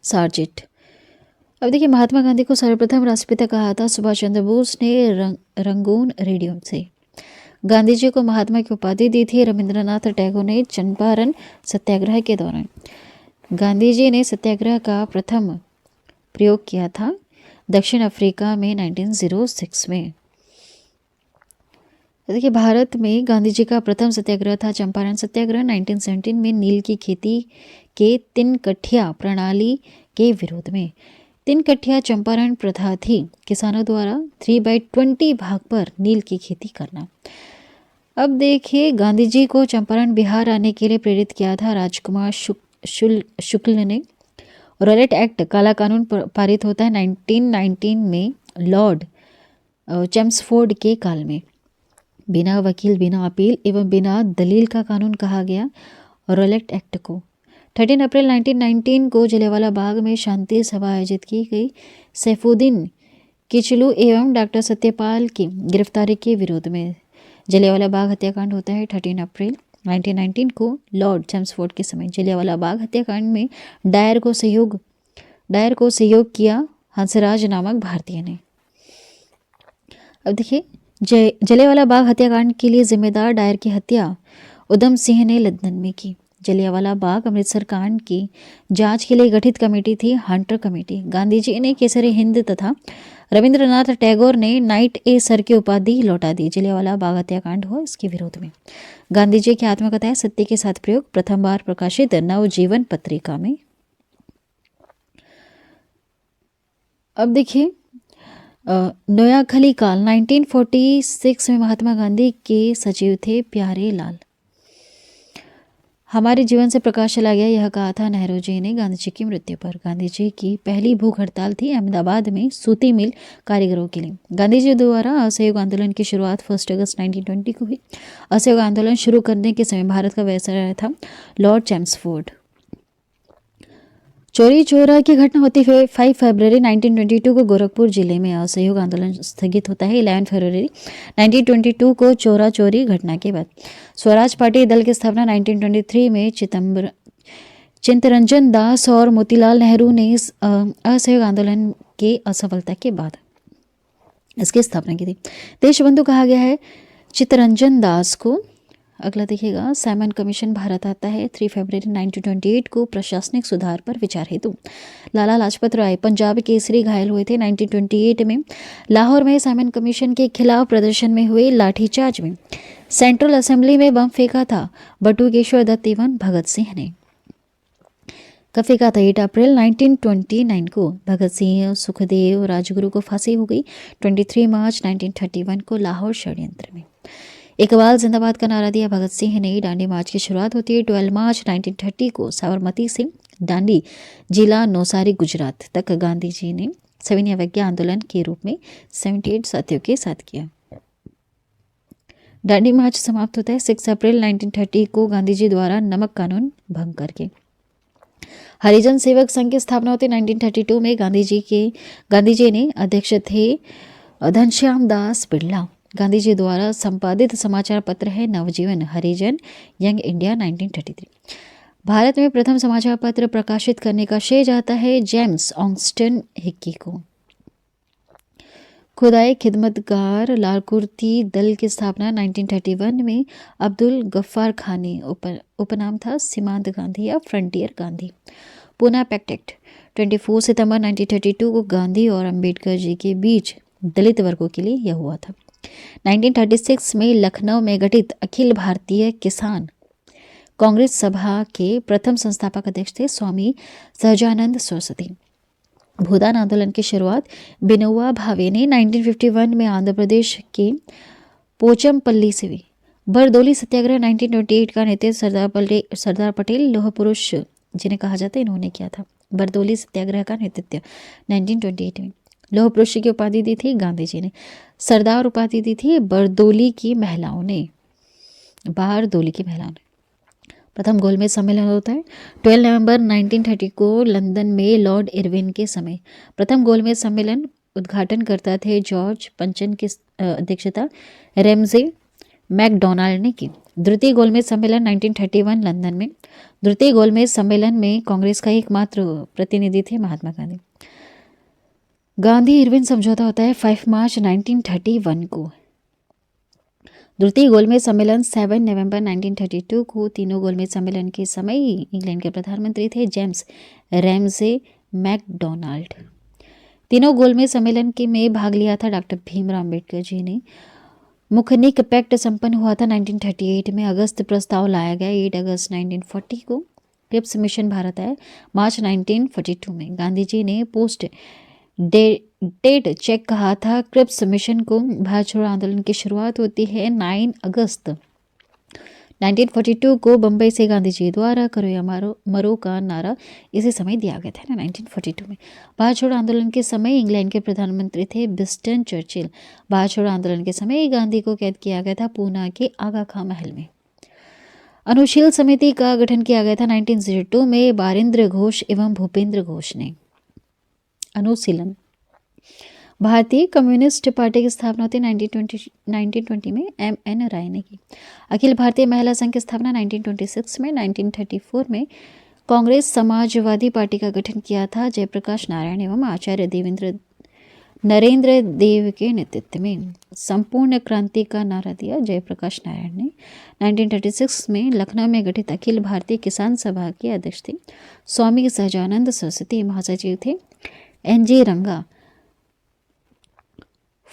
सार्जेंट। अब देखिए, महात्मा गांधी को सर्वप्रथम राष्ट्रपिता कहा था सुभाष चंद्र बोस ने रंगून रेडियो से। गांधी जी को महात्मा की उपाधि दी थी रविंद्रनाथ टैगोर ने चंपारण सत्याग्रह के दौरान। गांधी जी ने सत्याग्रह का प्रथम प्रयोग किया था दक्षिण अफ्रीका में 1906 में। देखिए, भारत में गांधी जी का प्रथम सत्याग्रह था चंपारण सत्याग्रह 1917 में नील की खेती के 3 कठिया प्रणाली के विरोध में। 3 कठिया चंपारण प्रथा थी किसानों द्वारा 3/20 भाग पर नील की खेती करना। अब देखिए, गांधी जी को चंपारण बिहार आने के लिए प्रेरित किया था राजकुमार शुक्ल ने। रॉलेट एक्ट काला कानून पारित होता है 1919 में लॉर्ड चेम्सफोर्ड के काल में। बिना वकील, बिना अपील एवं बिना दलील का कानून कहा गया रॉलेट एक्ट को। 13 अप्रैल 1919 को जलियांवाला बाग में शांति सभा आयोजित की गई सैफुद्दीन किचलू एवं डॉक्टर सत्यपाल की गिरफ्तारी के विरोध में। जलियांवाला बाग हत्याकांड होता है 13 अप्रैल 1919 को लॉर्ड चेम्सफोर्ड के समय। जलियांवाला बाग हत्याकांड में डायर को सहयोग किया हंसराज नामक भारतीय ने। अब देखिए, जलियांवाला बाग हत्याकांड के लिए जिम्मेदार डायर की हत्या उधम सिंह ने लंदन में की। जलियांवाला बाग अमृतसर कांड की जांच के लिए गठित कमेटी थी हंटर कमेटी। गांधी जी ने केसरी हिंद तथा रविंद्रनाथ टैगोर ने नाइट ए सर की उपाधि लौटा दी। जलियांवाला बाग हत्याकांड हुआ इसके विरोध में। गांधी जी की आत्मकथाएं सत्य के साथ प्रयोग प्रथम बार प्रकाशित नवजीवन पत्रिका में। अब देखिए, नोयाखली काल 1946 में महात्मा गांधी के सचिव थे प्यारे लाल। हमारे जीवन से प्रकाश चला गया, यह कहा था नेहरू जी ने गांधी जी की मृत्यु पर। गांधी जी की पहली भूख हड़ताल थी अहमदाबाद में सूती मिल कारीगरों के लिए। गांधी जी द्वारा असहयोग आंदोलन की शुरुआत 1 अगस्त 1920 को हुई। असहयोग आंदोलन शुरू करने के समय भारत का वायसराय था लॉर्ड चेम्सफोर्ड। चोरी चोरा की घटना होती है 5 फरवरी 1922 को गोरखपुर जिले में। असहयोग आंदोलन स्थगित होता है 11 फरवरी 1922 को चोरा चोरी घटना के बाद। स्वराज पार्टी दल की स्थापना 1923 में चित्तरंजन दास और मोतीलाल नेहरू ने असहयोग आंदोलन के असफलता के बाद इसकी स्थापना की थी। देशबंधु कहा गया है चित्तरंजन दास को। अगला देखिएगा, साइमन कमीशन भारत आता है 3 फरवरी 1928 को प्रशासनिक सुधार पर विचार हेतु। लाला लाजपत राय पंजाब केसरी घायल हुए थे 1928 में। लाहौर में साइमन कमीशन के खिलाफ प्रदर्शन में हुए लाठीचार्ज में सेंट्रल असेंबली में बम फेंका था बटुकेश्वर दत्त एवं भगत सिंह ने। कब फेंका था? 8 अप्रैल 1929 को। भगत सिंह, सुखदेव, राजगुरु को फांसी हो गई 23 मार्च 1931 को लाहौर षड्यंत्र में। इकबाल जिंदाबाद का नारा दिया भगत सिंह ने। डांडी मार्च की शुरुआत होती है 12 मार्च 1930 को साबरमती से दांडी जिला नौसारी गुजरात तक गांधी जी ने सविनय अवज्ञा आंदोलन के रूप में 78 साथियों के साथ किया। दांडी मार्च समाप्त होता है 6 अप्रैल 1930 को गांधी जी द्वारा नमक कानून भंग करके। हरिजन सेवक संघ की स्थापना होती 1932 में। गांधी जी ने अध्यक्ष थे घनश्याम दास बिड़ला। गांधी जी द्वारा संपादित समाचार पत्र है नवजीवन हरिजन यंग इंडिया 1933। भारत में प्रथम समाचार पत्र प्रकाशित करने का श्रेय जाता है जेम्स ऑन्गस्टन हिक्की को। खुदाई खिदमतगार लालकुर्ती दल की स्थापना 1931 में अब्दुल गफ्फार खान ने उपनाम था सीमांत गांधी या frontier Gandhi. Poona pact act 24 सितंबर 1932 को गांधी और अंबेडकर जी के बीच दलित वर्गों के लिए यह हुआ था। 1936 में लखनऊ में गठित अखिल भारतीय किसान कांग्रेस सभा के प्रथम संस्थापक अध्यक्ष थे स्वामी सहजानंद सरस्वती। भूदान आंदोलन की शुरुआत बिनोवा भावे ने 1951 में आंध्र प्रदेश के पोचमपल्ली से हुई। बरदौली सत्याग्रह 1928 का नेतृत्व सरदार पटेल लौह पुरुष जिन्हें कहा जाता है इन्होंने किया था। बरदौली सत्याग्रह का नेतृत्व 1928 में। लौह पुरुष की उपाधि दी थी गांधी जी ने। सरदार उपाधि दी थी बरदौली की महिलाओं ने। प्रथम गोलमेज सम्मेलन होता है 12 नवंबर 1930 को लंदन में लॉर्ड इरविन के समय। प्रथम गोलमेज सम्मेलन उद्घाटन करता थे जॉर्ज पंचन की अध्यक्षता रेमजे मैकडोनाल्ड ने की। द्वितीय गोलमेज सम्मेलन 1931 लंदन में। द्वितीय गोलमेज सम्मेलन में कांग्रेस का एकमात्र प्रतिनिधि थे महात्मा गांधी। गांधी इरविन समझौता होता है 5 मार्च 1931 को। द्वितीय गोलमेज सम्मेलन 7 नवंबर 1932 को। तीनों गोलमेज सम्मेलन के समय इंग्लैंड के प्रधानमंत्री थे जेम्स रैमजे मैकडोनाल्ड। तीनों गोलमेज सम्मेलन के में भाग लिया था डॉक्टर भीमराव अम्बेडकर जी ने। मुखनिक पैक्ट संपन्न हुआ था 1938 में। अगस्त प्रस्ताव लाया गया 8 अगस्त 1940 को। क्रिप्स मिशन भारत आया मार्च 1942 में। गांधी जी ने पोस्ट डेट चेक कहा था क्रिप्स मिशन को। भारत छोड़ो आंदोलन की शुरुआत होती है 9 अगस्त 1942 को बम्बई से। गांधी जी द्वारा करो या मरो का नारा इसी समय दिया गया था ना 1942 में। भारत छोड़ो आंदोलन के समय इंग्लैंड के प्रधानमंत्री थे विंस्टन चर्चिल। भारत छोड़ो आंदोलन के समय गांधी को कैद किया गया था पूना के आगा खां महल में। अनुशील समिति का गठन किया गया था 1902 में बारिंद्र घोष एवं भूपेंद्र घोष ने। अनुशीलन भारतीय कम्युनिस्ट पार्टी की स्थापना होती 1920 में M.N. राय ने की। अखिल भारतीय महिला संघ की स्थापना 1926 में। 1934 में कांग्रेस समाजवादी पार्टी का गठन किया था जयप्रकाश नारायण एवं आचार्य नरेंद्र देव के नेतृत्व में। संपूर्ण क्रांति का नारा दिया जयप्रकाश नारायण ने। 1936 में लखनऊ में गठित अखिल भारतीय किसान सभा के अध्यक्ष थे स्वामी सहजानंद सरस्वती। महासचिव थे N.G. रंगा।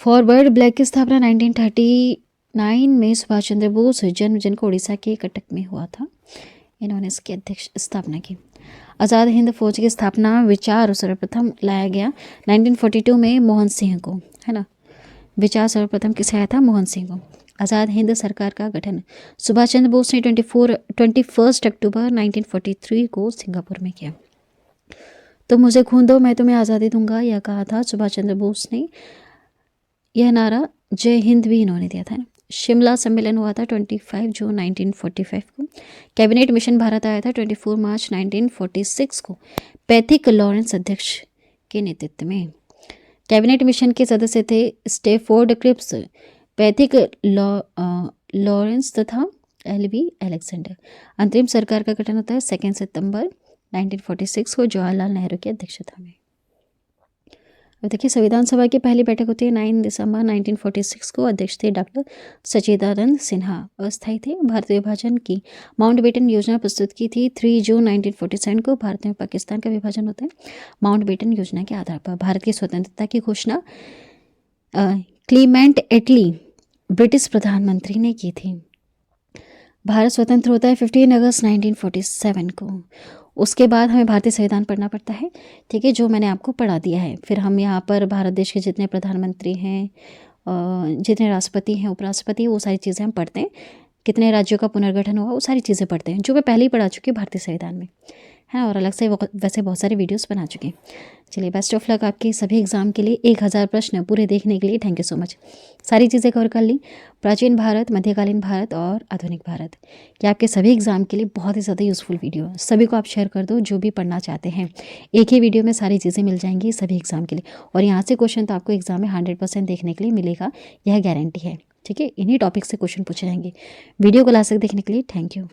फॉरवर्ड ब्लैक की स्थापना 1939 में सुभाष चंद्र बोस जन्म जिनको उड़ीसा के कटक में हुआ था, इन्होंने इसकी अध्यक्ष स्थापना की। आज़ाद हिंद फौज की स्थापना विचार सर्वप्रथम लाया गया 1942 में मोहन सिंह को, है ना। विचार सर्वप्रथम किसे आया था? मोहन सिंह को। आज़ाद हिंद सरकार का गठन सुभाष चंद्र बोस ने 21 अक्टूबर 1943 को सिंगापुर में किया। तो मुझे खून दो मैं तुम्हें आज़ादी दूंगा, यह कहा था सुभाष चंद्र बोस ने। यह नारा जय हिंद भी इन्होंने दिया था। शिमला सम्मेलन हुआ था 25 जून 1945 को। कैबिनेट मिशन भारत आया था 24 मार्च 1946 को पैथिक लॉरेंस अध्यक्ष के नेतृत्व में। कैबिनेट मिशन के सदस्य थे स्टेफोर्ड क्रिप्स, पैथिक लॉरेंस तथा LV अलेक्जेंडर। अंतरिम सरकार का गठन होता है 2 सितंबर 1946 को जवाहरलाल नेहरू की अध्यक्षता में। अब देखिए संविधान सभा की पहली बैठक होती है 9 दिसंबर 1946 को। अध्यक्ष थे डॉक्टर सच्चिदानंद सिन्हा। अस्थायी थे। भारत विभाजन की माउंटबेटन योजना प्रस्तुत की थी 3 जून 1947 को। भारत में पाकिस्तान का विभाजन होता है माउंटबेटन योजना के आधार पर। भारत की स्वतंत्रता की घोषणा क्लीमेंट एटली ब्रिटिश प्रधानमंत्री ने की थी। भारत स्वतंत्र होता है 15 अगस्त 1947 को। उसके बाद हमें भारतीय संविधान पढ़ना पड़ता है, ठीक है, जो मैंने आपको पढ़ा दिया है। फिर हम यहाँ पर भारत देश के जितने प्रधानमंत्री हैं, जितने राष्ट्रपति हैं, उपराष्ट्रपति, वो सारी चीज़ें हम पढ़ते हैं। कितने राज्यों का पुनर्गठन हुआ, वो सारी चीज़ें पढ़ते हैं, जो मैं पहले ही पढ़ा चुकी हूँ भारतीय संविधान में, हैं और अलग से वैसे बहुत सारे वीडियोस बना चुके हैं। चलिए, बेस्ट ऑफ लक आपके सभी एग्ज़ाम के लिए। 1000 प्रश्न पूरे देखने के लिए थैंक यू सो मच। सारी चीज़ें कवर कर ली, प्राचीन भारत, मध्यकालीन भारत और आधुनिक भारत। ये आपके सभी एग्ज़ाम के लिए बहुत ही ज़्यादा यूज़फुल वीडियो है। सभी को आप शेयर कर दो जो भी पढ़ना चाहते हैं। एक ही वीडियो में सारी चीज़ें मिल जाएंगी सभी एग्ज़ाम के लिए, और यहाँ से क्वेश्चन तो आपको एग्ज़ाम में 100% देखने के लिए मिलेगा, यह गारंटी है। ठीक है, इन्हीं टॉपिक से क्वेश्चन पूछे जाएंगे। वीडियो को लास्ट तक देखने के लिए थैंक यू।